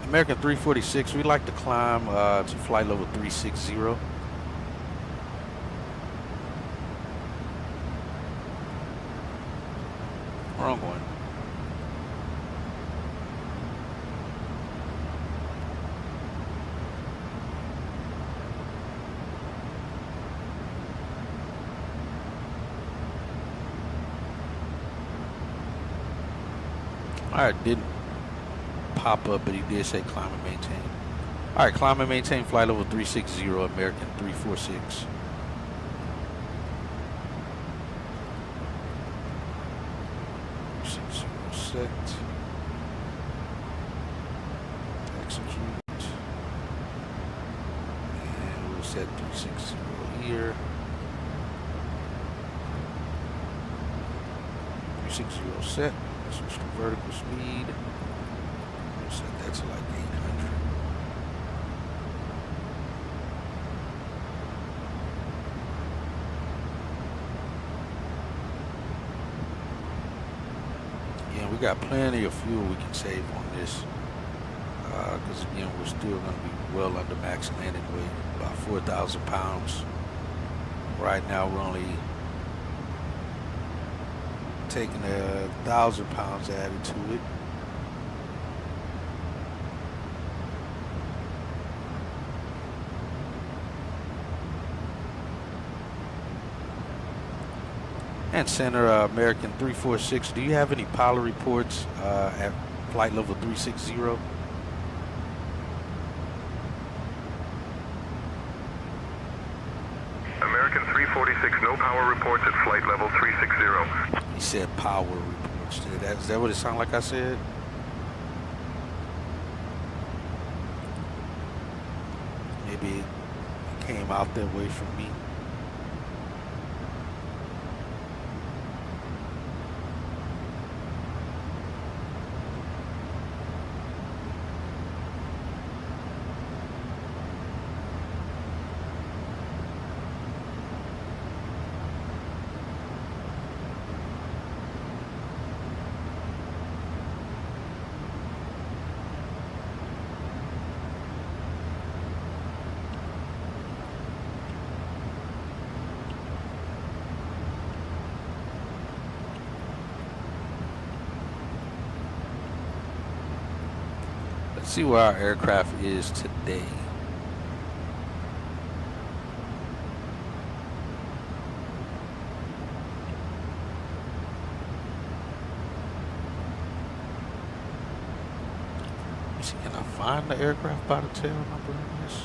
American 346, we'd like to climb to flight level 360. Wrong one. Alright, didn't pop up, but he did say climb and maintain. Alright, climb and maintain flight level 360, American 346. Set. Execute. And we'll set 360 here. 360 set. Switch to vertical speed. We'll set that to like 800. Yeah, we got plenty of fuel we can save on this. Because again, we're still going to be well under max landing weight, about 4,000 pounds. Right now, we're only taking 1,000 pounds added to it. And Center American 346, do you have any pilot reports at flight level 360? American 346, no power reports at flight level 360. He said power reports. Is that what it sounded like I said? Maybe it came out that way from me. See where our aircraft is today. Let's see, can I find the aircraft by the tail number in this?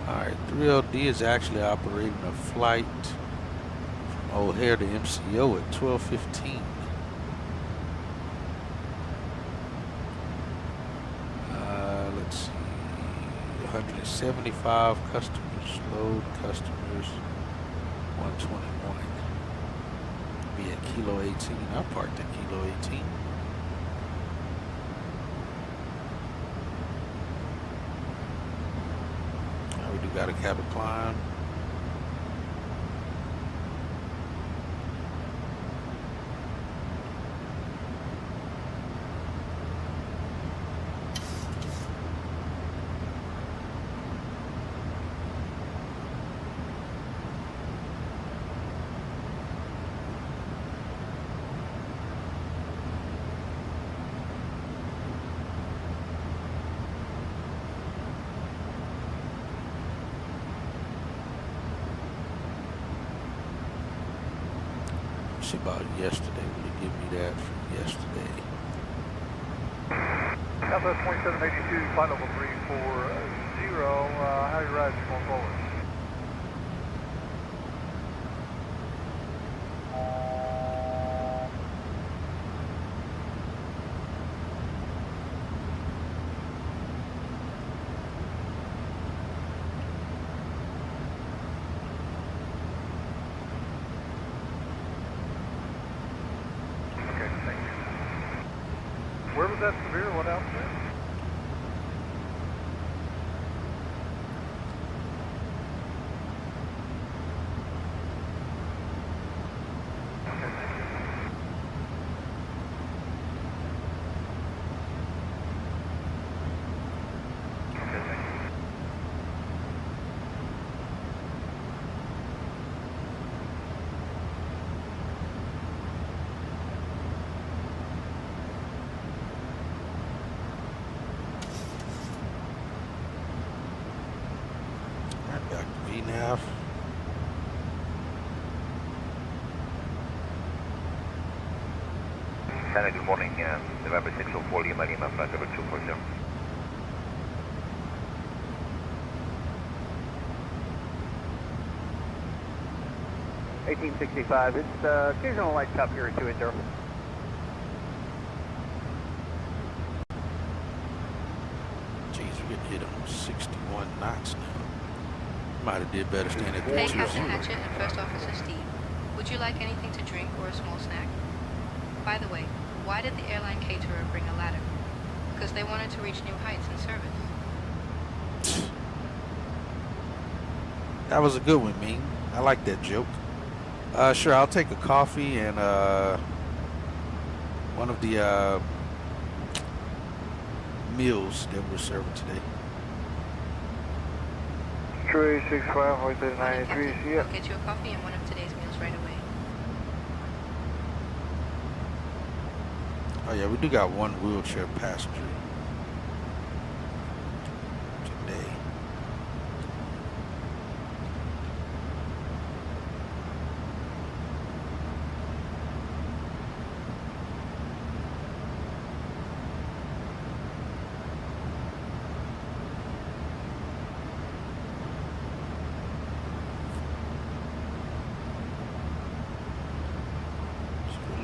Alright, 3LD is actually operating a flight from O'Hare to MCO at 12:15. Let's see, 175 customers, load customers, 121. Be at Kilo 18. I parked at Kilo 18. We do got a cabin climb. See about yesterday. Will you give me that for yesterday? Southwest 2782, flight level 340. How are your rides going forward? Okay, thank you. Where was that severe? What altitude? VNAV. Santa, good morning. November 604 Lima Lima, flight number 240. 1865. It's occasional light top here at 280. Jeez, we're getting hit on 61 knots now. Might have did better staying at the Hey, 20. Captain Hatchett and First Officer Steve. Would you like anything to drink or a small snack? By the way, why did the airline caterer bring a ladder? Because they wanted to reach new heights in service. That was a good one, Ming. I like that joke. Sure, I'll take a coffee and one of the meals that we're serving today. 3865, Morning, 93, Captain. see ya. I'll get you a coffee and one of today's meals right away. Oh yeah, we do got one wheelchair passenger today.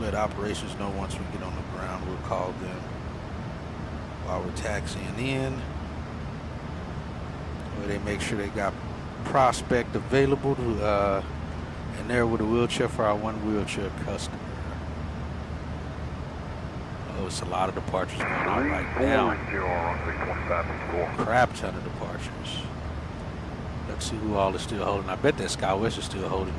Let operations know once we get on the ground. We'll call them while we're taxiing in, where they make sure they got prospect available to and there with a wheelchair for our one wheelchair customer. Oh, it's a lot of departures going on right now. Crap ton of departures. Let's see who all is still holding. I bet that SkyWest is still holding.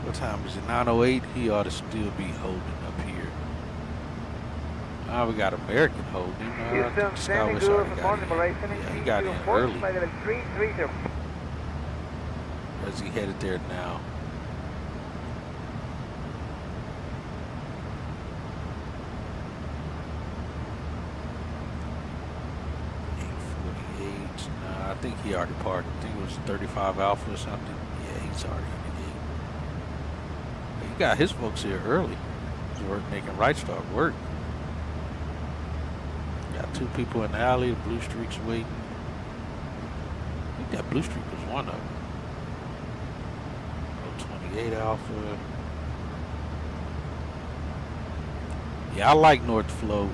What time is it? 9:08. He ought to still be holding up here. We got American holding. SkyWest already got in. Yeah, he got in early. Where's he headed there now? I think he already parked. I think it was 35 Alpha or something. Yeah, he's already in the gate. He got his folks here early. He's making right start work. Got two people in the alley. Blue Streak's waiting. I think that Blue Streak was one of them. 28 Alpha. Yeah, I like North Flow.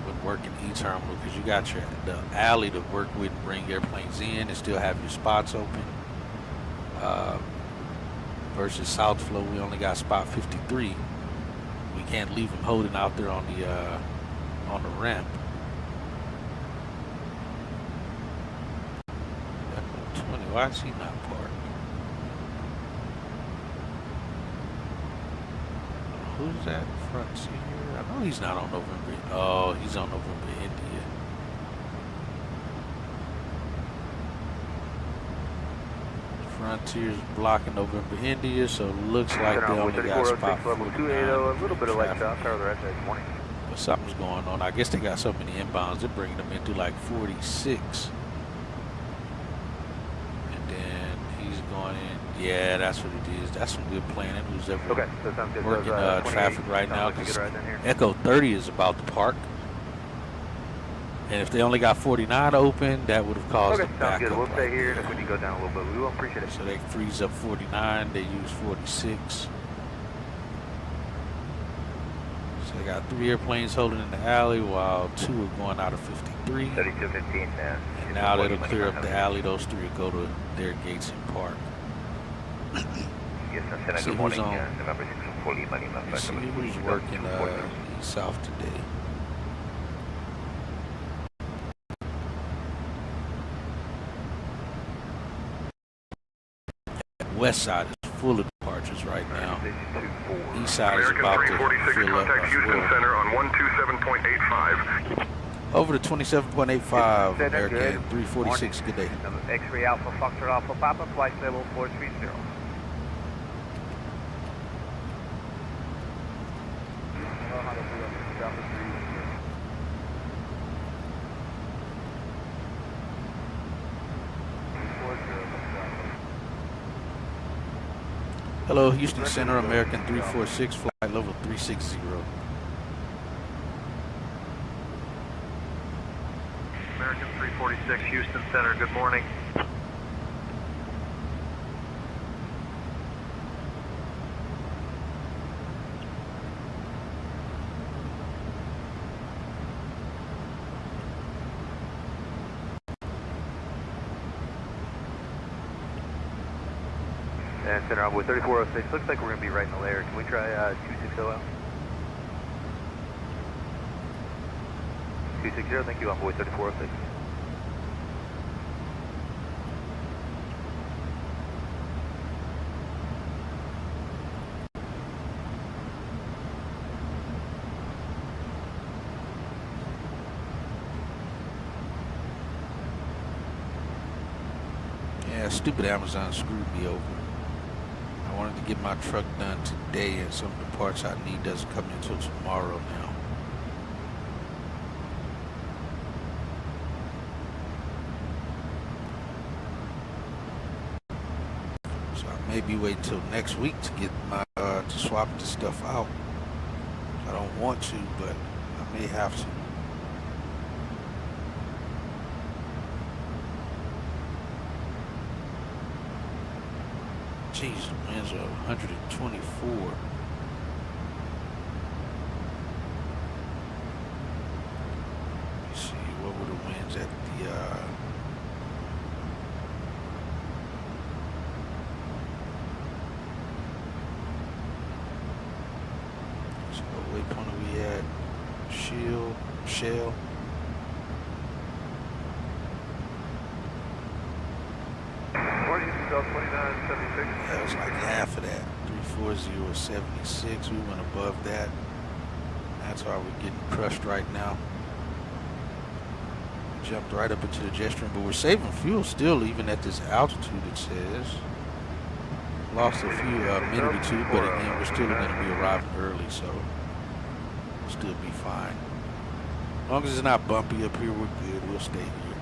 With working E-terminal because you got the alley to work with and bring airplanes in and still have your spots open. Versus South Flow, we only got spot 53. We can't leave them holding out there on the ramp. 20. Why is he not parked? Who's that front seat here? I know he's not on November. Oh, he's on November India. Frontier's blocking November India, so it looks like they only got spot 49. A little bit of light stop, power the right side this morning. But something's going on. I guess they got so many inbounds, they're bringing them into like 46. And then he's going in. Yeah, that's what it is. That's some good planning. Who's ever Okay, so sounds good. working traffic right now? Like a good ride down here. Echo 30 is about to park. And if they only got 49 open, that would have caused Okay, them sounds back good. up We'll stay right here, there. and if we need to go down a little bit, we will. Appreciate it. So they freeze up 49, they use 46. So they got 3 airplanes holding in the alley while 2 are going out of 53. 3215 now. And now that'll clear up the alley. Those 3 will go to their gates and park. Yes, Center, See good morning. who's on. November 604 Lima, Lima, Let's see who's working south today. West side is full of departures right now. East side is about to fill up as well. Center on 127.85. Over to 27.85, American 346, good day. X-ray Alpha, Foxtrot Alpha, Papa, flight level 430. Hello, Houston Center, American 346, flight level 360. American 346, Houston Center, good morning. And Center Envoy 3406, looks like we're going to be right in the layer. Can we try 260 out? 260, thank you, Envoy 3406. Yeah, stupid Amazon screwed me over. I wanted to get my truck done today, and some of the parts I need doesn't come in until tomorrow now. So I may be waiting till next week to get my to swap the stuff out. I don't want to, but I may have to. Jeez, the winds are 124. Let's see, what were the winds at the, so what waypoint are we at? Shell. That was like half of that. 340 76. We went above that. That's why we're getting crushed right now. Jumped right up into the jet stream, but we're saving fuel still, even at this altitude. It says lost a few minute or two, but again, we're still going to be arriving early, so we'll still be fine. As long as it's not bumpy up here, we're good. We'll stay here.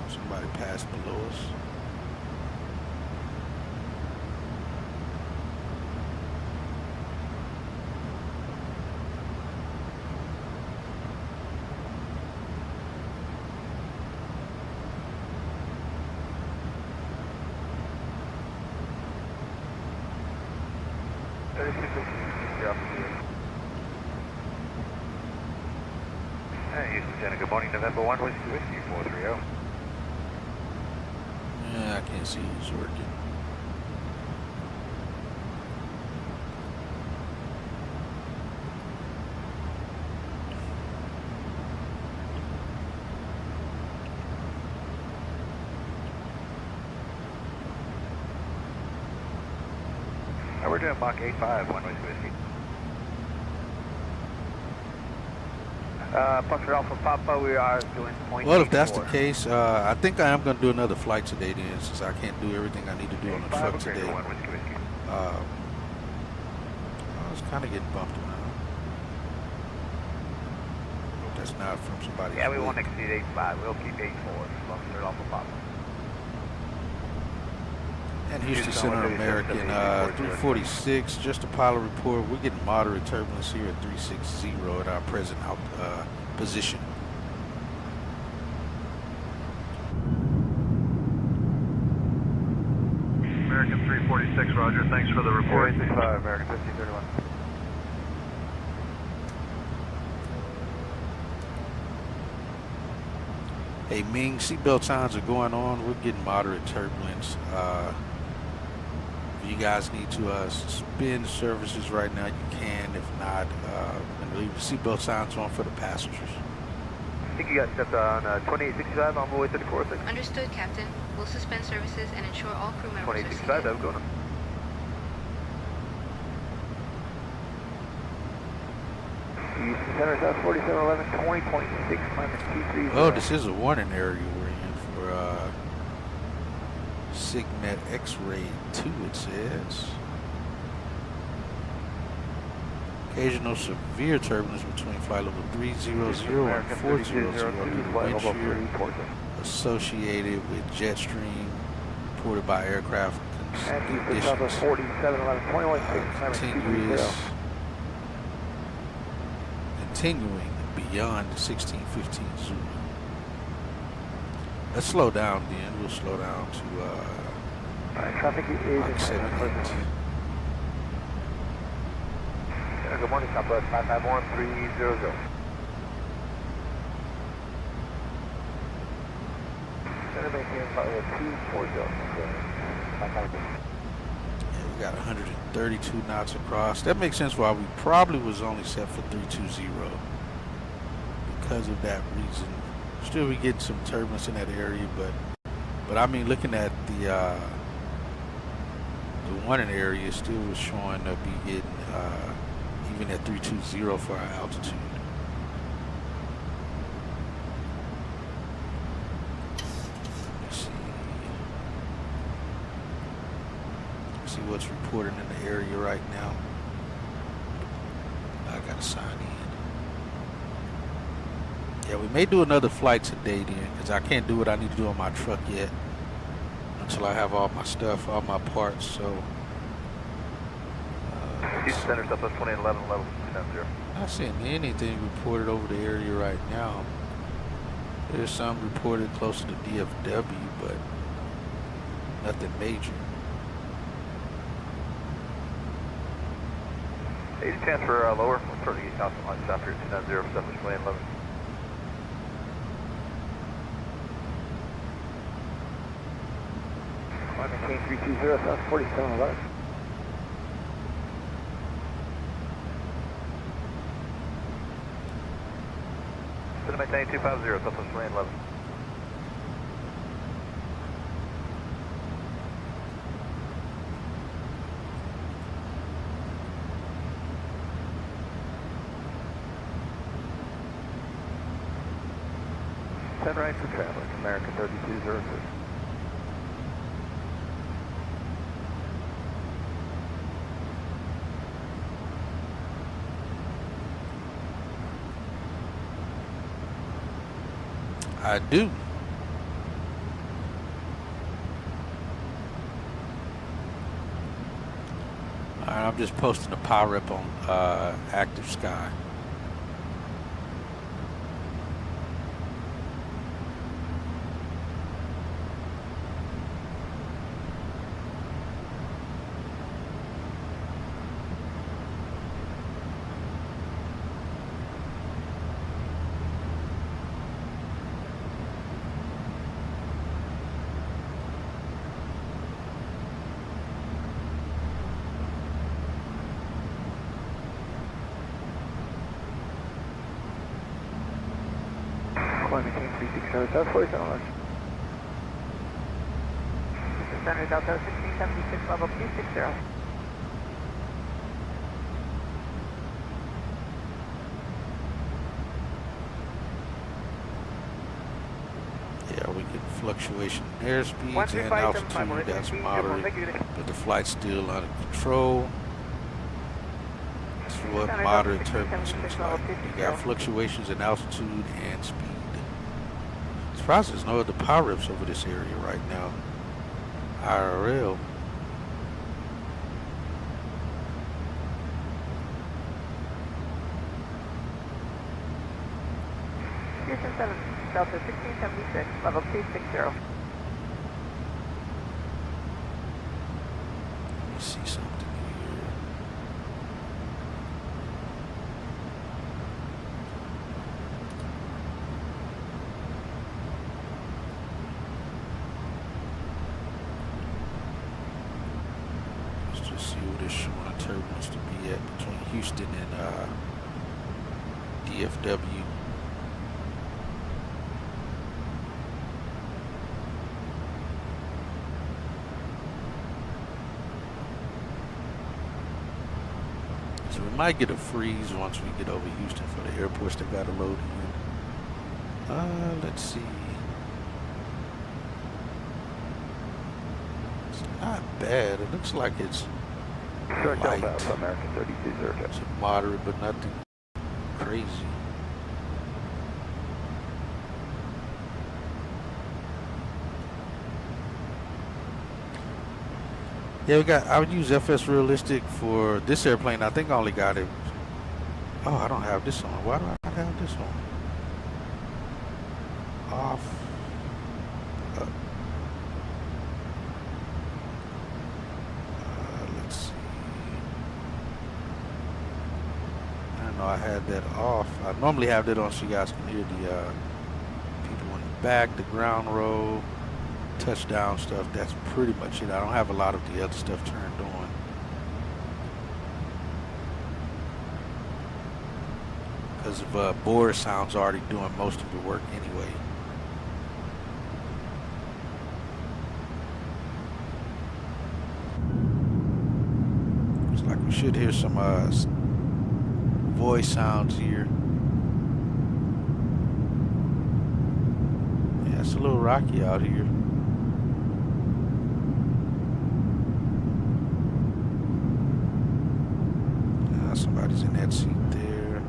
Somebody passed below us. Houston Center, good morning. November 1, Whiskey 430. Yeah, I can't see who's working. We're doing Mach 85, 1 Whiskey. Foxtrot Alpha Papa, we are doing point. Well, if that's the case, I think I am going to do another flight today then, since I can't do everything I need to do on the truck today. It's kind of getting bumped around. Hope that's not from somebody. Yeah, we won't exceed 85. We'll keep 84. Foxtrot Alpha Papa. And Houston Center American 346, just a pilot report. We're getting moderate turbulence here at 360 at our present position. American 346, roger. Thanks for the report. 465, American 1531. Hey Ming, seatbelt signs are going on. We're getting moderate turbulence. If you guys need to suspend services right now, you can. If not, and leave the seatbelt signs on for the passengers. I think you got stepped on 2865 on the way 3406. Understood, Captain. We'll suspend services and ensure all crew members are 2865, seated. that was going on. Houston Center, South 4711, 20.6, minus 230. Oh, this is a warning area we're in for Sigmet X-ray 2, it says. Occasional severe turbulence between flight level 300 and 400 due to wind shear associated with jet stream reported by aircraft conditions. Continuing beyond the 1615 Zulu. Let's slow down then. We'll slow down to traffic is Mach 78. Good morning, Southwest 551300. Center maintain probably 240. Yeah, we got 132 knots across. That makes sense why we probably was only set for 320 because of that reason. Still, we get some turbulence in that area, but I mean, looking at the warning area, still was showing to be getting even at 320 for our altitude. See what's reported in the area right now. I gotta sign in. Yeah, we may do another flight today then, because I can't do what I need to do on my truck yet until I have all my stuff, all my parts. So Houston Center, Southwest 2811, level 270. not seeing anything reported over the area right now. There's some reported close to the DFW, but nothing major. Any chance for lower? We'll start to get out on south here, 290, Southwest 2811. Maintain 320, South 4711. Center maintain 250, Southwest 2811. Send right for travelers, American 3206. I do. All right, I'm just posting a power rep on Active Sky. Maintain 360, South 4711. Center, Delta 1676, level 260. Yeah, we get fluctuation in airspeeds and altitude. That's moderate, but the flight's still under control. That's what moderate turbulence looks like. You got fluctuations in altitude and speed. Surprised there's no other power reps over this area right now. IRL. 7, Delta 1676, level 260. Let me see something here. Let's just see what it's showing the turbulence to be at between Houston and DFW. So we might get a freeze once we get over Houston for the airports that got to load in. Let's see. It's not bad. It looks like it's light. American 3200. It's moderate, but nothing crazy. Yeah, I would use FS Realistic for this airplane. I think I only got it. Oh, I don't have this on. Why do I not have this on? Off. Let's see. I didn't know I had that off. I normally have that on so you guys can hear the people in the back, the ground roll, touchdown stuff. That's pretty much it. I don't have a lot of the other stuff turned on. Because of Boris sound's already doing most of the work anyway. Looks like we should hear some voice sounds here. Yeah, it's a little rocky out here. Somebody's in that seat there.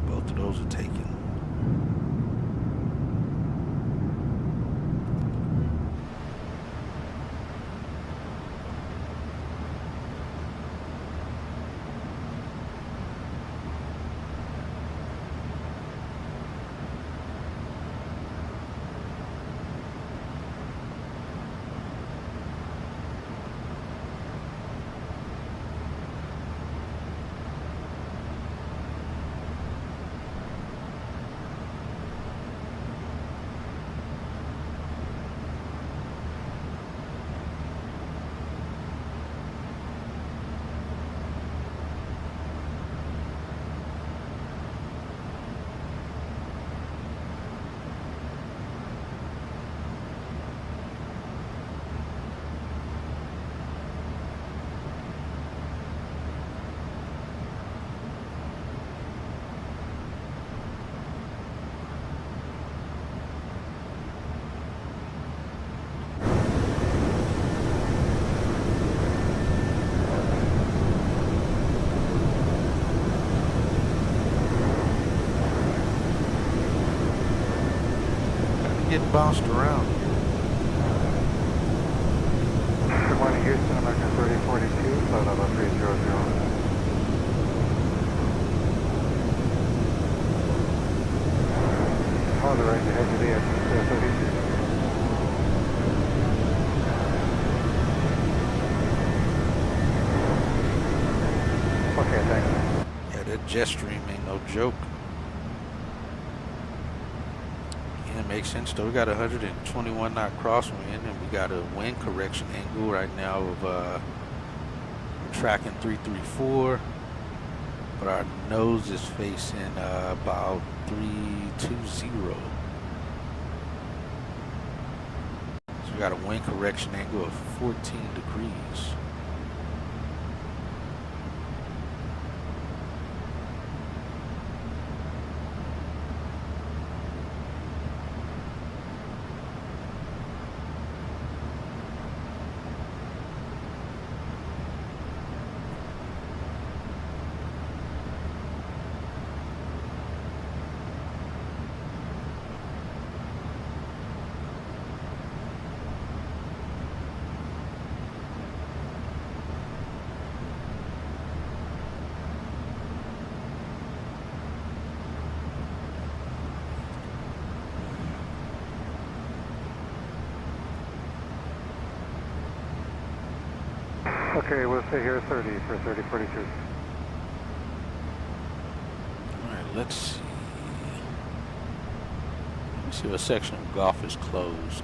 Both of those are taken. Getting bounced around. Good morning, Houston, American 3042, flight level 300. On the right ahead to the X-32. Okay, thanks. Yeah, that jet stream ain't no joke. It makes sense though. We got 121 knot crosswind and we got a wind correction angle right now of we're tracking 334, but our nose is facing about 320. So we got a wind correction angle of 14 degrees. Okay, we'll stay here 30 for 3042. Alright, let's see. Let's see what section of golf is closed.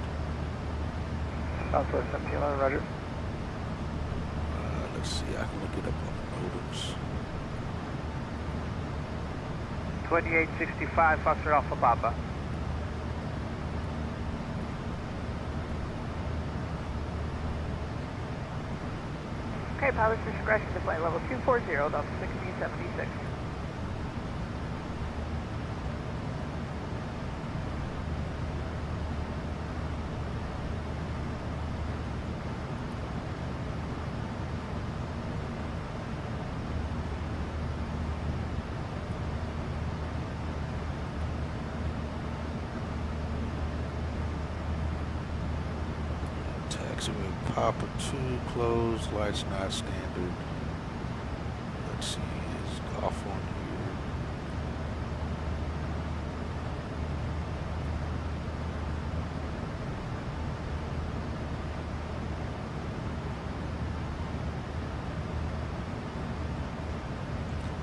Southwest 1711, roger. Let's see, I can look it up on the modems. 2865 Foxtrot Alpha Papa. Okay, pilot's discretion to flight level 240, Delta 1676. Taxiway Papa 2 closed, lights not standard. Let's see, is golf on here?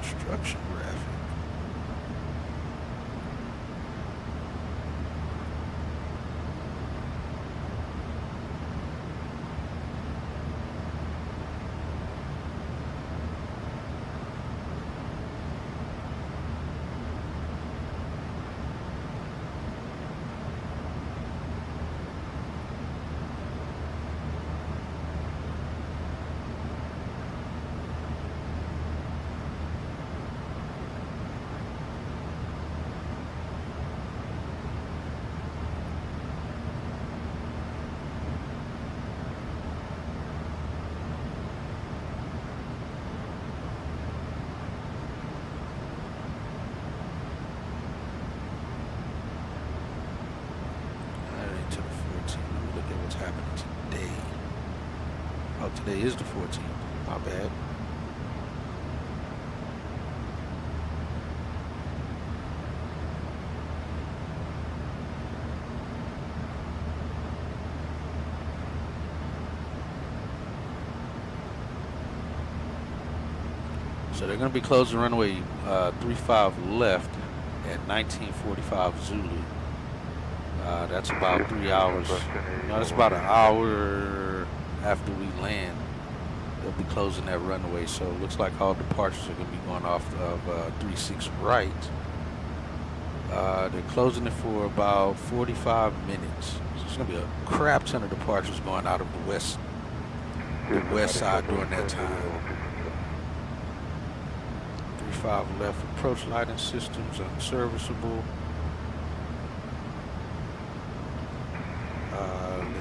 Construction graphic. Today is the 14th. My bad. So they're going to be closing runway 35 left at 1945 Zulu. That's about 3 hours. No, that's about an hour after we land. They'll be closing that runway. So it looks like all departures are going to be going off of 36 right. They're closing it for about 45 minutes. So it's going to be a crap ton of departures going out of the west side during that time. 35 left, approach lighting systems unserviceable.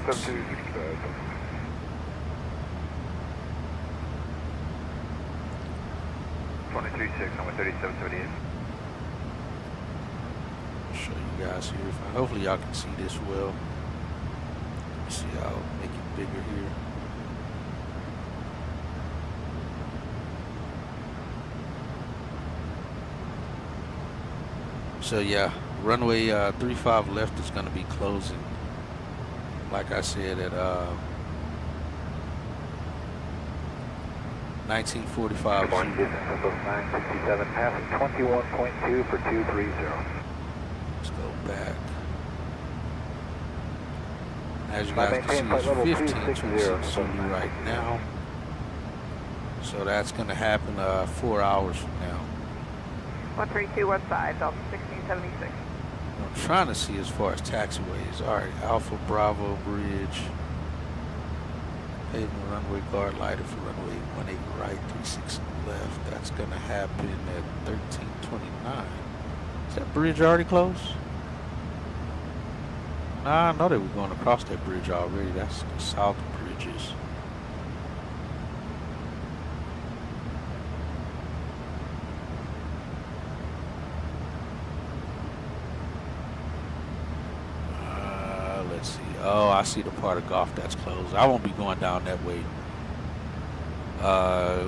Let's see. 23.6, number 3778. Show you guys here. Hopefully y'all can see this well. Let me see, I'll make it bigger here. So yeah, runway 35 left is going to be closing, like I said, at 1945. 967, passing 21.2 for 230. Let's go back. As you guys can see, it's 1526 Zulu right now. So that's going to happen 4 hours from now. 13215, Delta 1676. I'm trying to see as far as taxiways. All right, Alpha Bravo Bridge. Pavement runway guard lighted for runway 18 right, 36 left. That's going to happen at 1329. Is that bridge already closed? Nah, I know they were going across that bridge already. That's the south bridges. Let's see. Oh, I see the part of golf that's closed. I won't be going down that way.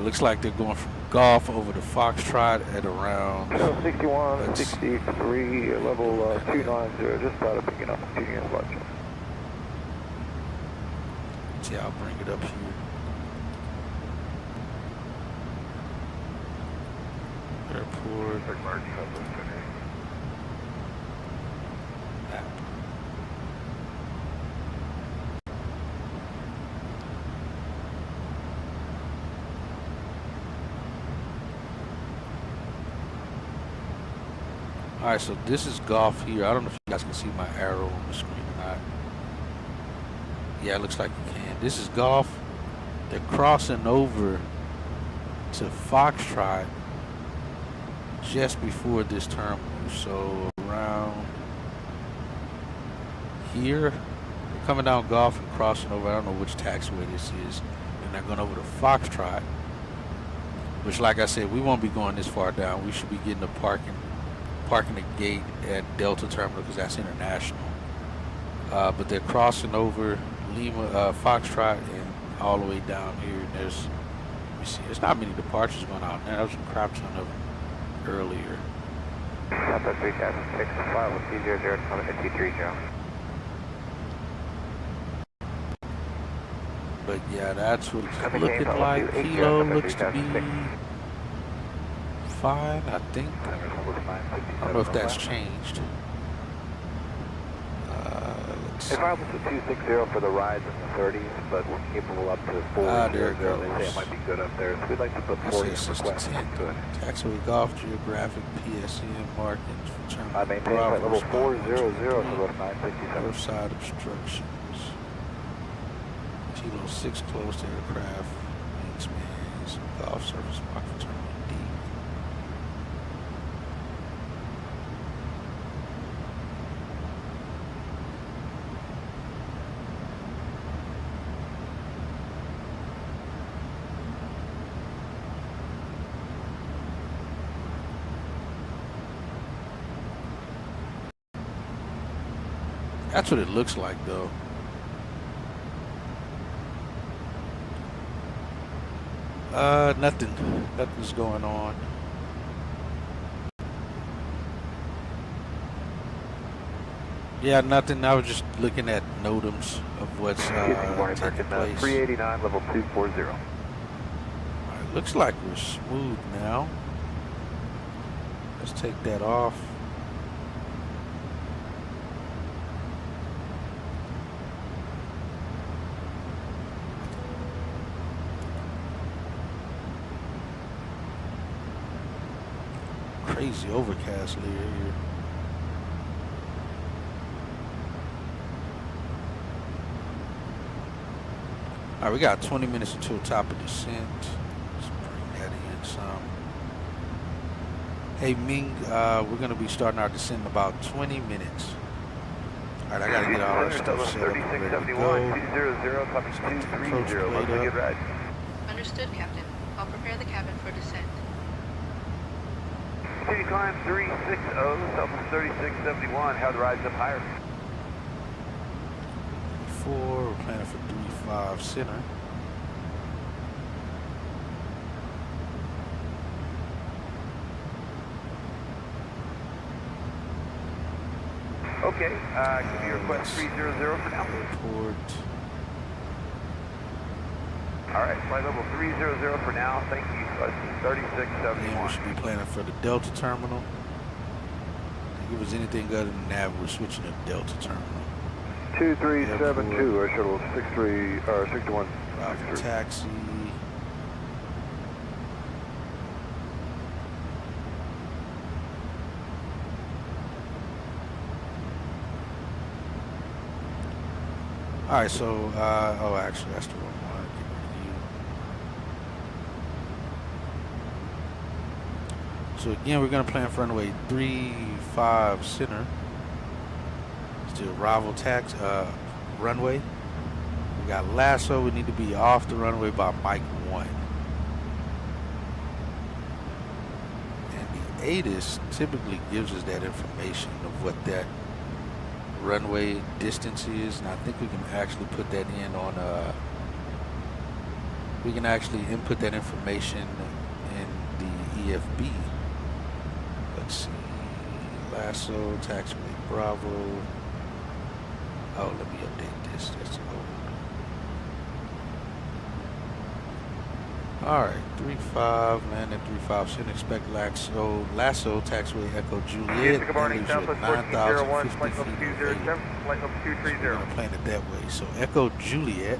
Looks like they're going from golf over to Foxtrot at around 61, 63, level 290, just started picking up continuous watch. See, I'll bring it up here. Airport. Alright, so this is golf here. I don't know if you guys can see my arrow on the screen or not. Yeah, it looks like you can. This is golf. They're crossing over to Foxtrot just before this terminal. So around here, they're coming down Golf and crossing over. I don't know which taxiway this is. And they're going over to Foxtrot, which, like I said, we won't be going this far down. We should be getting the parking the gate at Delta Terminal because that's international. But they're crossing over Lima, Foxtrot, and all the way down here. And there's, let me see, there's not many departures going out there. There was a crap ton of them earlier. Southwest 365 with C00 at T3, Joe. But yeah, that's what it's looking like. Kilo looks to be fine, I think. I don't know if that's changed. If I was to 260 for the rides in the 30s, but we're capable up to 400, there it goes. they say it might be good up there, so we'd like to put 40 in request. Good. Taxiway Golf, geographic, PSN markings for terminal. I maintain flight level 400 for those 967. North side obstructions. Kilo 6 close to aircraft. Wingspans. Golf surface mark for terminal D. That's what it looks like, though. Nothing's going on. Yeah, nothing. I was just looking at NOTAMs of what's taking place. 389, level 240. It looks like we're smooth now. Let's take that off. Crazy overcast layer here. Alright, we got 20 minutes until top of descent. Let's bring that in some. Hey Ming, we're gonna be starting our descent in about 20 minutes. Alright, I gotta get all our stuff set up and ready to go. 200, Understood, Captain. I'll prepare the cabin for descent. City climb 360, Southwest 3671, how the rides up higher? 4, we're planning for 35 center. Okay, give me your request 300 for now. Report. Alright, flight level 300 for now, thank you. 3671. Then we should be planning for the Delta terminal. If it was anything other than that, we're switching to Delta terminal. 2372, our shuttle 61. Taxi. Alright, so, oh, actually, that's the wrong one. So again, we're going to plan for runway 35 center. It's the arrival runway. We got lasso. We need to be off the runway by Mike 1. And the ATIS typically gives us that information of what that runway distance is. And I think we can actually put that in on we can actually input that information in the EFB. Let's see, lasso, taxiway Bravo. Oh, let me update this. That's old. Alright, 35, landing 35, shouldn't expect lasso, taxiway Echo Juliet, Good morning, that leaves you Southwest at 1401, 9,050 flight level feet 207, available. flight level So 230. we're going to plan it that way. So Echo Juliet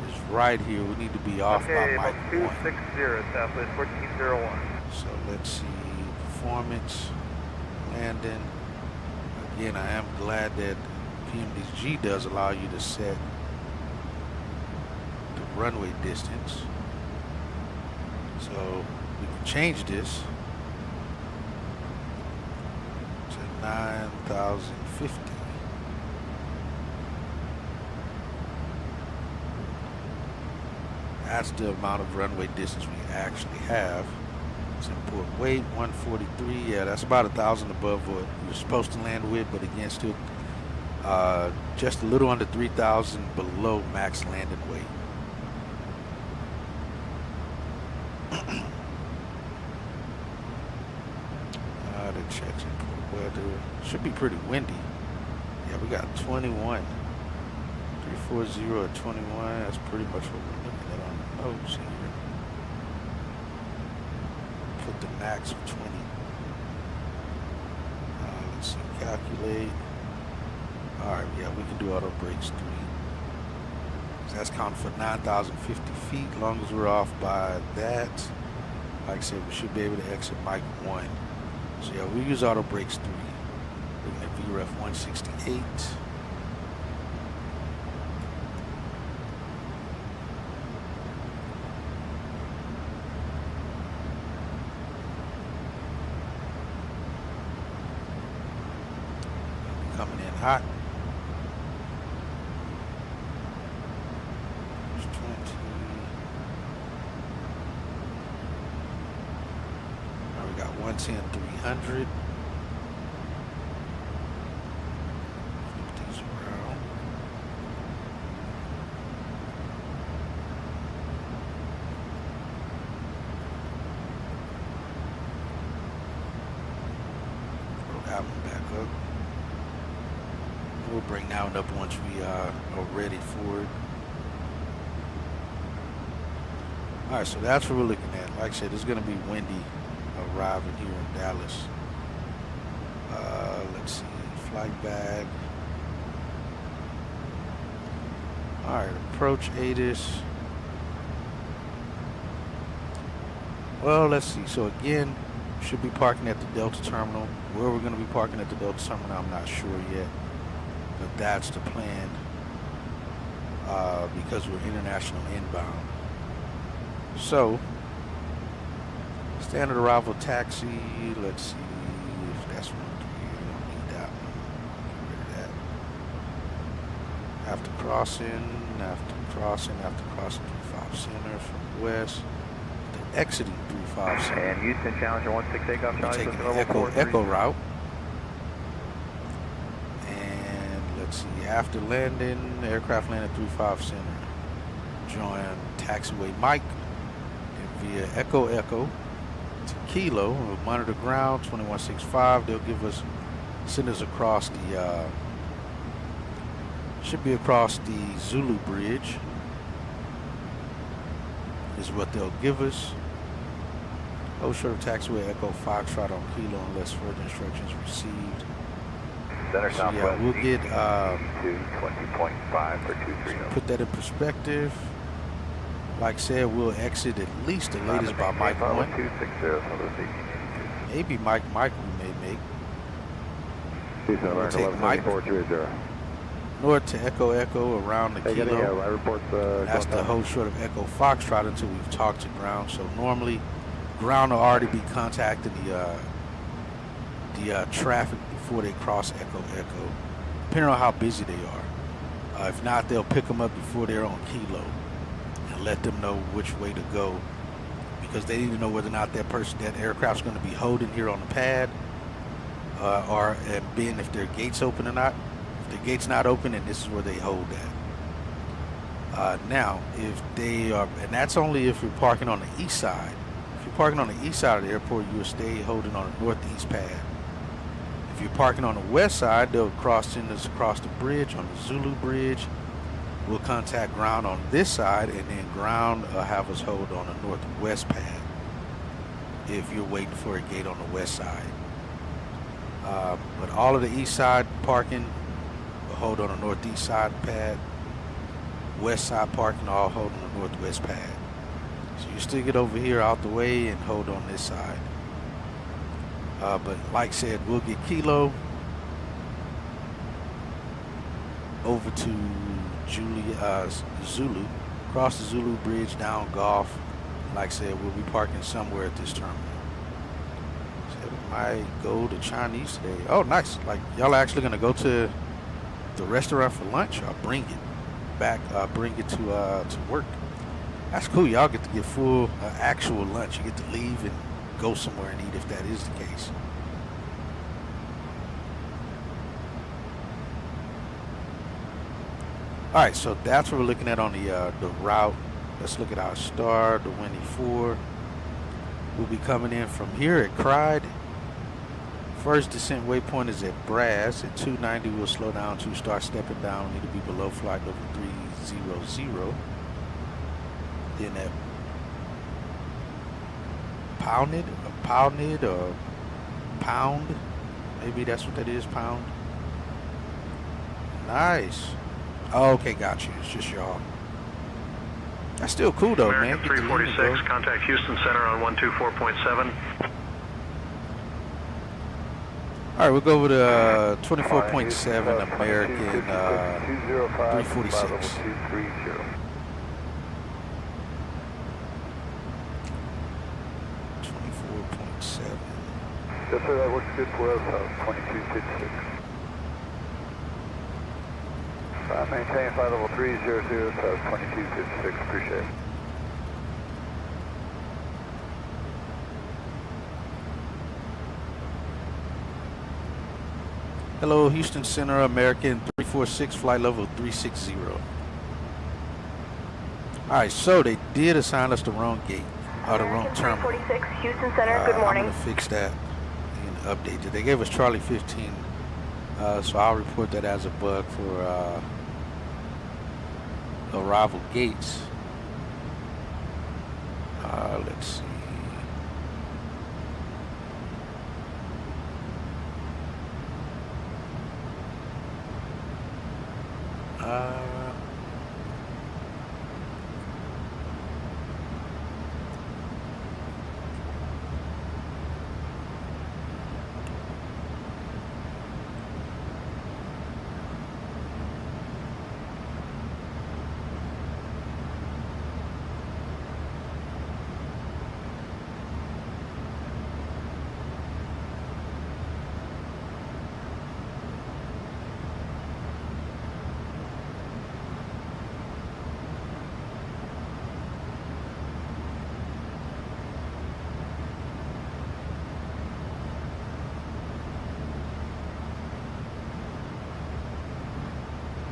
is right here. We need to be off Okay, by about Mike 1. 260, Southwest 1401. So let's see, performance, landing. Again, I am glad that PMDG does allow you to set the runway distance. So we can change this to 9,050. That's the amount of runway distance we actually have. It's important weight 143. Yeah, that's about 1,000 above what you're supposed to land with, but again, still just a little under 3,000 below max landing weight. The checks import weather should be pretty windy. Yeah, we got 21. 340 at 21. That's pretty much what we're looking at on the notes here. Put the max of 20. Let's see, calculate. Alright, yeah, we can do auto brakes 3. So that's counting for 9,050 feet. As long as we're off by that, like I said, we should be able to exit Mike 1. So yeah, we use auto brakes 3. Looking at VREF 168. Coming in hot. There's 20. Now we got 110, 300. 50s around. Throw that one back up. We'll bring that one up once we are ready for it. Alright, so that's what we're looking at. Like I said, it's going to be windy arriving here in Dallas. Let's see, flight bag. Alright, approach ATIS. Well, let's see. So again, should be parking at the Delta terminal. Where we're going to be parking at the Delta terminal, I'm not sure yet. But that's the plan because we're international inbound. So, standard arrival taxi, let's see if that's 1-3, we don't need that one, get rid of that. After crossing 35 center from west, then exiting 35 center. And Houston Challenger 16 takeoff, We're taking Echo route. After landing, the aircraft landed 35 center. Join taxiway Mike and via Echo Echo to Kilo. We'll monitor ground 2165. They'll send us across the should be across the Zulu Bridge is what they'll give us. Hold short of taxiway Echo Foxtrot on Kilo unless further instructions received. Center So Southwest. yeah, we'll get 20.5 for 230. put that in perspective. Like I said, we'll exit at least the latest by Mike 1. 260, Maybe Mike we may make. Houston We'll America take Mike 113430. north to Echo Echo around the Kilo. I report That's the whole short of Echo Foxtrot until we've talked to ground. So normally ground will already be contacting the traffic before they cross Echo Echo, depending on how busy they are. If not, they'll pick them up before they're on Kilo and let them know which way to go, because they need to know whether or not that aircraft's going to be holding here on the pad, or being if their gate's open or not. If the gate's not open, then this is where they hold at. Now, if they are, and that's only if you're parking on the east side. If you're parking on the east side of the airport, you'll stay holding on the northeast pad. If you're parking on the west side, they'll send us across the bridge on the Zulu Bridge, we'll contact ground on this side, and then ground have us hold on the northwest pad if you're waiting for a gate on the west side. But all of the east side parking will hold on the northeast side pad. West side parking all hold on the northwest pad. So you stick it over here out the way and hold on this side. But like I said, we'll get Kilo over to Zulu, cross the Zulu Bridge, down Golf. Like I said, we'll be parking somewhere at this terminal. So we might go to Chinese today. Oh, nice. Like, y'all are actually going to go to the restaurant for lunch, or bring it back, bring it to work. That's cool. Y'all get to get full actual lunch. You get to leave and go somewhere and eat if that is the case. All right, so that's what we're looking at on the route. Let's look at our star, the Winnie 4. We'll be coming in from here at Cried. First descent waypoint is at Brass. At 290, we'll slow down to start stepping down. We need to be below flight level 300. Then at Pounded, or Pound. Maybe that's what that is, Pound. Nice. Oh, okay, got you. It's just y'all. That's still cool though, American man. 346, contact Houston Center on 124.7. All right, we'll go over to 24.7 American 346. 24.7. Yes, sir, that works good for us. 2256. Maintain flight level 300, 2256. Appreciate it. Hello, Houston Center, American 346, flight level 360. All right, so they did assign us the wrong gate, or the wrong terminal. 346, Houston Center, good morning. I'm gonna fix that and update it. They gave us Charlie 15, so I'll report that as a bug for arrival gates. Let's see.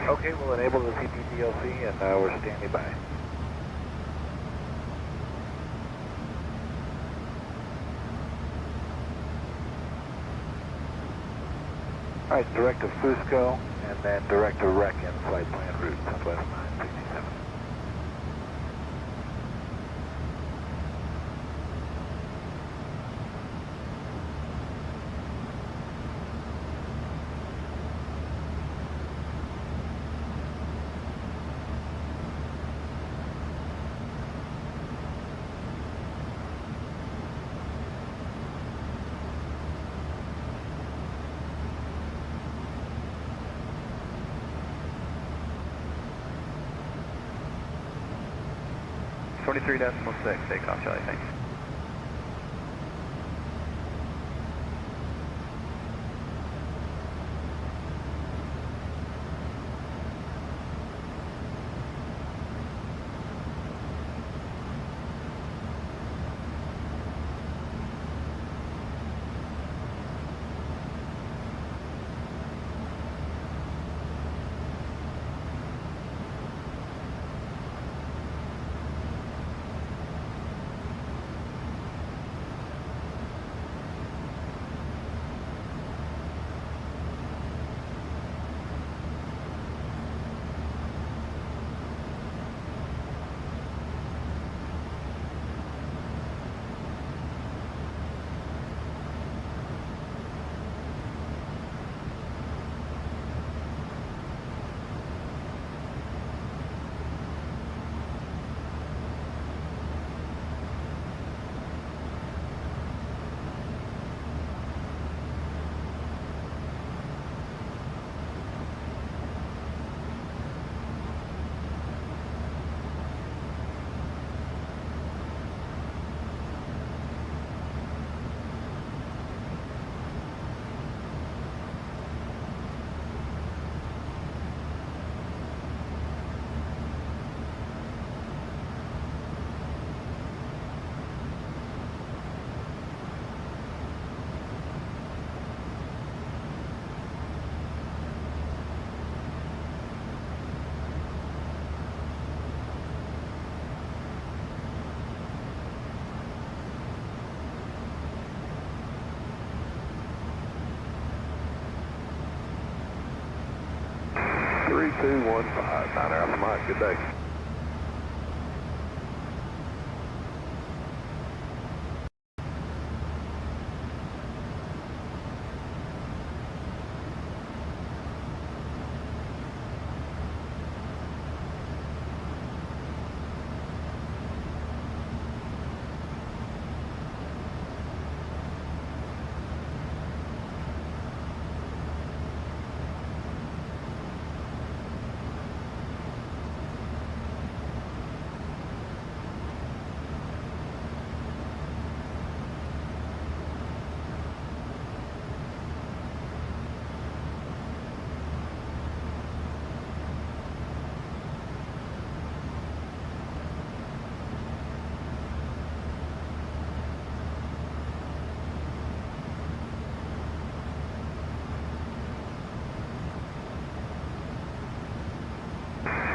Okay, we'll enable the CPDLC and we're standing by. All right, direct to Fusco and then direct to Rec in flight plan route, Southwest 967. .6, takeoff, Charlie, thanks. 3215, 9 Alpha Mike, good day.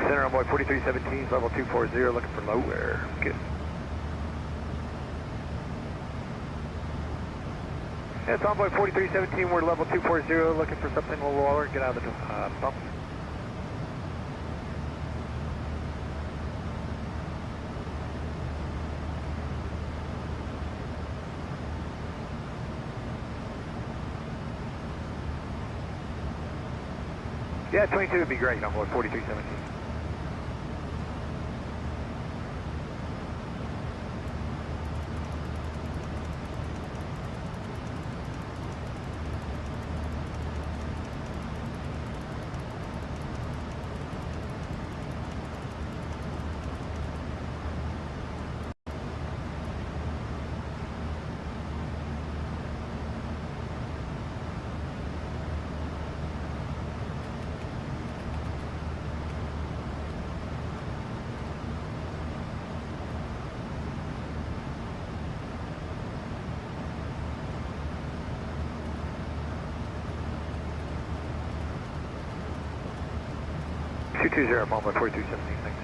Center Envoy 4317, level 240, looking for low air. Good. Yeah, it's Envoy 4317, we're level 240, looking for something a little lower. Get out of the bump. Yeah, 22 would be great, Envoy 4317. I'm on my 4217, thanks.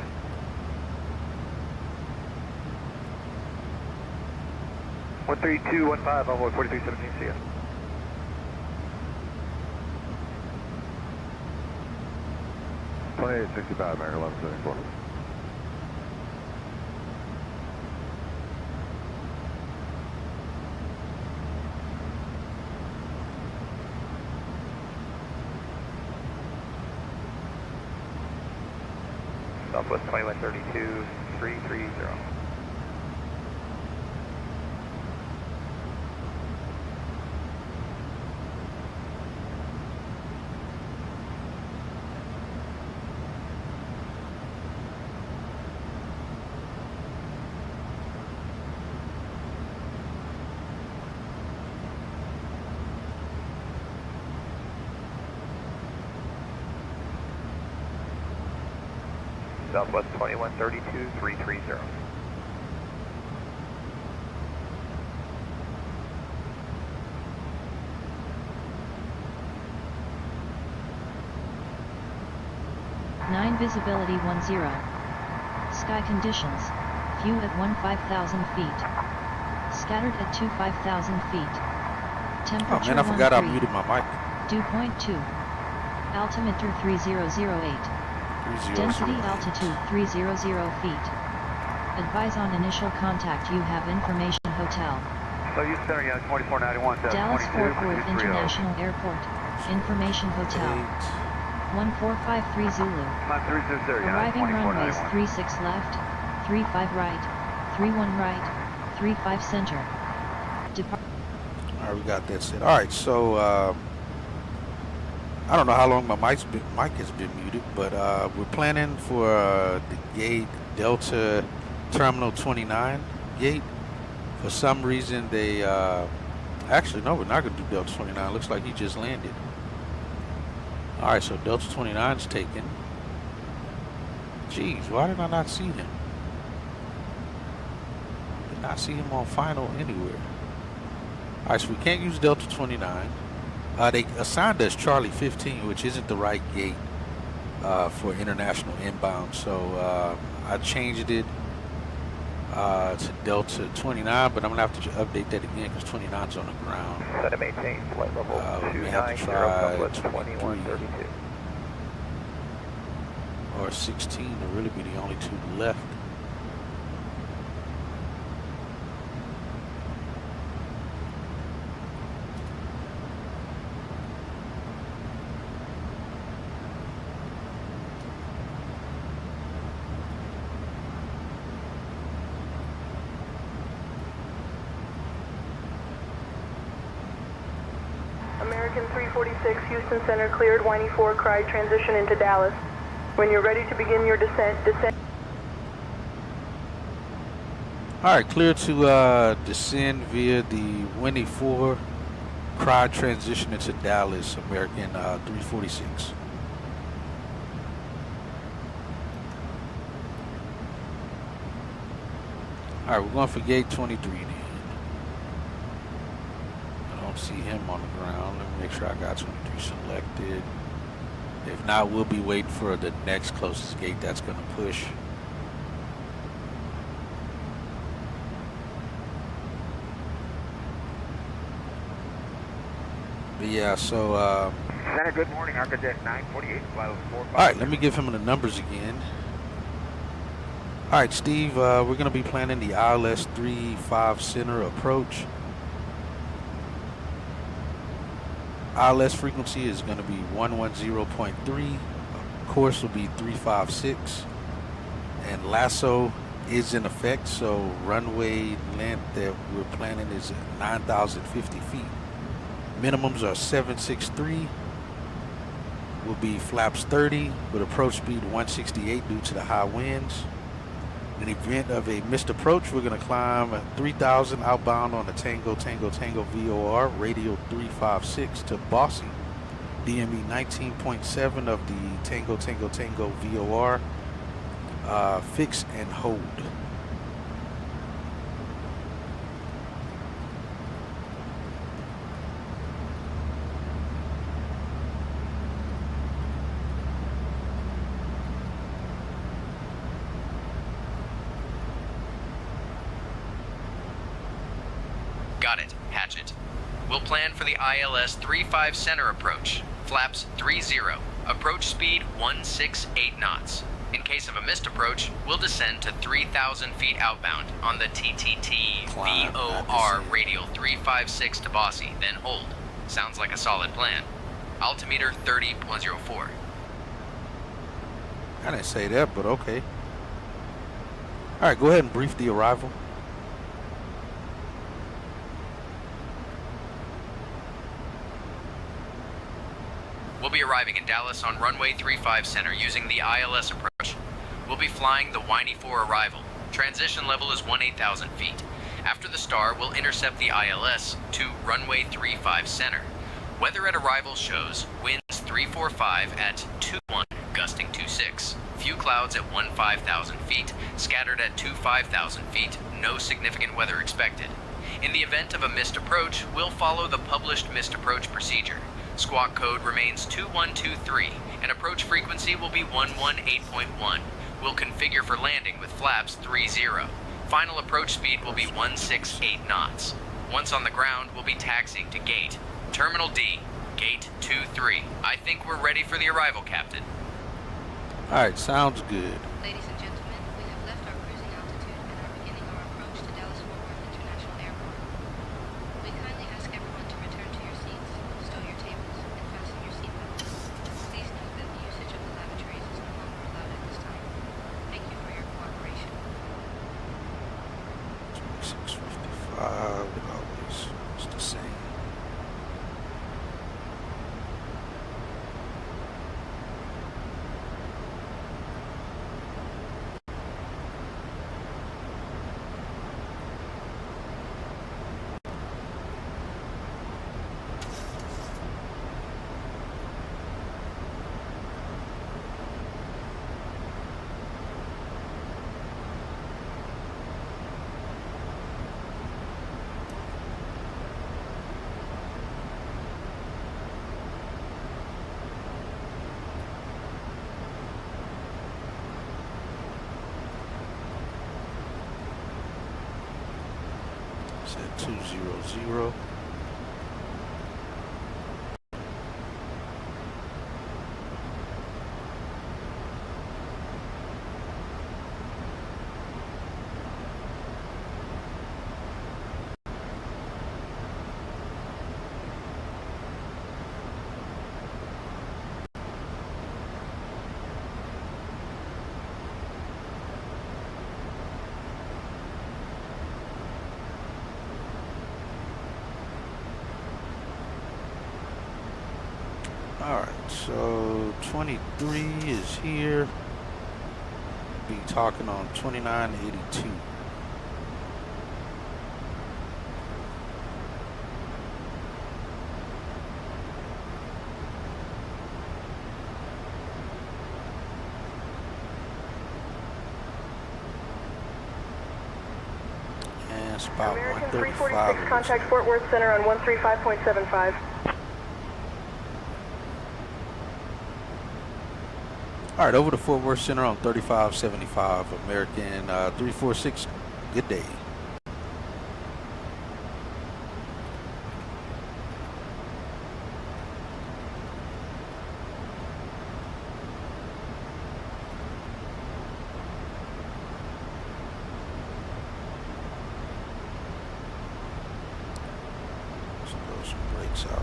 One 3215, on my 4317, see ya. $2865, American 1174. Southwest 2132, 330. Southwest 2132, 330. Nine visibility 10. Sky conditions. Few at 15,000 feet. Scattered at 25,000 feet. Temperature oh man, I forgot I muted my mic. Dew point 2. Altimeter 3008. Density altitude 300 feet. Advise on initial contact. You have information hotel. So you center, yeah, 2491, Dallas Fort Worth International Airport. Information hotel. 1453 Zulu. Arriving runways 36 left, 35 right, 31 right, 35 center. Alright, we got that set. Alright, so I don't know how long my mic has been muted, but we're planning for the gate Delta Terminal 29 gate. For some reason they actually no, we're not gonna do Delta 29. Looks like he just landed. Alright, so Delta 29 is taken. Jeez, why did I not see him? Did not see him on final anywhere. Alright, so we can't use Delta 29. They assigned us Charlie 15, which isn't the right gate for international inbound. So I changed it to Delta 29, but I'm going to have to update that again because 29's on the ground. Set and maintain flight level 290, we have to try 2132. or 16 to really be the only two left. American 346, Houston Center cleared, Whiny 4, cried transition into Dallas. When you're ready to begin your descent. Alright, clear to descend via the Whiny 4, cried transition into Dallas, American 346. Alright, we're going for gate 23 then. I don't see him on the ground. Let me make sure I got 23 selected. If not, we'll be waiting for the next closest gate that's going to push. But yeah, so Center, good morning, Architect 948, flight 45. alright, let me give him the numbers again. Alright, Steve, we're going to be planning the ILS 35 center approach. ILS frequency is going to be 110.3. Course will be 356. And lasso is in effect, so runway length that we're planning is 9,050 feet. Minimums are 763. Will be flaps 30 with approach speed 168 due to the high winds. In the event of a missed approach, we're going to climb 3,000 outbound on the Tango Tango Tango VOR, radial 356 to Bossy. DME 19.7 of the Tango Tango Tango VOR, fix and hold. Got it. Hatchet. We'll plan for the ILS 35 center approach. Flaps 30. Approach speed 168 knots. In case of a missed approach, we'll descend to 3,000 feet outbound on the TTT VOR radial 356 to Bossy, then hold. Sounds like a solid plan. Altimeter 30.04. I didn't say that, but okay. Alright, go ahead and brief the arrival. We'll be arriving in Dallas on runway 35 center using the ILS approach. We'll be flying the Whiny 4 arrival. Transition level is 18,000 feet. After the star, we'll intercept the ILS to runway 35 center. Weather at arrival shows winds 345 at 21, gusting 26. Few clouds at 15,000 feet, scattered at 25,000 feet. No significant weather expected. In the event of a missed approach, we'll follow the published missed approach procedure. Squawk code remains 2123, and approach frequency will be 118.1. We'll configure for landing with flaps 30. Final approach speed will be 168 knots. Once on the ground, we'll be taxiing to gate. Terminal D, gate 23. I think we're ready for the arrival, Captain. Alright, sounds good. Ladies and gentlemen, we have left our cruising altitude and are beginning our approach to Dallas-Fort Worth International Airport. We kindly ask everyone to return to your seats, stow your tables, and fasten your seatbelts. Please note that the usage of the lavatories is no longer allowed at this time. Thank you for your cooperation. 2655, it always is the same. At 200. Alright, so 23 is here. Be talking on 2982. And spot American 135. 346, contact Fort Worth Center on 135.75. All right, over to Fort Worth Center on 3575. American 346. Good day. Let's blow some brakes out.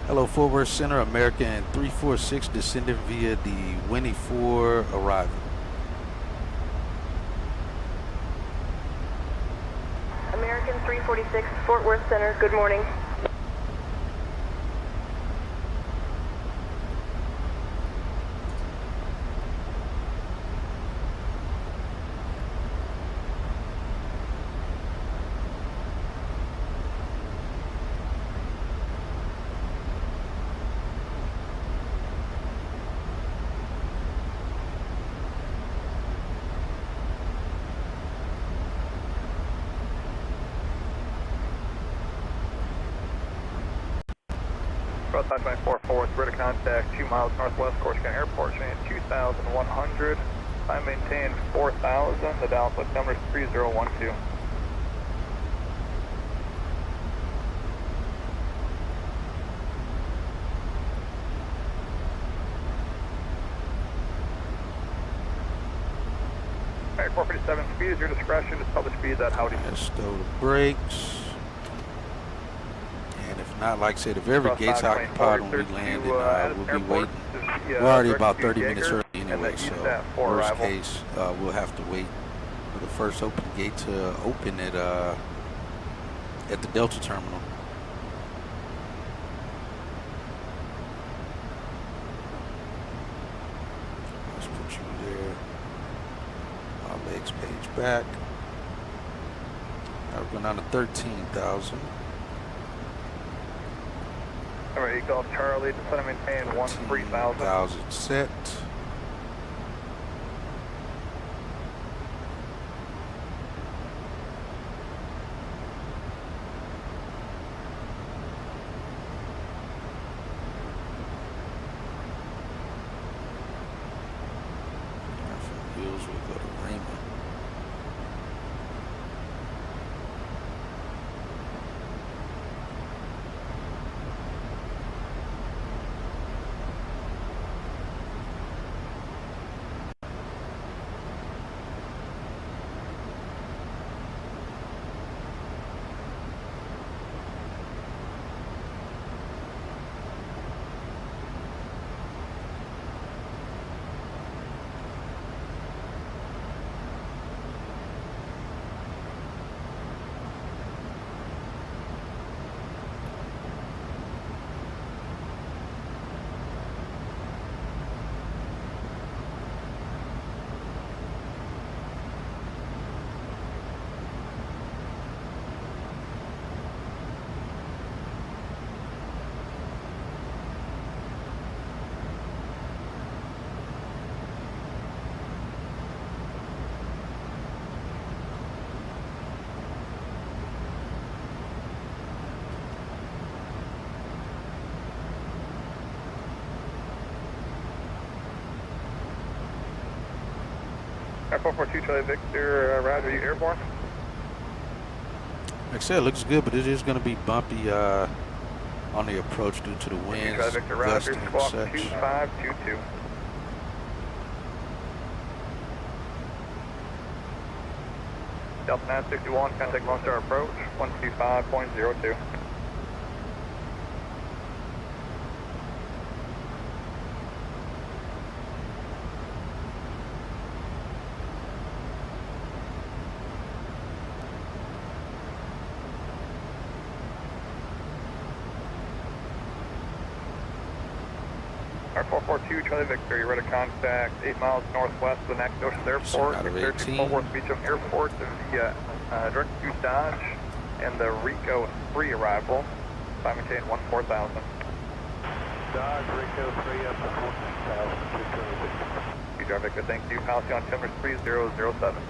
Hello, Fort Worth Center, American 346 descending via the Winnie 4 arrival. American 346, Fort Worth Center, good morning. Southside 24 forward, ready to contact 2 miles northwest, Corsicana Airport, showing 2,100. I maintain 4,000. The Dallas flight number is 3012. Alright, 457 speed is your discretion. Just publish speeds at Howdy. Let's stow the brakes. And if not, like I said, if every gate's occupied when we land, then we'll be waiting. We're already about 30 minutes early anyway, so worst case, we'll have to wait for the first open gate to open at the Delta terminal. Let's put you there. My legs page back. Now we're going down to 13,000. Alright, Golf Charlie, descend and maintain 13,000. 13,000 set. From Hills, we'll go to Raymond. Airport 42 Charlie Victor, Roger, you airborne? Like I said, it looks good, but it is going to be bumpy on the approach due to the winds, Charlie Victor, Roger, gusting, squawk and such. 2522. Delta 961, contact Lone Star approach, 125.02. Our 442 Charlie Victor, you're ready to contact 8 miles northwest of the Nacogdoches Airport. Out of Cleared to 18. Fort Worth Beach Airport via direct to Dodge and the Rico 3 arrival. Time maintain 14,000. Dodge Rico 3 up to 14,000. You drive Victor, thank you. Policy on Timbers 3007.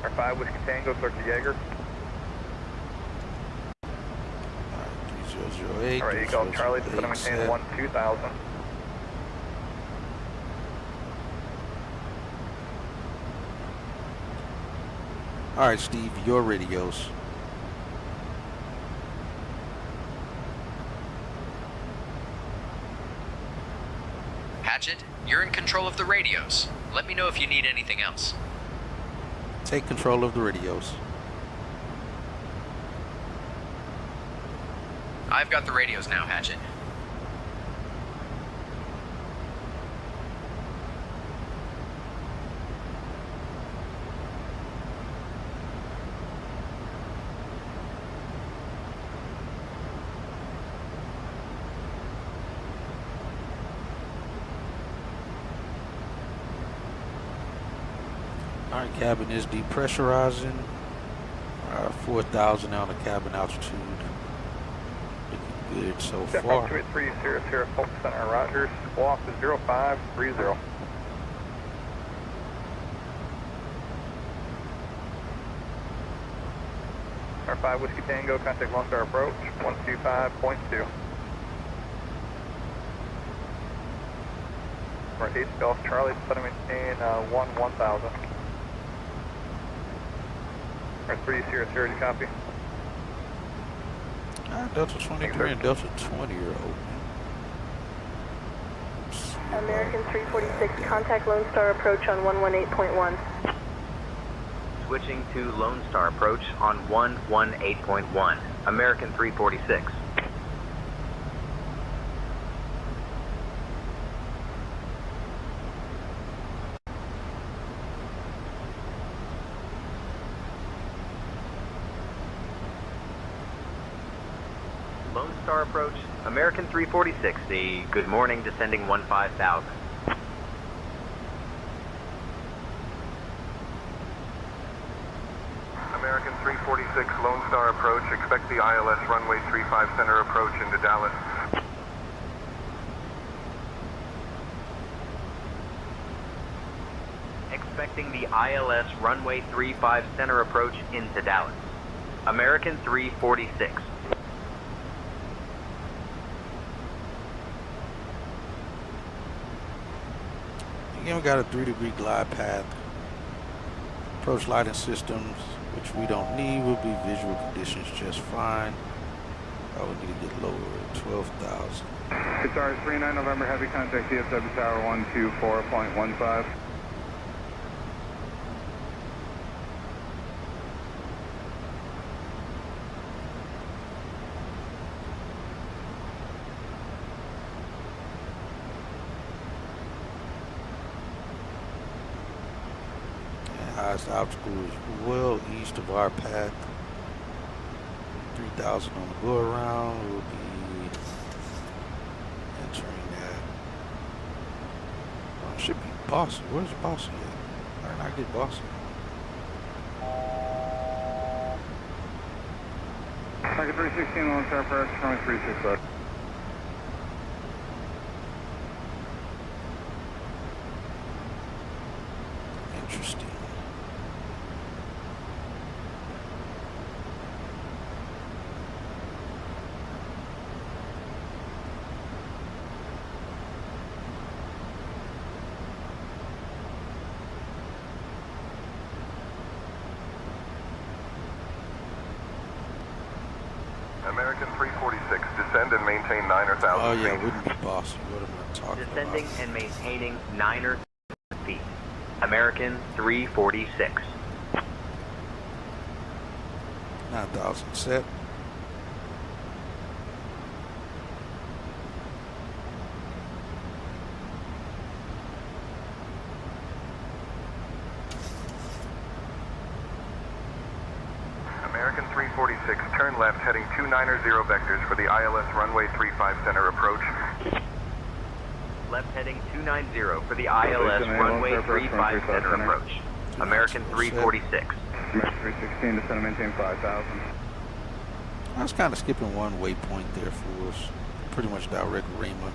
Our 5 Whiskey Tango, clear to Jaeger. 3008. Alright, you go Charlie, just gonna maintain 12,000. Alright, Steve, your radios. Hatchet, you're in control of the radios. Let me know if you need anything else. Take control of the radios. I've got the radios now, Hatchet. Alright, cabin is depressurizing. 4,000 on the cabin altitude. Looking good so far. 28300 Focus Center, Rogers. Walk to 0530. Our 5 Whiskey Tango, contact Lone Star approach, 125.2. Our 8 Golf Charlie, set maintain 1000. Our 3 Sierra, do you copy? Delta 23 and Delta 20 are open. American 346, contact Lone Star approach on 118.1. Switching to Lone Star approach on 118.1. American 346. Lone Star approach, American 346, the good morning, descending 15,000. American 346 Lone Star approach, expect the ILS runway 35 center approach into Dallas. Expecting the ILS runway 35 center approach into Dallas. American 346. Again, we got a 3-degree glide path. Approach lighting systems, which we don't need, will be visual conditions just fine. We need to get lower at 12,000. Guitar 39 November, heavy contact DFW Tower 124.15. Highest obstacle is well east of our path. 3,000 on the go around. We'll be entering that. Oh, it should be Boston. Where's Boston at? Why didn't I get Boston? Target 316 Lone Star approach, runway 36. Interesting. American 346, descend and maintain 9,000 Oh yeah, feet. wouldn't be Boston. What am I talking Descending about? and maintaining 9,000 feet. American 346. 9,000 set. American American 346, turn left heading 290 vectors for the ILS runway 35 center approach. Left heading 290 for the ILS runway 35 center approach. American 346. American 316, descend and maintain 5,000. I was kind of skipping one waypoint there for us. Pretty much direct Rima.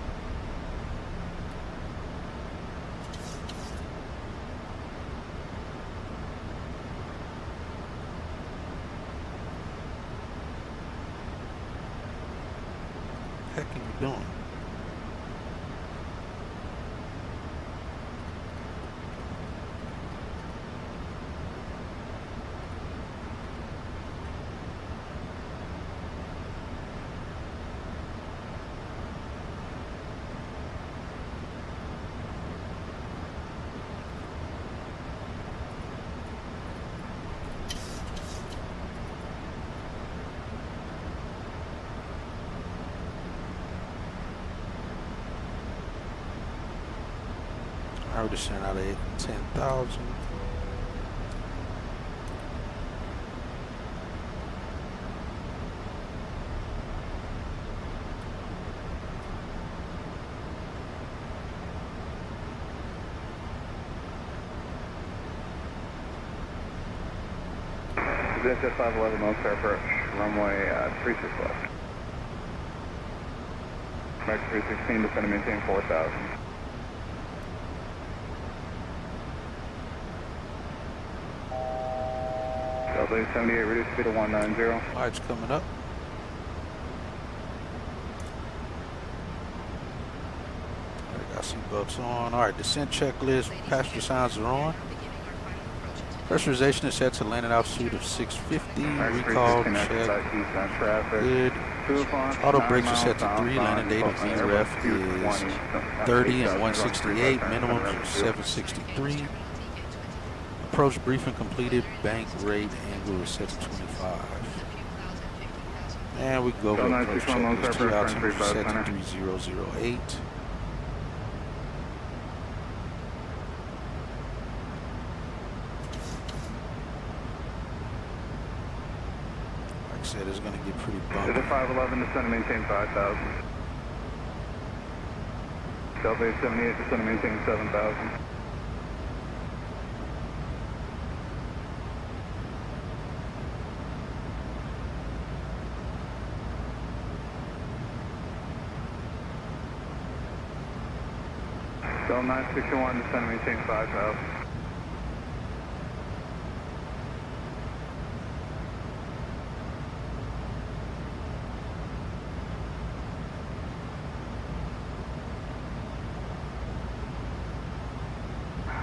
What the heck are you doing? I would have sent out 10,000. This 511 Most Fair approach, runway 36 left. American 316, descend and maintain 4,000. Delta 78, reduce speed to 190. Lights coming up. I got seatbelts on. Alright, descent checklist. Passenger signs are on. Pressurization is set to landing altitude of 650. Recall check. Good. Auto brakes are set to 3. Landing date of VREF is 30 and 168. Minimum is 763. Approach briefing completed. Bank rate angle is set to 25. And we go over approach checklist. Altitude set to 3008. Like I said, it's going to get pretty bumpy. Delta 511, descend and maintain 5,000. Delta 78, descend and maintain 7,000. Delta 961, descend and maintain 5,000.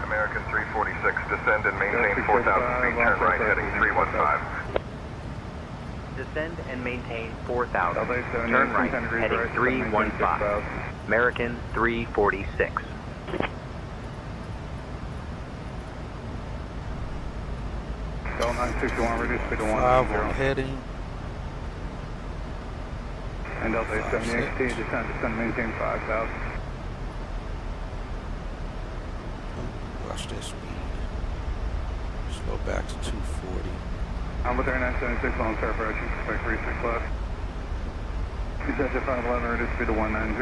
American 346, descend and maintain 4,000 feet, turn right heading 315. Descend and maintain 4,000. Turn right heading 315. American 346. Delta 961, reduce speed to 190. Heading. And Delta 78, descend and maintain 5,000. Watch that speed. Slow back to 240. I'm with Air 976 on fair approaching, expect 36 left. Descend 511, reduce speed to 190.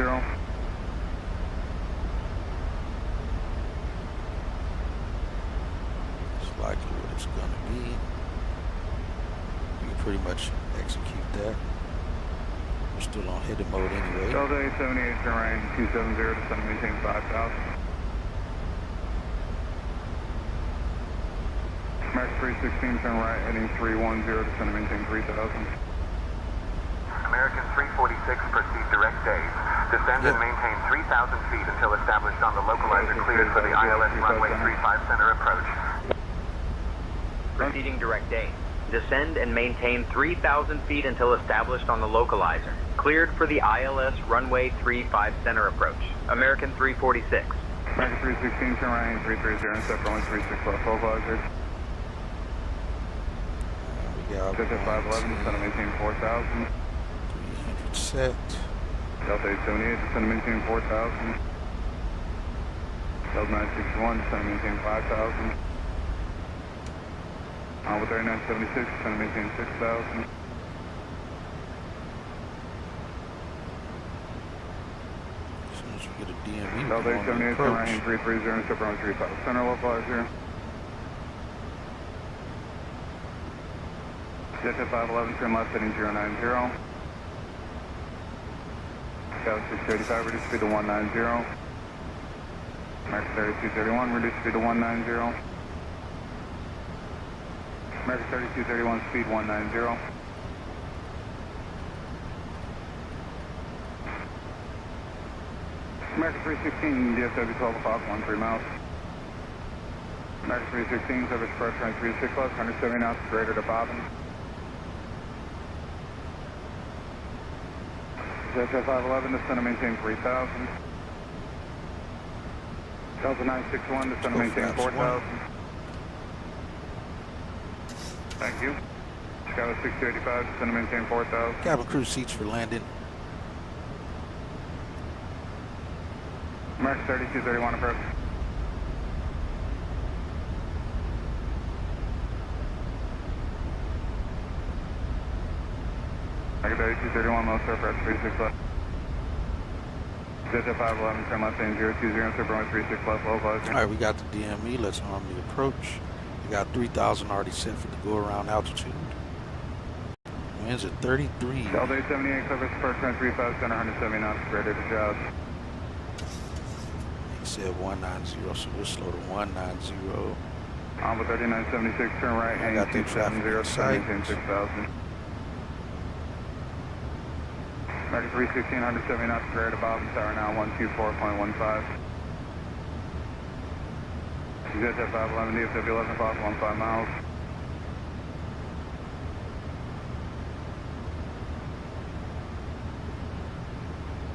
It's likely what it's going to be. You can pretty much execute that. We're still on headed mode anyway. Delta 878, turn right 270, descend and maintain 5,000. American 316, turn right, heading 310, descend and maintain 3,000. American 346, proceed direct days. Descend and maintain 3,000 feet until established on the localizer cleared for the ILS runway 35 center approach. Proceeding direct days. Descend and maintain 3,000 feet until established on the localizer. Cleared for the ILS runway 35 center approach. American 346. American 316, turn right, 330, and set for only 36 left localizer. Delta 511, descend and maintain 4,000. 300 set. Delta 878, descend and maintain 4,000. Delta 961, descend and maintain 5,000. With 3976, trying to maintain 6,000. As soon as we get a DME, Delta we're going to 78, approach. running 330, step around 35. Center localizer. Jet 511, turn left heading 090. Scout 685, reduce speed to 190. American 3231, reduce speed to 190. American 3231, speed 190. American 316, DFW 12 o'clock, 13 miles. American 316, service pressure on 36 left, 170 knots, greater to Bobbin. Jet 511, descend to maintain 3,000. Delta 961, descend to maintain 4,000. Thank you. Skyline 685, descend to maintain 4,000. Cabin crew seats for landing. American 3231 approach. American 3231, low surf, approach 36 left. Jet 511, turn left lane 020, surf runway 36 left, low visor. Alright, we got the DME. Let's arm the approach. We got 3,000 already set for the go around altitude. Winds at 33. Delta 878, service approach 35 center, 170 knots, greater to Jobs. He said 190, so we'll slow to 190. On with 3976, turn right, I got the traffic in sight. 6,000. American 316, 170 knots, greater to Bobbin Tower now, 124.15. Jet 511, DFW 11 o'clock, 15 miles.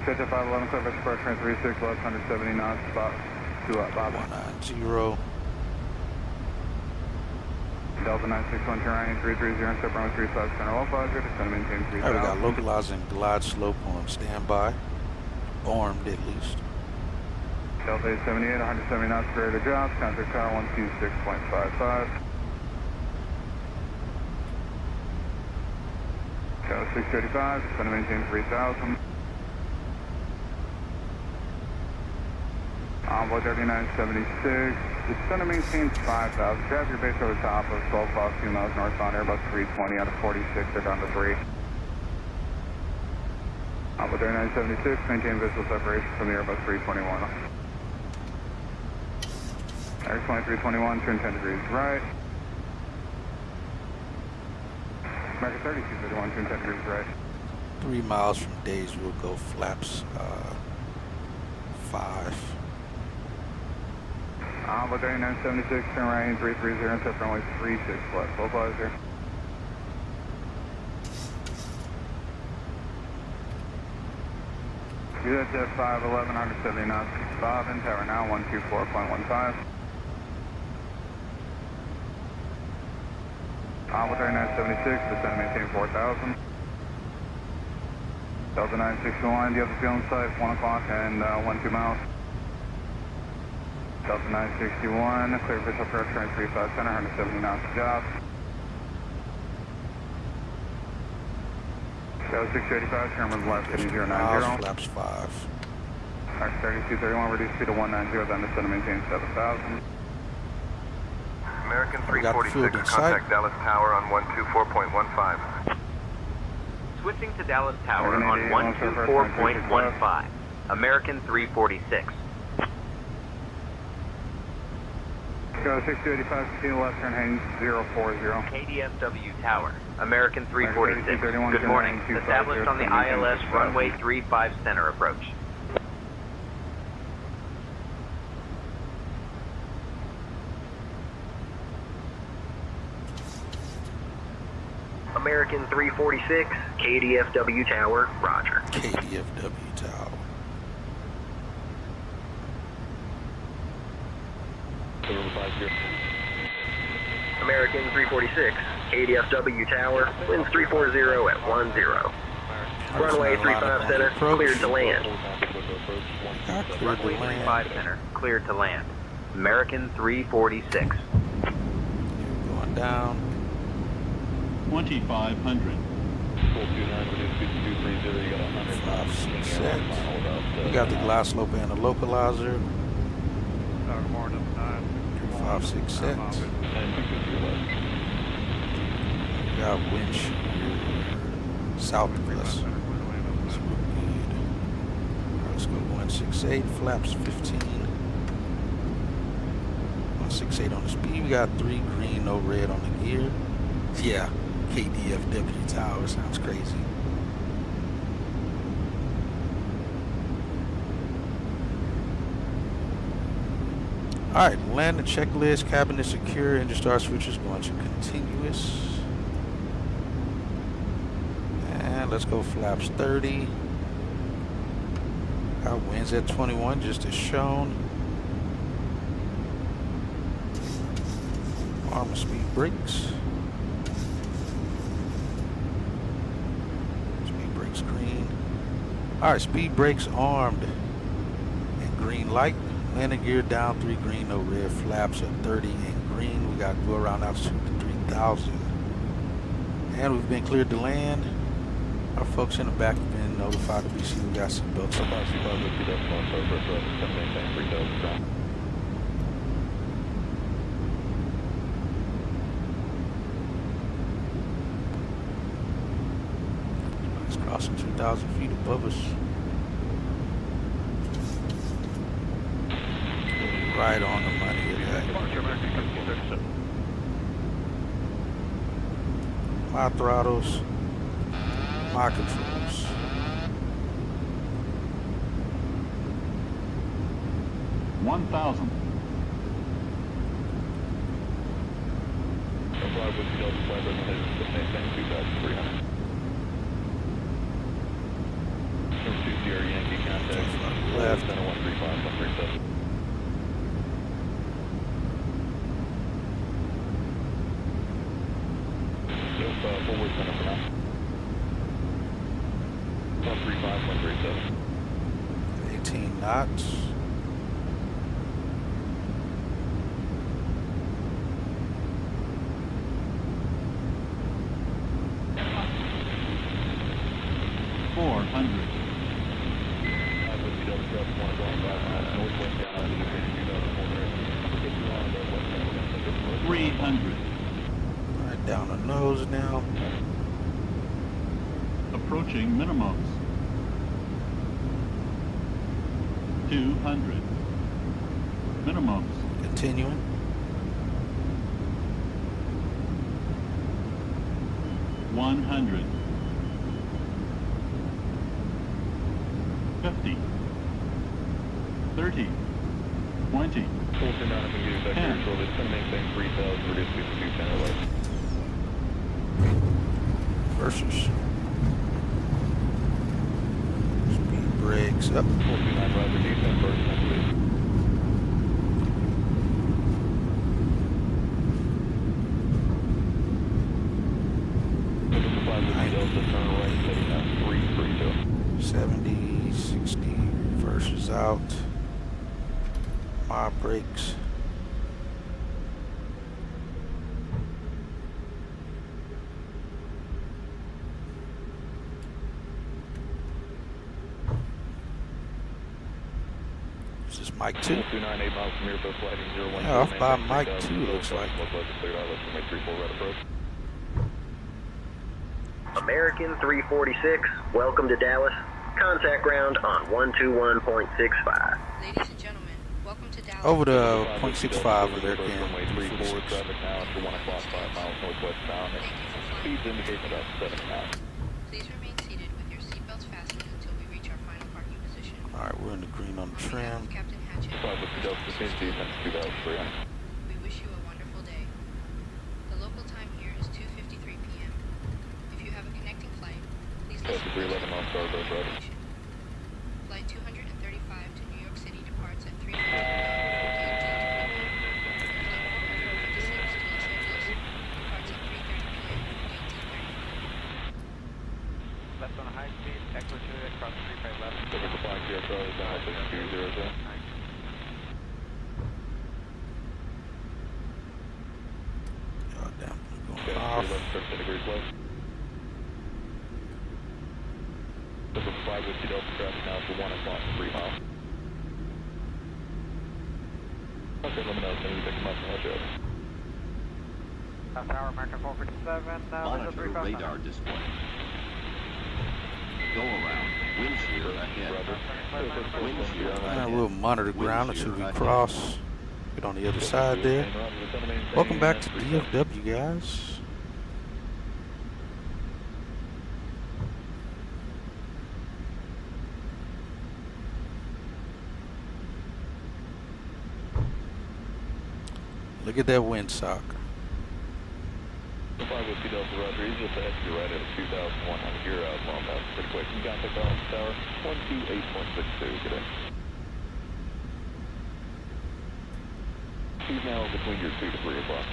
Jet 511, service pressure 36 left, 170 knots, spot 2 up, Bobbin. 190. Delta 961, turn right, 330, step runway 35 center, low visor, descend to maintain 3,000. Alright, we got localizing glide slope on standby. Armed at least. Delta 878, 170 knots, greater to Jobs, contact tower 126.55. Tower 635, descend to maintain 3,000. Envoy 3976, descend to maintain 5,000. Grab your base over the top of 12 o'clock, 2 miles northbound, Airbus 320 out of 46, they're down to 3. Envoy 3976, maintain visual separation from the Airbus 321. Air 2321, turn 10 degrees right. American 3231, turn 10 degrees right. 3 miles from days, we'll go flaps 5. Envoy 3976, turn right, 330, step runway 36 left, full visor. Jet 511, 170 knots, Bobbin, tower now 124.15. Envoy 3976, descend maintain 4,000. Delta 961, do you have the fuel in sight? 1 o'clock and 12 miles. Delta 961, clear visual pressure 35 center, 170 knots to Jobs. Delta 685, Sherman left heading 090. Flaps 5. Alright, 3231, reduce speed to 190, then descend to maintain 7,000. American 346, contact Dallas Tower on 124.15. Switching to Dallas Tower on 124.15. American 346. Go 6285, continue left turn heading 040. KDFW Tower, American 346. Good morning. Established on the ILS runway 35 center approach. American 346, KDFW Tower, roger. KDFW Tower. American 346, KDFW Tower, winds 340 at 10. Runway 35 center, cleared to land. Runway 35 center, cleared to land. American 346. Going down. 2,500. 5, 6, set. We got the glide slope and the localizer. 5, 6, set. We got winch south of us. Let's go 168, flaps 15. 168 on the speed. We got 3 green, no red on the gear. Yeah, KDFW tower sounds crazy. Alright, land the checklist, cabin is secure, engine start switches going to continuous. And let's go flaps 30. Got winds at 21 just as shown. Arm of speed brakes. Speed brakes green. Alright, speed brakes armed and green light. Landing gear down 3 green, no red. Flaps at 30 and green. We got go around altitude to 3,000. And we've been cleared to land. Our folks in the back have been notified to be seen. We got some belts on. It's crossing 2,000 feet above us. Right on the money of that. My throttles, my controls. $1,000. Left. 18 knots. Right down the nose now. Approaching minimums. 200. Minimums. Continuing. 100. 50. 30. 20. 10. Versus. Speed brakes up. 70, 60, versus out. My brakes. Is this Mike 2? Yeah, off by Mike 2 looks like. American 346, welcome to Dallas. Contact ground on 121.65. Ladies and gentlemen, welcome to Dallas. Over to 0.65 American 346. Please remain seated with your seatbelts fastened until we reach our final parking position. Alright, we're in the green on the trim. Captain Hatchett, we wish you a wonderful day. The local time here is 2:53 p.m. If you have a connecting flight, please listen to the information. Flight 235 to New York City departs at 3:00 p.m. Left on a high speed, Echo Juliet, cross 35 left. God damn, we're going off. close. Number 5 with Delta traffic now for 1 o'clock, 3 miles. Okay, let me know as soon as you pick them up and let you over. Tower, American 457, Monitor radar display. Go around. Wind shear ahead. Wind shear ahead. We'll monitor ground until we cross. Get on the other side there. Welcome back to DFW, guys. Look at that windsock. 5 with Delta Roger, he's just ahead to your right at 2,100. You're out long enough, pretty quick. You got the call on the tower, 128.62, good day. He's now between your 2 to 3 o'clock.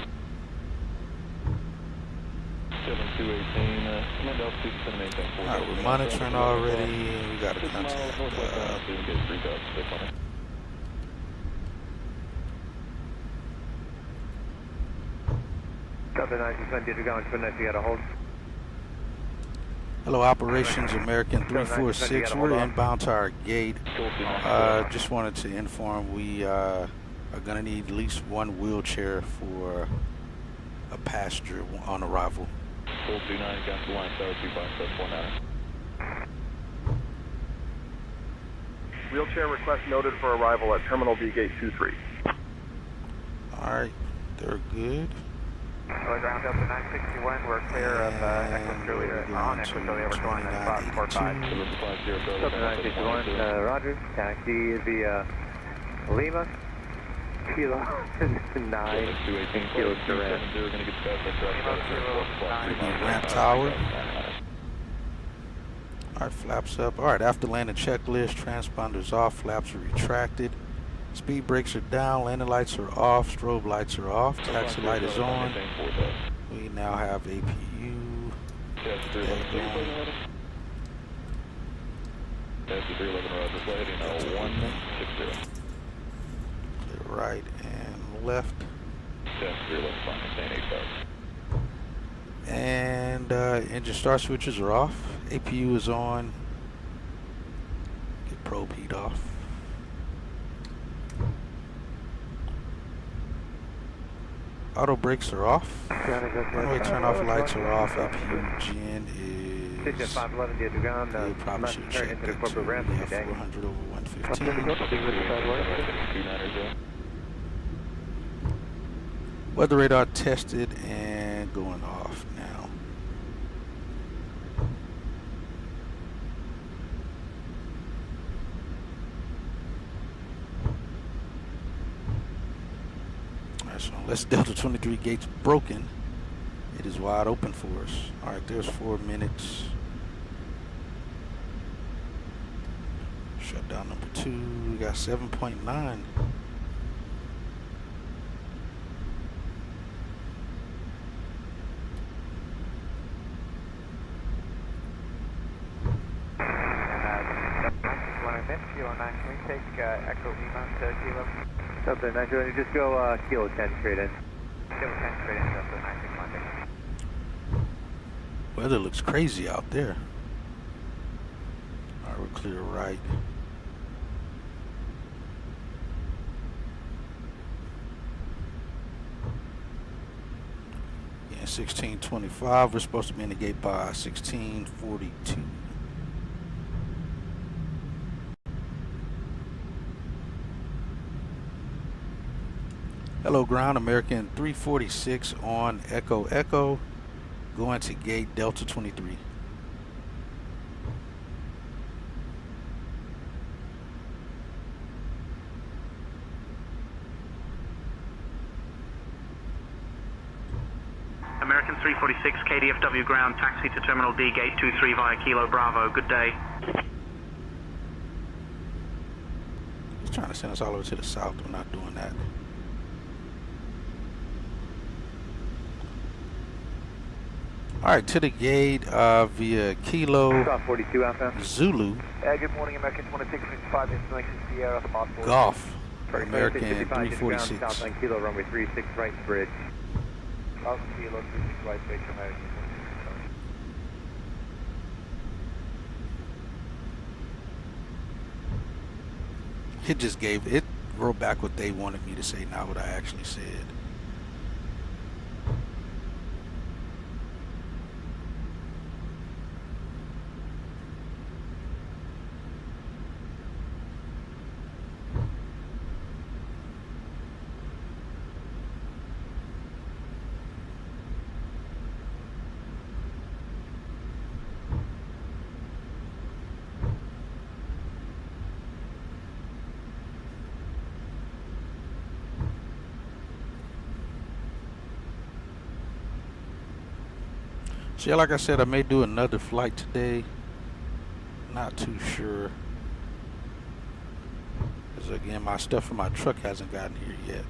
7218, command altitude, send maintain 4. Alright, we're monitoring already. We got a contact. Hello, Operations American 346. We're inbound to our gate. Just wanted to inform we are going to need at least one wheelchair for a passenger on arrival. 429, got the line, tower 25749. Wheelchair request noted for arrival at Terminal B Gate 23. Alright, they're good. Ground up to 961, we're clear of Echo Juliet on Echo Juliet, we're going at spot 45. Delta 961, Roger, taxi via Lima, Kilo 9, Kilo Durant. Ramp tower. Alright, flaps up. Alright, after landing checklist, transponders off, flaps are retracted. Speed brakes are down, landing lights are off, strobe lights are off, taxi light is on. We now have APU. Clear right and left. And engine start switches are off. APU is on. Get probe heat off. Auto brakes are off. Runway turn off lights are off. APU gen is good. Probably should check that too. We have 400 over 115. Weather radar tested and going off now. So unless Delta 23 gate's broken, it is wide open for us. Alright, there's 4 minutes. Shutdown number 2, we got 7.9. Kilo 9, can we take Echo Lima to Kilo? Delta 9, you just go Kilo 10 straight in. Kilo 10 straight in, Delta 961. Weather looks crazy out there. Alright, we're clear right. Yeah, 1625. We're supposed to be in the gate by 1642. Hello ground, American 346 on Echo Echo, going to gate Delta 23. American 346 KDFW ground, taxi to Terminal D Gate 23 via Kilo Bravo. Good day. He's trying to send us all over to the south. We're not doing that. Alright, to the gate via Kilo 42 Zulu. Good morning, American 2665, installation Sierra, possible. Golf, American 346. Southline Kilo, runway 36, right bridge. South Kilo, 36, right bridge, American 2665. It just wrote back what they wanted me to say, not what I actually said. So yeah, like I said, I may do another flight today. Not too sure. Because again, my stuff from my truck hasn't gotten here yet.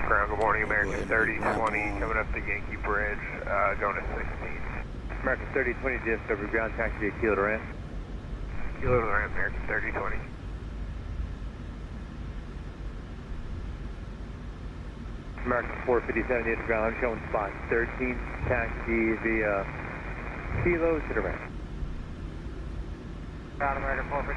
Ground, good morning, American 3020, coming up the Yankee Bridge, going to 16. American 3020, DSW ground, taxi to Kilo to ramp. Kilo to ramp, American 3020. American 457, near the ground, showing spot 13, taxi via Kilo to the ramp. Ground, American 457,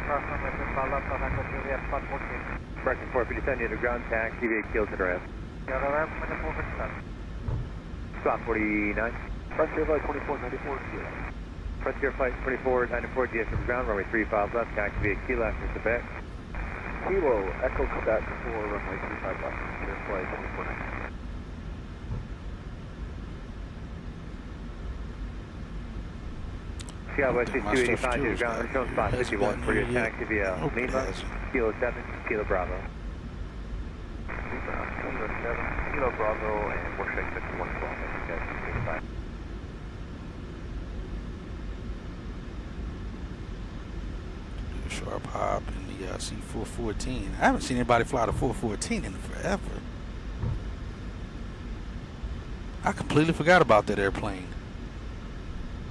cross runway 55 left, contact with Juliet, spot 14. American 457, near the ground, taxi via Kilo to the ramp. Kilo to the ramp, American 457. Spot 49. Frontier Flight 2494, Kilo. Frontier Flight 2494, DSW ground, runway 35 left, taxi via Kilo after Quebec. Kilo, Echo Quebec for runway 35 left, Frontier Flight 2494. Seattle West 285 to the ground, shown spot 51 for your taxi via Lima, Kilo 7, Kilo Bravo. Kilo 7, Kilo Bravo, and workstation 5112, Sharp hop in the C414. I haven't seen anybody fly the 414 in forever. I completely forgot about that airplane.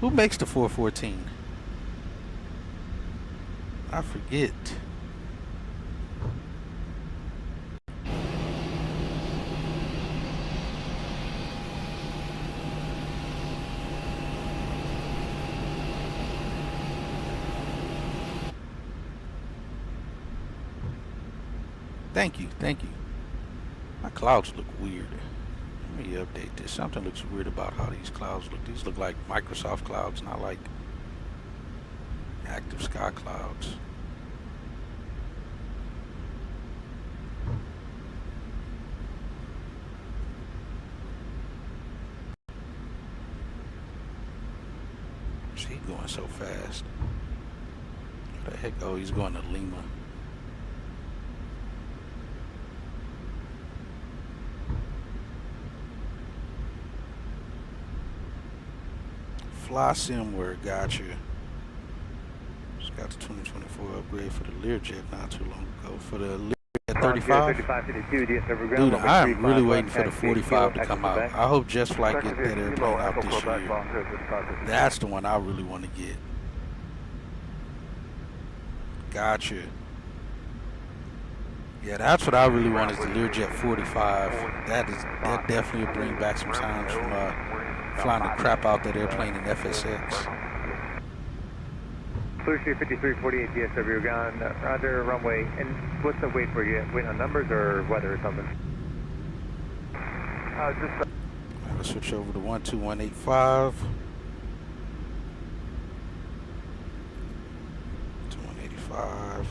Who makes the 414? I forget. Thank you, thank you. My clouds look weird. Let me update this. Something looks weird about how these clouds look. These look like Microsoft clouds, not like active sky clouds. Where's he going so fast? Where the heck? Oh, he's going to Lima. Fly Simware, got you. Just got the 2024 upgrade for the Learjet not too long ago. For the Learjet 35. Dude, I'm really waiting for the 45 to come out. I hope Just Flight gets that airplane out this year. That's the one I really want to get. Got you. Yeah, that's what I really want is the Learjet 45. That definitely will bring back some times from flying the crap out that airplane in FSX. Blue Street 5348 DSW ground, roger, runway. And what's the wait for you? Wait on numbers or weather or something? I'm going to switch over to 12185. 2185.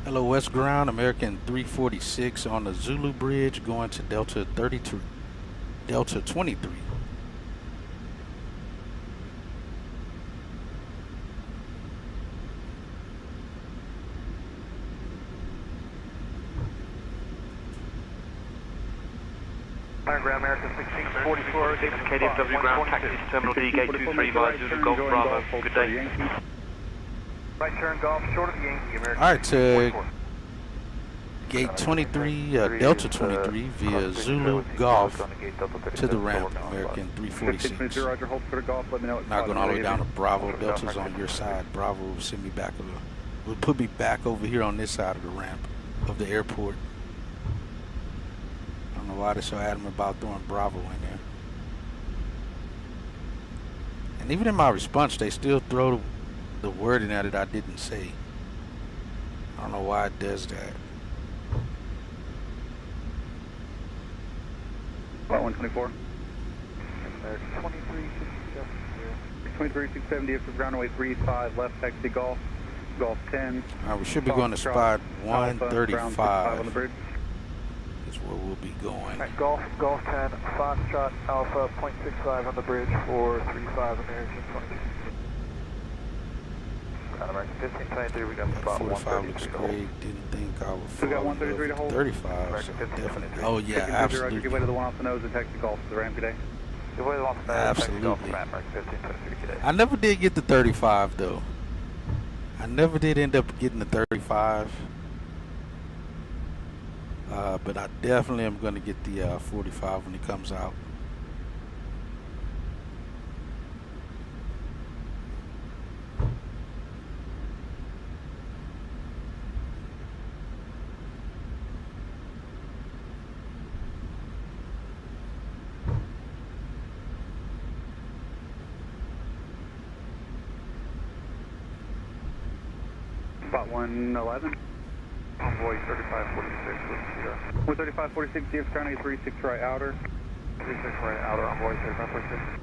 Hello, West Ground, American 346 on the Zulu Bridge going to Delta 32, Delta 23. Ground American 1644, Mzbz-Kdfw ground, taxi to Terminal D, Gate 23 via Zulu Golf Bravo. Good day. Right turn Golf, short of the Yankee, American. All right, to gate 23, Delta 23 via Zulu Golf to the ramp, American 346. Roger, hold for the Golf, let me know. Not going all the way down to Bravo. Delta's on your side. Bravo will send me back will put me back over here on this side of the ramp of the airport. I don't know why they're so adamant about throwing Bravo in there. And even in my response, they still throw the wording at it I didn't say. I don't know why it does that. About 124. 23, 670 for ground away 35, left taxi Golf, Golf 10. All right, we should be going to spot 135. On the bridge. Is where we'll be going. Right, Golf 10, Foxtrot Alpha, 0.65 on the bridge for 35 American 22. American 1523, we got spot 45 looks great. Didn't think I would fall. We got 133 to hold. 35. So definitely. Oh yeah, absolutely. Give way to the one off the nose and taxi Golf to the ramp today. Give way to the one off the nose, absolutely. taxi Golf to the ramp, American 1523 today. I never did get the 35 though. I never did end up getting the 35. But I definitely am going to get the 45 when it comes out. Spot 111. Envoy 3546 with Sierra. 13546, DX ground 36 right outer. 36 right outer, Envoy 3546.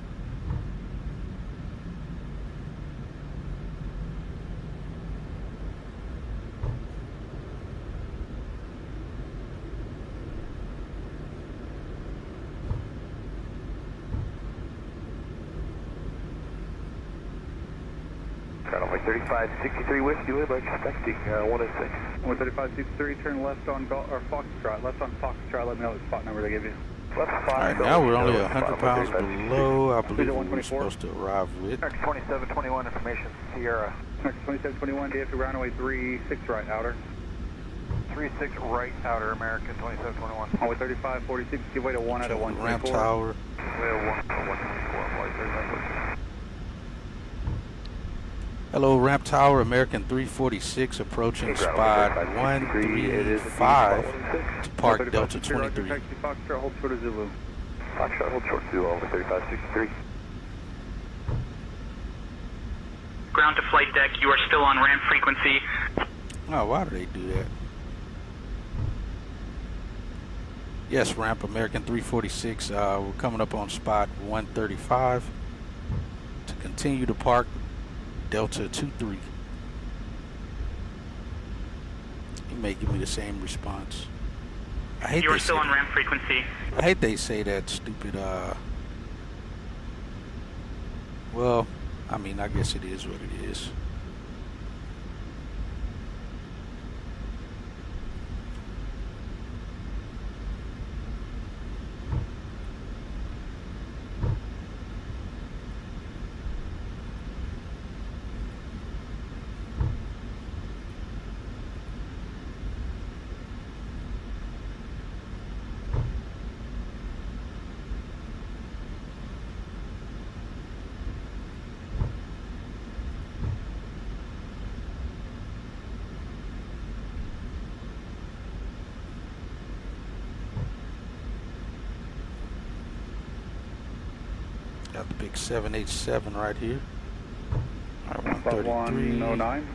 Runway 3563 west, you are expecting 106. 13563, turn left on Foxtrot. Left on Foxtrot, let me know what spot number they give you. Left 5. Alright, now we're only 100 pounds below, I believe, what we're supposed to arrive with. 2721 information, Sierra. 2721, DF to runway 36 right outer. 36 right outer, American 2721. Runway 3546, give way to 1 out of 124. Ramp tower. Way to 1 out of 124, Envoy 3546. Hello, ramp tower, American 346, approaching spot 135 to park Delta 23. Taxi Foxtrot, hold short of Zulu. Foxtrot, hold short Zulu, over 3563. Ground to flight deck, you are still on ramp frequency. Oh, why do they do that? Yes, ramp, American 346, we're coming up on spot 135 to continue to park Delta 23. He may give me the same response. I hate you are still on ramp frequency. I hate they say that stupid, well, I mean, I guess it is what it is. Got the big 787 right here. All right, 133. 109.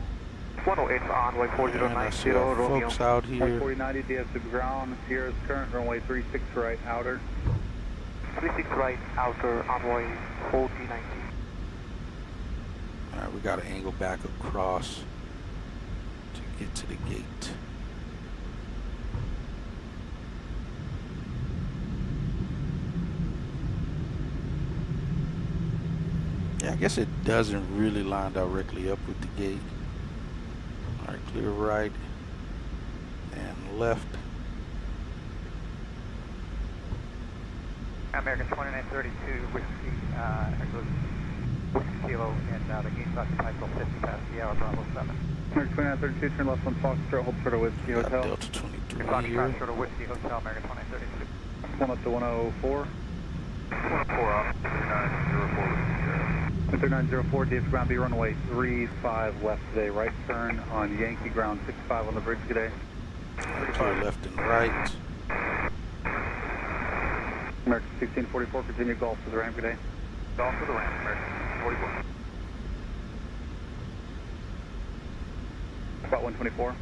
108 on way 4090. I see our folks out here. 4090, DF to ground. Sierra's current runway 36 right outer. 36 right outer, envoy 4090. All right, we got to angle back across to get to the gate. Yeah, I guess it doesn't really line directly up with the gate. All right, clear right and left. American 2932 whiskey, Whiskey Kilo in the gate's occupied till 50 past the hour, Bravo 7. American 2932, turn left on Foxtrot, hold short of Whiskey Got Hotel. Delta 23 Foxtrot, here. short of Whiskey Hotel, American 2932. One up to 104. 104 off, 3904. 3904, DF ground B runway 35 left today, right turn on Yankee ground 65 on the bridge today. Clear left and right. American 1644, continue golf to the ramp today. Golf to the ramp, American 44. Spot 124.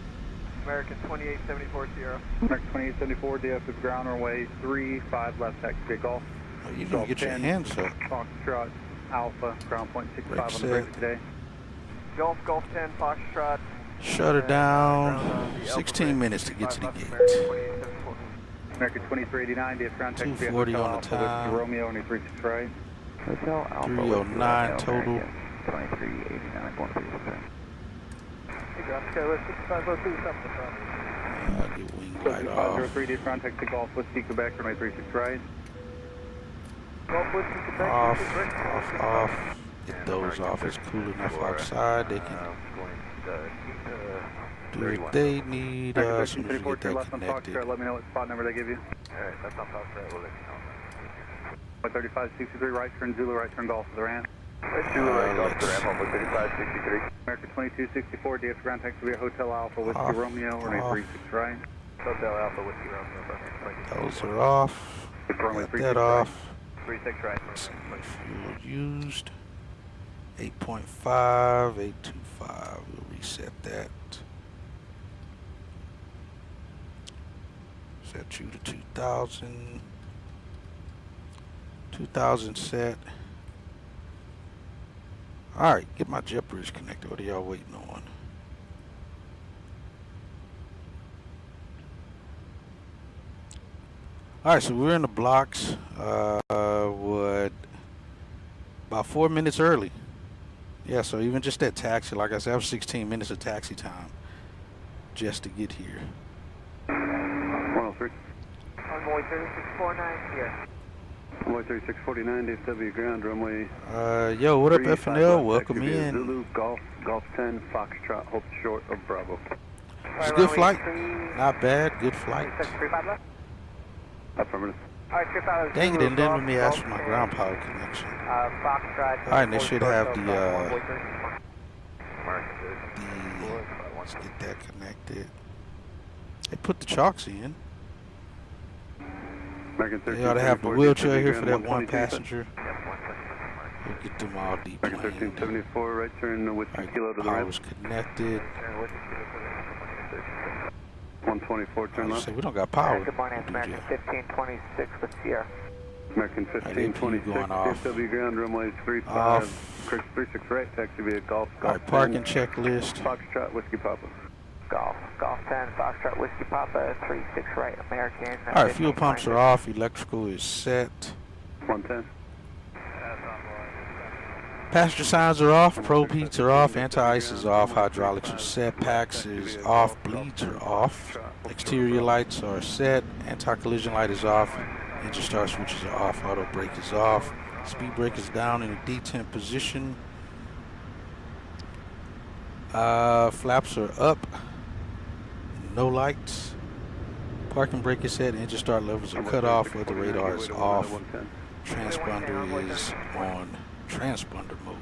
American 2874 Sierra. American 2874, DF is ground runway 35 left, taxi golf. Oh, you didn't get your hands up. Foxtrot Alpha, ground point 65 on the bridge today. Golf 10, Foxtrot. Shut her down. 16 minutes to get to the gate. American 2389, DF ground taxi 240 on the time. Romeo, only 36 right. Hotel Alpha. 309 total. 2389, going to be okay. Hey, ground Skyler 6502, something from I'll get wing light off. 503, DF ground taxi Golf Whiskey Quebec, runway 36 right. Golf Whiskey Quebec. Off. Get those off. It's cool enough outside. They can do what they need. As soon as we get that connected. Let me know what spot number they give you. Alright, that's on Foxtrot, we'll let you know. 3563, right turn Zulu, right turn Golf to the ramp. Zulu, right Golf to the ramp, on 3563. American 2264, DF ground taxi via Hotel Alpha, Whiskey Romeo, runway 36 right. Hotel Alpha, Whiskey Romeo, Those are off. Got that off. 36 right. Fuel used. 8.5, 825. We'll reset that. Set you to 2000. 2000 set. Alright, get my jet bridge connected. What are y'all waiting on? Alright, so we're in the blocks. About 4 minutes early. Yeah, so even just that taxi, like I said, I was 16 minutes of taxi time just to get here. 103. Runway 3649 here. Runway 3649, DFW ground, runway. Yo, what up, FNL? Welcome in. Zulu, Golf 10, Foxtrot, hold short of Bravo. It's a good flight. Not bad. Good flight. Affirmative. Dang it, didn't let me ask for my ground power connection. Alright, they should have let's get that connected. They put the chalks in. They ought to have the wheelchair here for that one passenger. We'll get them all deep. 1374, right turn with Kilo to the right. Power's connected. 124, turn left. We don't got power. Good morning, American 1526 with Sierra. American 1526, DFW ground, runway 35, 36 right, taxi via Golf. Alright, parking checklist. Foxtrot, Whiskey Papa. Golf 10, Foxtrot, Whiskey Papa, 36 right, American. Alright, fuel pumps are off, electrical is set. 110. Passenger signs are off, probe heats are off, anti-ice is off, hydraulics are set, PAX is off, bleeds are off, exterior lights are set, anti-collision light is off, engine start switches are off, auto brake is off, speed brake is down in a detent position, flaps are up, no lights, parking brake is set, engine start levels are cut off, weather radar is off, transponder is on transponder mode.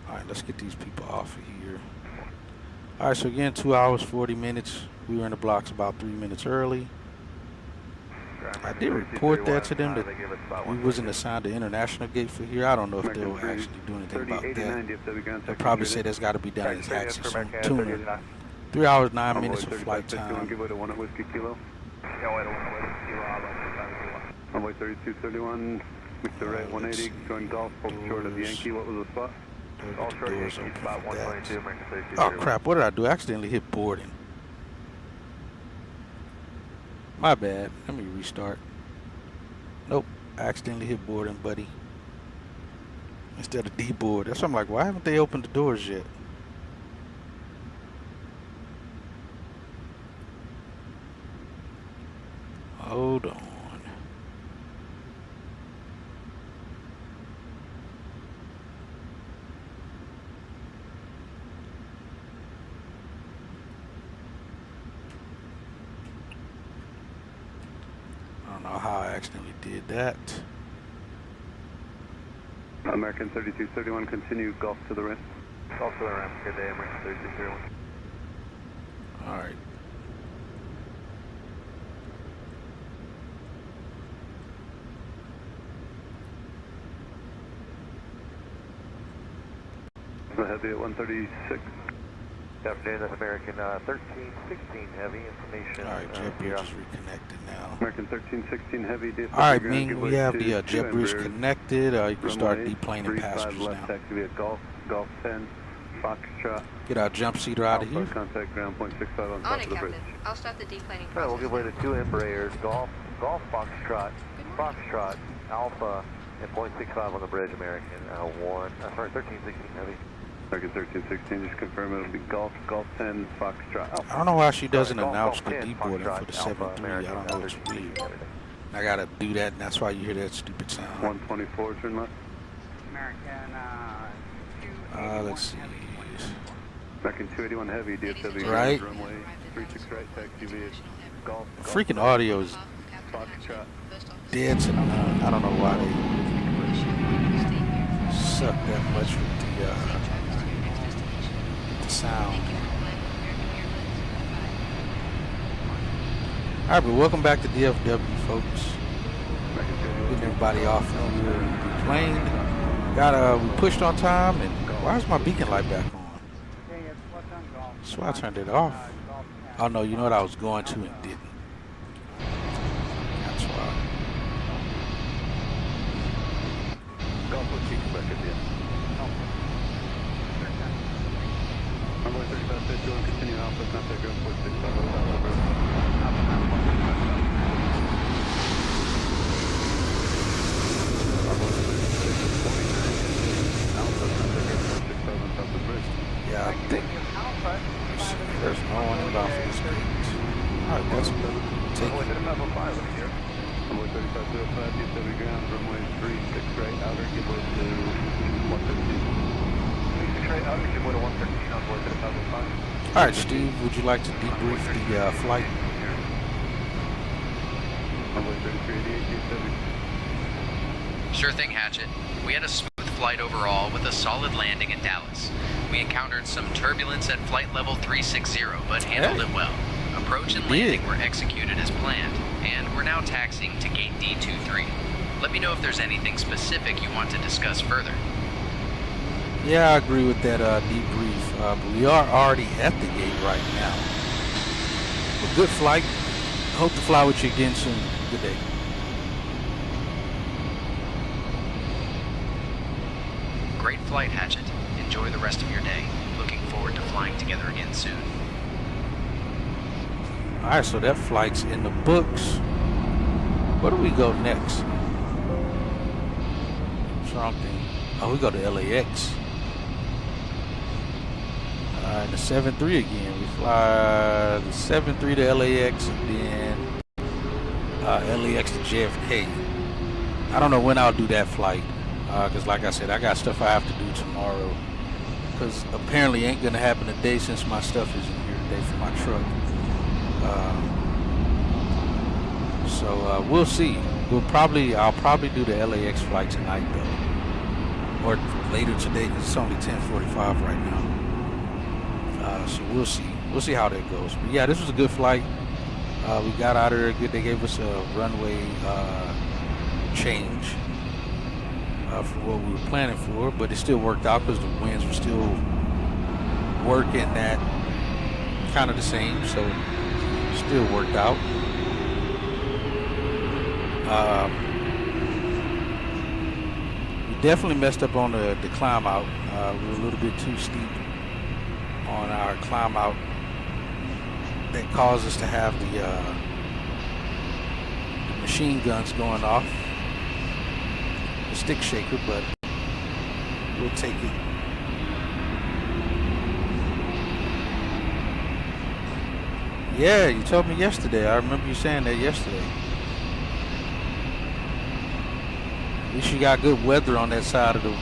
Alright, let's get these people off of here. Alright, so again, 2 hours, 40 minutes. We were in the blocks about 3 minutes early. I did report that to them that we wasn't assigned the international gate for here. I don't know if they'll actually do anything about that. They'll probably say that's got to be done in taxi soon. 3 hours, 9 minutes of flight time. Runway 3231, Mr. Right 180, join Golf, hold short of Yankee. What was the spot? All short Yankee, spot 122. Oh crap, what did I do? I accidentally hit boarding. My bad, let me restart. Nope, I accidentally hit boarding, buddy. Instead of deboard. That's why I'm like, why haven't they opened the doors yet? Hold on. accidentally did that. American 3231, continue Gulf to the rim. Gulf to the rim. Good day, American 3231. All right. Heavy at 136. Good afternoon, that's American 1316 Heavy. Information. All right, jet bridge is reconnected now. American 1316 Heavy. All right, Ming, we have the jet bridge connected. You can start deplaning passengers now. Taxi via Gulf 10, Foxtrot. Get our jump seater out of here. Contact ground point 65 on top of the bridge. I'll start the deplaning All right, process. we'll give way to 2 Embraers, Golf Foxtrot, Alpha, and .65 on the bridge, American 1316 Heavy. American 1316, just confirm it'll be Gulf 10, Foxtrot. Alpha. I don't know why she doesn't Golf announce the 10, deboarding for the Foxtrot, 7-3. I don't know, it's weird. I gotta do that, and that's why you hear that stupid sound. 124, turn left. Let's see. American 281 Heavy, DFW, right. runway 36 right, taxi via Gulf. Freaking audio is Foxtrot. dead to none. I don't know why they suck that much with the sound. All right, but welcome back to DFW, folks. Getting everybody off from the plane. We pushed on time, and why is my beacon light back on? That's why I turned it off. Oh no, you know what I was going to and didn't. That's why. Gulf with peak back at the end. Runway 35, 51, continue Alpha, contact ground point 65 on top of the bridge. Yeah, I think there's no one inbound for this gate. Alright, that's take Runway 3505 over here. Runway 3505, DFW ground, runway 36 right, outer, give way to 113. 36 right, outer, give way to 113 on board 3505. Alright, Steve, would you like to debrief the flight? Runway 3388, DFW. Sure thing, Hatchet. We had a smooth flight overall with a solid landing at Dallas. We encountered some turbulence at flight level 360, but handled it well. Approach and landing were executed as planned, and we're now taxiing to gate D23. Let me know if there's anything specific you want to discuss further. Yeah, I agree with that debrief, but we are already at the gate right now. A good flight. Hope to fly with you again soon. Good day. Great flight, Hatchet. Enjoy the rest of your day. Looking forward to flying together again soon. Alright, so that flight's in the books. Where do we go next? Something. Oh, we go to LAX. Alright, the 7-3 again. We fly the 7-3 to LAX and then LAX to JFK. I don't know when I'll do that flight. Because like I said, I got stuff I have to do tomorrow. Because apparently ain't going to happen today since my stuff isn't here today for my truck. So we'll see. I'll probably do the LAX flight tonight though. Or later today because it's only 10:45 right now. So we'll see. We'll see how that goes. But yeah, this was a good flight. We got out of there good. They gave us a runway change. For what we were planning for, but it still worked out because the winds were still working at kind of the same, so it still worked out. We definitely messed up on the climb out. We were a little bit too steep on our climb out. That caused us to have the machine guns going off. Stick shaker, but we'll take it. Yeah, you told me yesterday. I remember you saying that yesterday. At least you got good weather on that side of the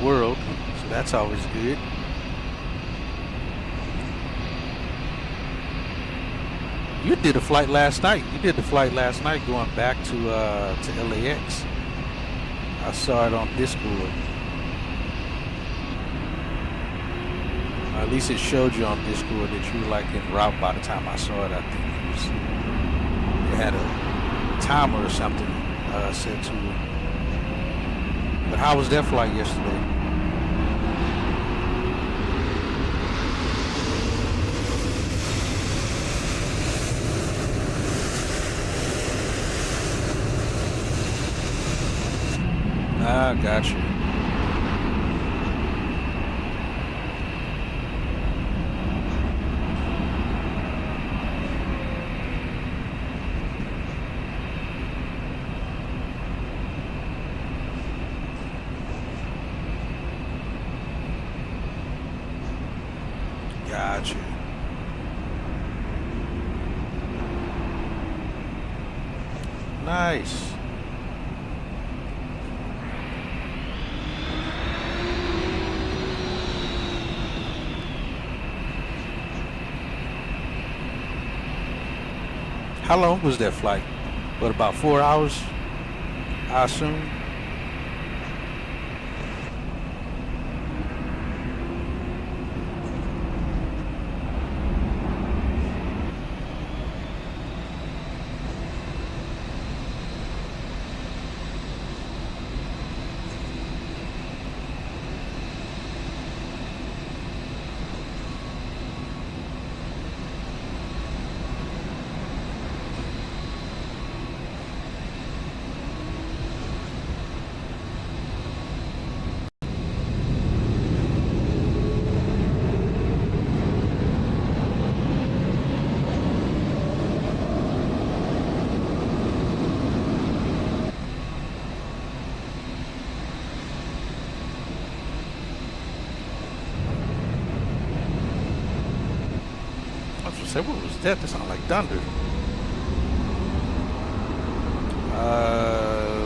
world, so that's always good. You did a flight last night. You did the flight last night going back to LAX. I saw it on Discord. At least it showed you on Discord that you were like en route by the time I saw it. I think it had a timer or something set to it. But how was that flight yesterday? Ah, gotcha. Gotcha. Nice. How long was that flight? What, about 4 hours, I assume? Say, what was that? That sounded like thunder.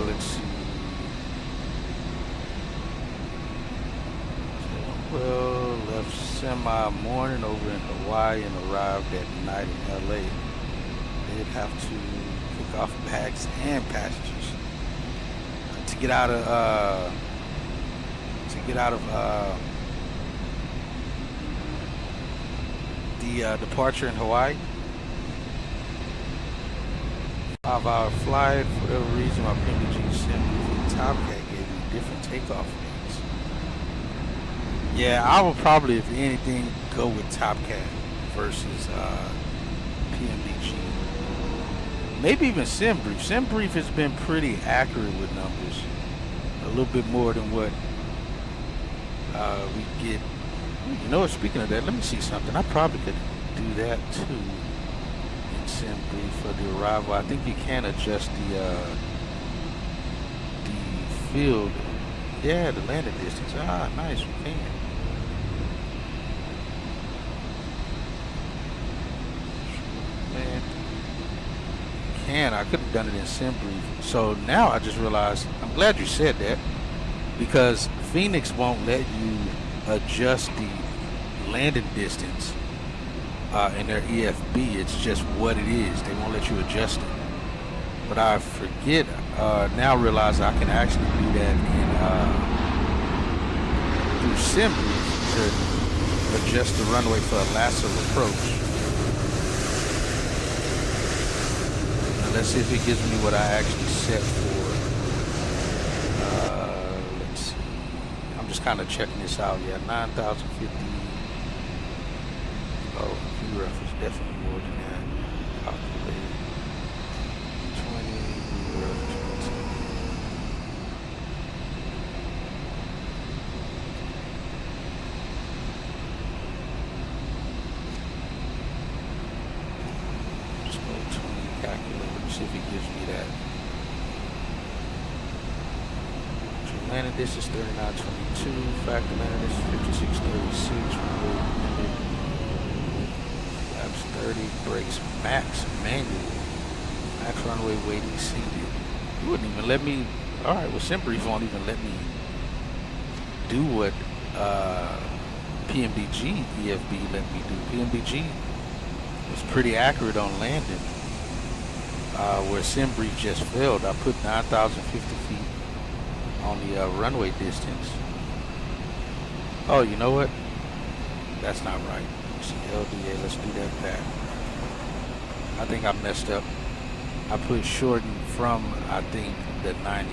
Let's see. Well, left semi-morning over in Hawaii and arrived at night in LA. They'd have to pick off bags and passengers to get out of the departure in Hawaii. 5-hour flight. For whatever reason, my PMDG sent me Top Cat gave me different takeoff lanes. Yeah, I would probably, if anything, go with Top Cat versus PMDG. Maybe even SimBrief. SimBrief has been pretty accurate with numbers. A little bit more than what we get. You know what, speaking of that, let me see something. I probably could do that too in SimBrief for the arrival. I think you can adjust the field. Yeah, the landing distance. Ah, nice, we can. Man, can. I could have done it in SimBrief. So now I just realized, I'm glad you said that, because Phoenix won't let you adjust the landing distance in their EFB. It's just what it is. They won't let you adjust it. But I forget, now realize I can actually do that in through SimBrief to adjust the runway for a lasso approach. Now let's see if it gives me what I actually set for. Let's see. I'm just kind of checking this out. Yeah, 9,050. Oh, VREF is definitely more than that. Calculated. 20, VREF 20. Just go 20 calculator, see if it gives me that. Landing distance 3922, factor landing distance 5636, runway limit, flaps 30, brakes max, manual, max runway weight exceeded. You wouldn't even let me, alright, well SimBrief won't even let me do what PMDG EFB let me do. PMDG was pretty accurate on landing. Where Mzbz just failed, I put 9,050 feet on the runway distance. Oh, you know what? That's not right. See, LDA, let's do that back. I think I messed up. I put shorten from, I think, the 90-50.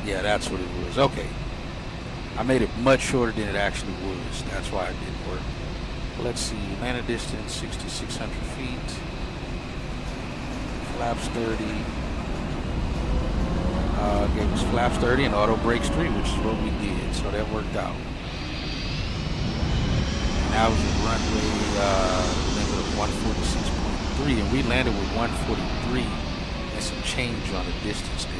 Yeah, that's what it was. Okay. I made it much shorter than it actually was. That's why it didn't work. Let's see. Landing distance, 6,600 feet. Flaps 30. Gave us flaps 30 and auto brakes 3, which is what we did. So that worked out. And that was a runway limit of 146.3. And we landed with 143 and some change on the distance there.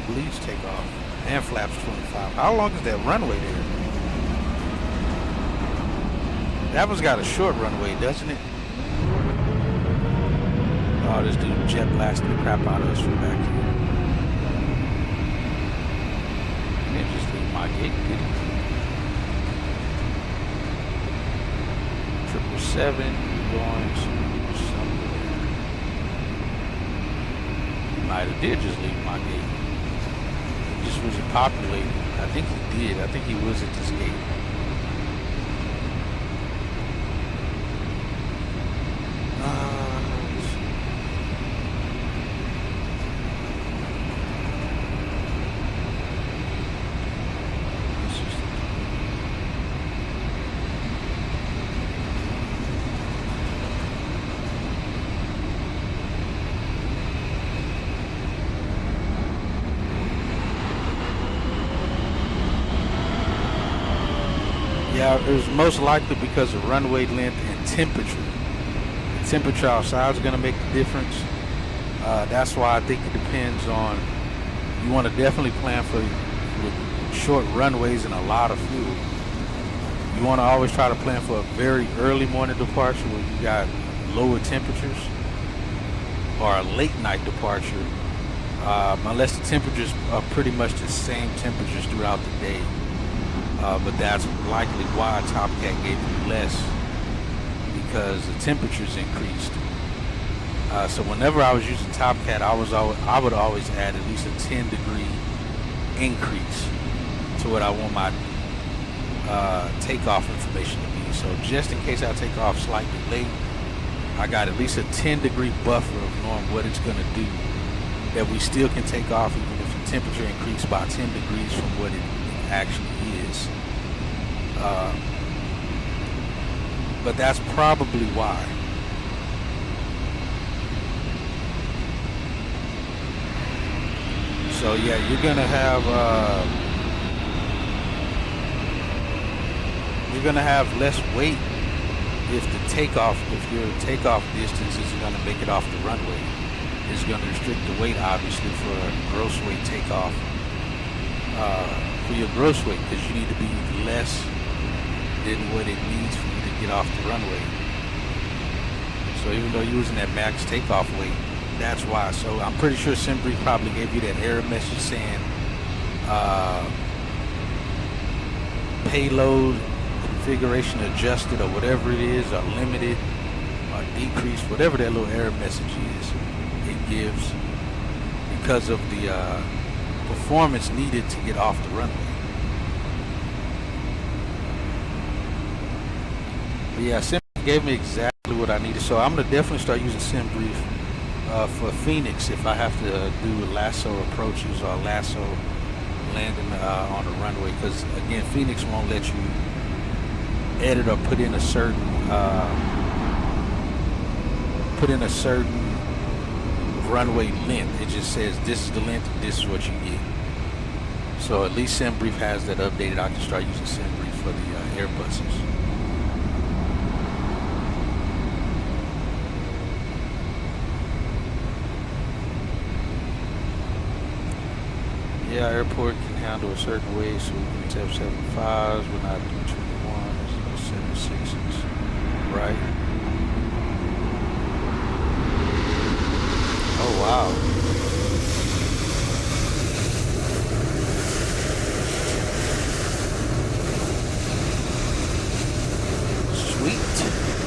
Bleeds take off and flaps 25. How long is that runway there? That one's got a short runway, doesn't it? Oh, this dude jet blasting the crap out of us from back here. He didn't just leave my gate, did he? 777 going somewhere. He might have did just leave my gate. Just wasn't populated. I think he did. I think he was at this gate. Yeah, it was most likely because of runway length and temperature. The temperature outside is going to make the difference. That's why I think it depends on, you want to definitely plan for short runways and a lot of fuel. You want to always try to plan for a very early morning departure where you got lower temperatures, or a late night departure, unless the temperatures are pretty much the same temperatures throughout the day. But that's likely why Top Cat gave you less, because the temperatures increased. So whenever I was using Top Cat, I would always add at least a 10-degree increase to what I want my takeoff information to be. So just in case I take off slightly late, I got at least a 10-degree buffer of knowing what it's going to do, that we still can take off even if the temperature increased by 10 degrees from what it actually is. But that's probably why. So yeah, you're gonna have less weight if your takeoff distance isn't gonna make it off the runway. It's gonna restrict the weight, obviously, for a gross weight takeoff. For your gross weight, because you need to be less than what it needs for you to get off the runway. So even though you're using that max takeoff weight, that's why. So I'm pretty sure Mzbz probably gave you that error message saying payload configuration adjusted, or whatever it is, or limited or decreased, whatever that little error message is, it gives because of the performance needed to get off the runway. But yeah, Mzbz gave me exactly what I needed, so I'm gonna definitely start using Mzbz for Phoenix if I have to do lasso approaches or lasso landing on the runway, because again, Phoenix won't let you edit or put in a certain runway length. It just says this is the length, this is what you get. So at least Mzbz has that updated. I can start using Mzbz for the Airbuses. airport can handle a certain way, so we can use F-75s. We're not doing 21s, 76s, right? Oh, wow. Sweet.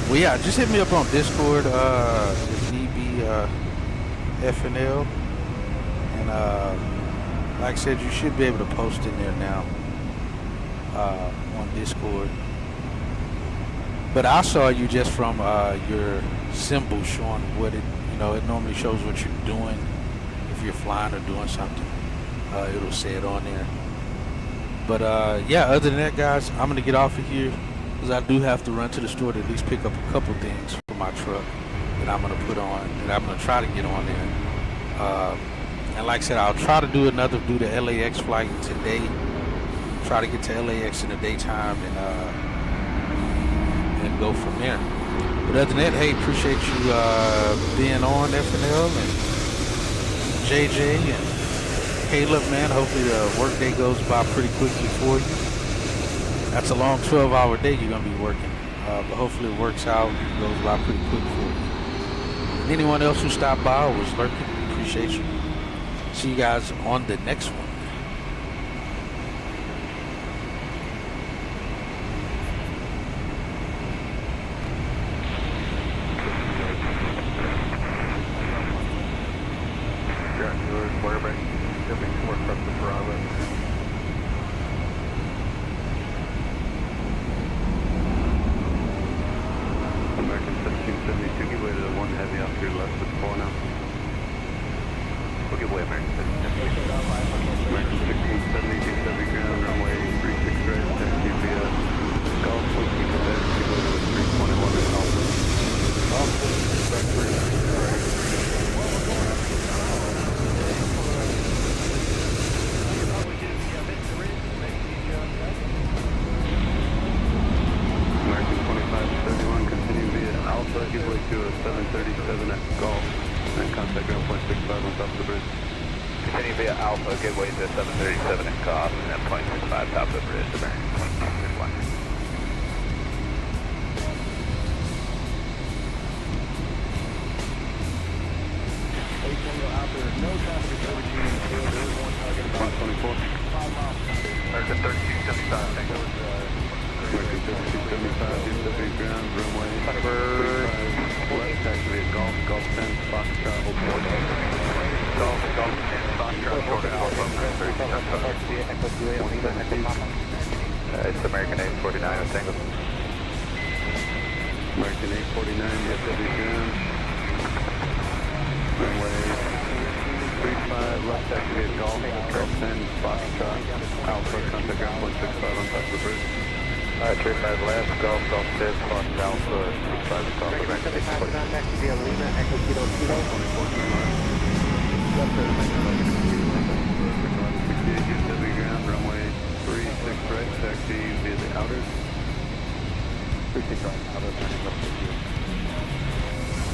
Well, yeah, just hit me up on Discord if need be, FNL. And like I said, you should be able to post in there now on Discord. But I saw you just from your symbol showing what it, you know, it normally shows what you're doing. If you're flying or doing something, it'll say it on there. But yeah, other than that, guys, I'm gonna get off of here because I do have to run to the store to at least pick up a couple things for my truck that I'm gonna put on, and I'm gonna try to get on there. And like I said, I'll try to do the LAX flight today. Try to get to LAX in the daytime and go from there. But other than that, hey, appreciate you being on FNL and JJ and Caleb, man. Hopefully the work day goes by pretty quickly for you. That's a long 12-hour day you're gonna be working, but hopefully it works out and goes by pretty quick for you. And anyone else who stopped by or was lurking, appreciate you. See you guys on the next one. American 1772, give way to the one heavy off your left with 4 now. We'll give way, American 1772. American 1672, 70 ground, runway 36 right, taxi via Gulf, Whiskey, Quebec, give way to the 321 in Alpha. Alpha, back 36 right. American 2571, continue via Alpha, give way to a 737 at Gulf, and contact ground point 65 on top of the bridge. Continue via Alpha, get way to 737 at Cobb, and then point 65 top of the bridge, American 2561. No traffic is over Union Field, there is one target about 124. 5 miles. American 3275, thank you. American 3275, DFW ground, runway 35, left, taxi at Gulf, Gulf 10, Foxtrot, hold 4 days. Gulf 10, Foxtrot, short of Alpha, 3275. It's American 849, I think. American 849, DFW ground, runway 35, left, taxi at Gulf, Gulf 10, Foxtrot, Alpha, contact ground point 65 on top of the bridge. Alright, 35 left, Gulf 10, Fox Alpha, 65 top of the bridge. Next via Lima, Echo Kilo Kilo. 68, DFW ground, runway 36 right, taxi via the outer. 36 right, outer.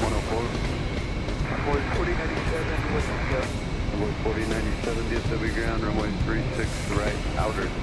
104. Avoid 4097, what's the Avoid 4097, DFW ground, runway 36 right, outer.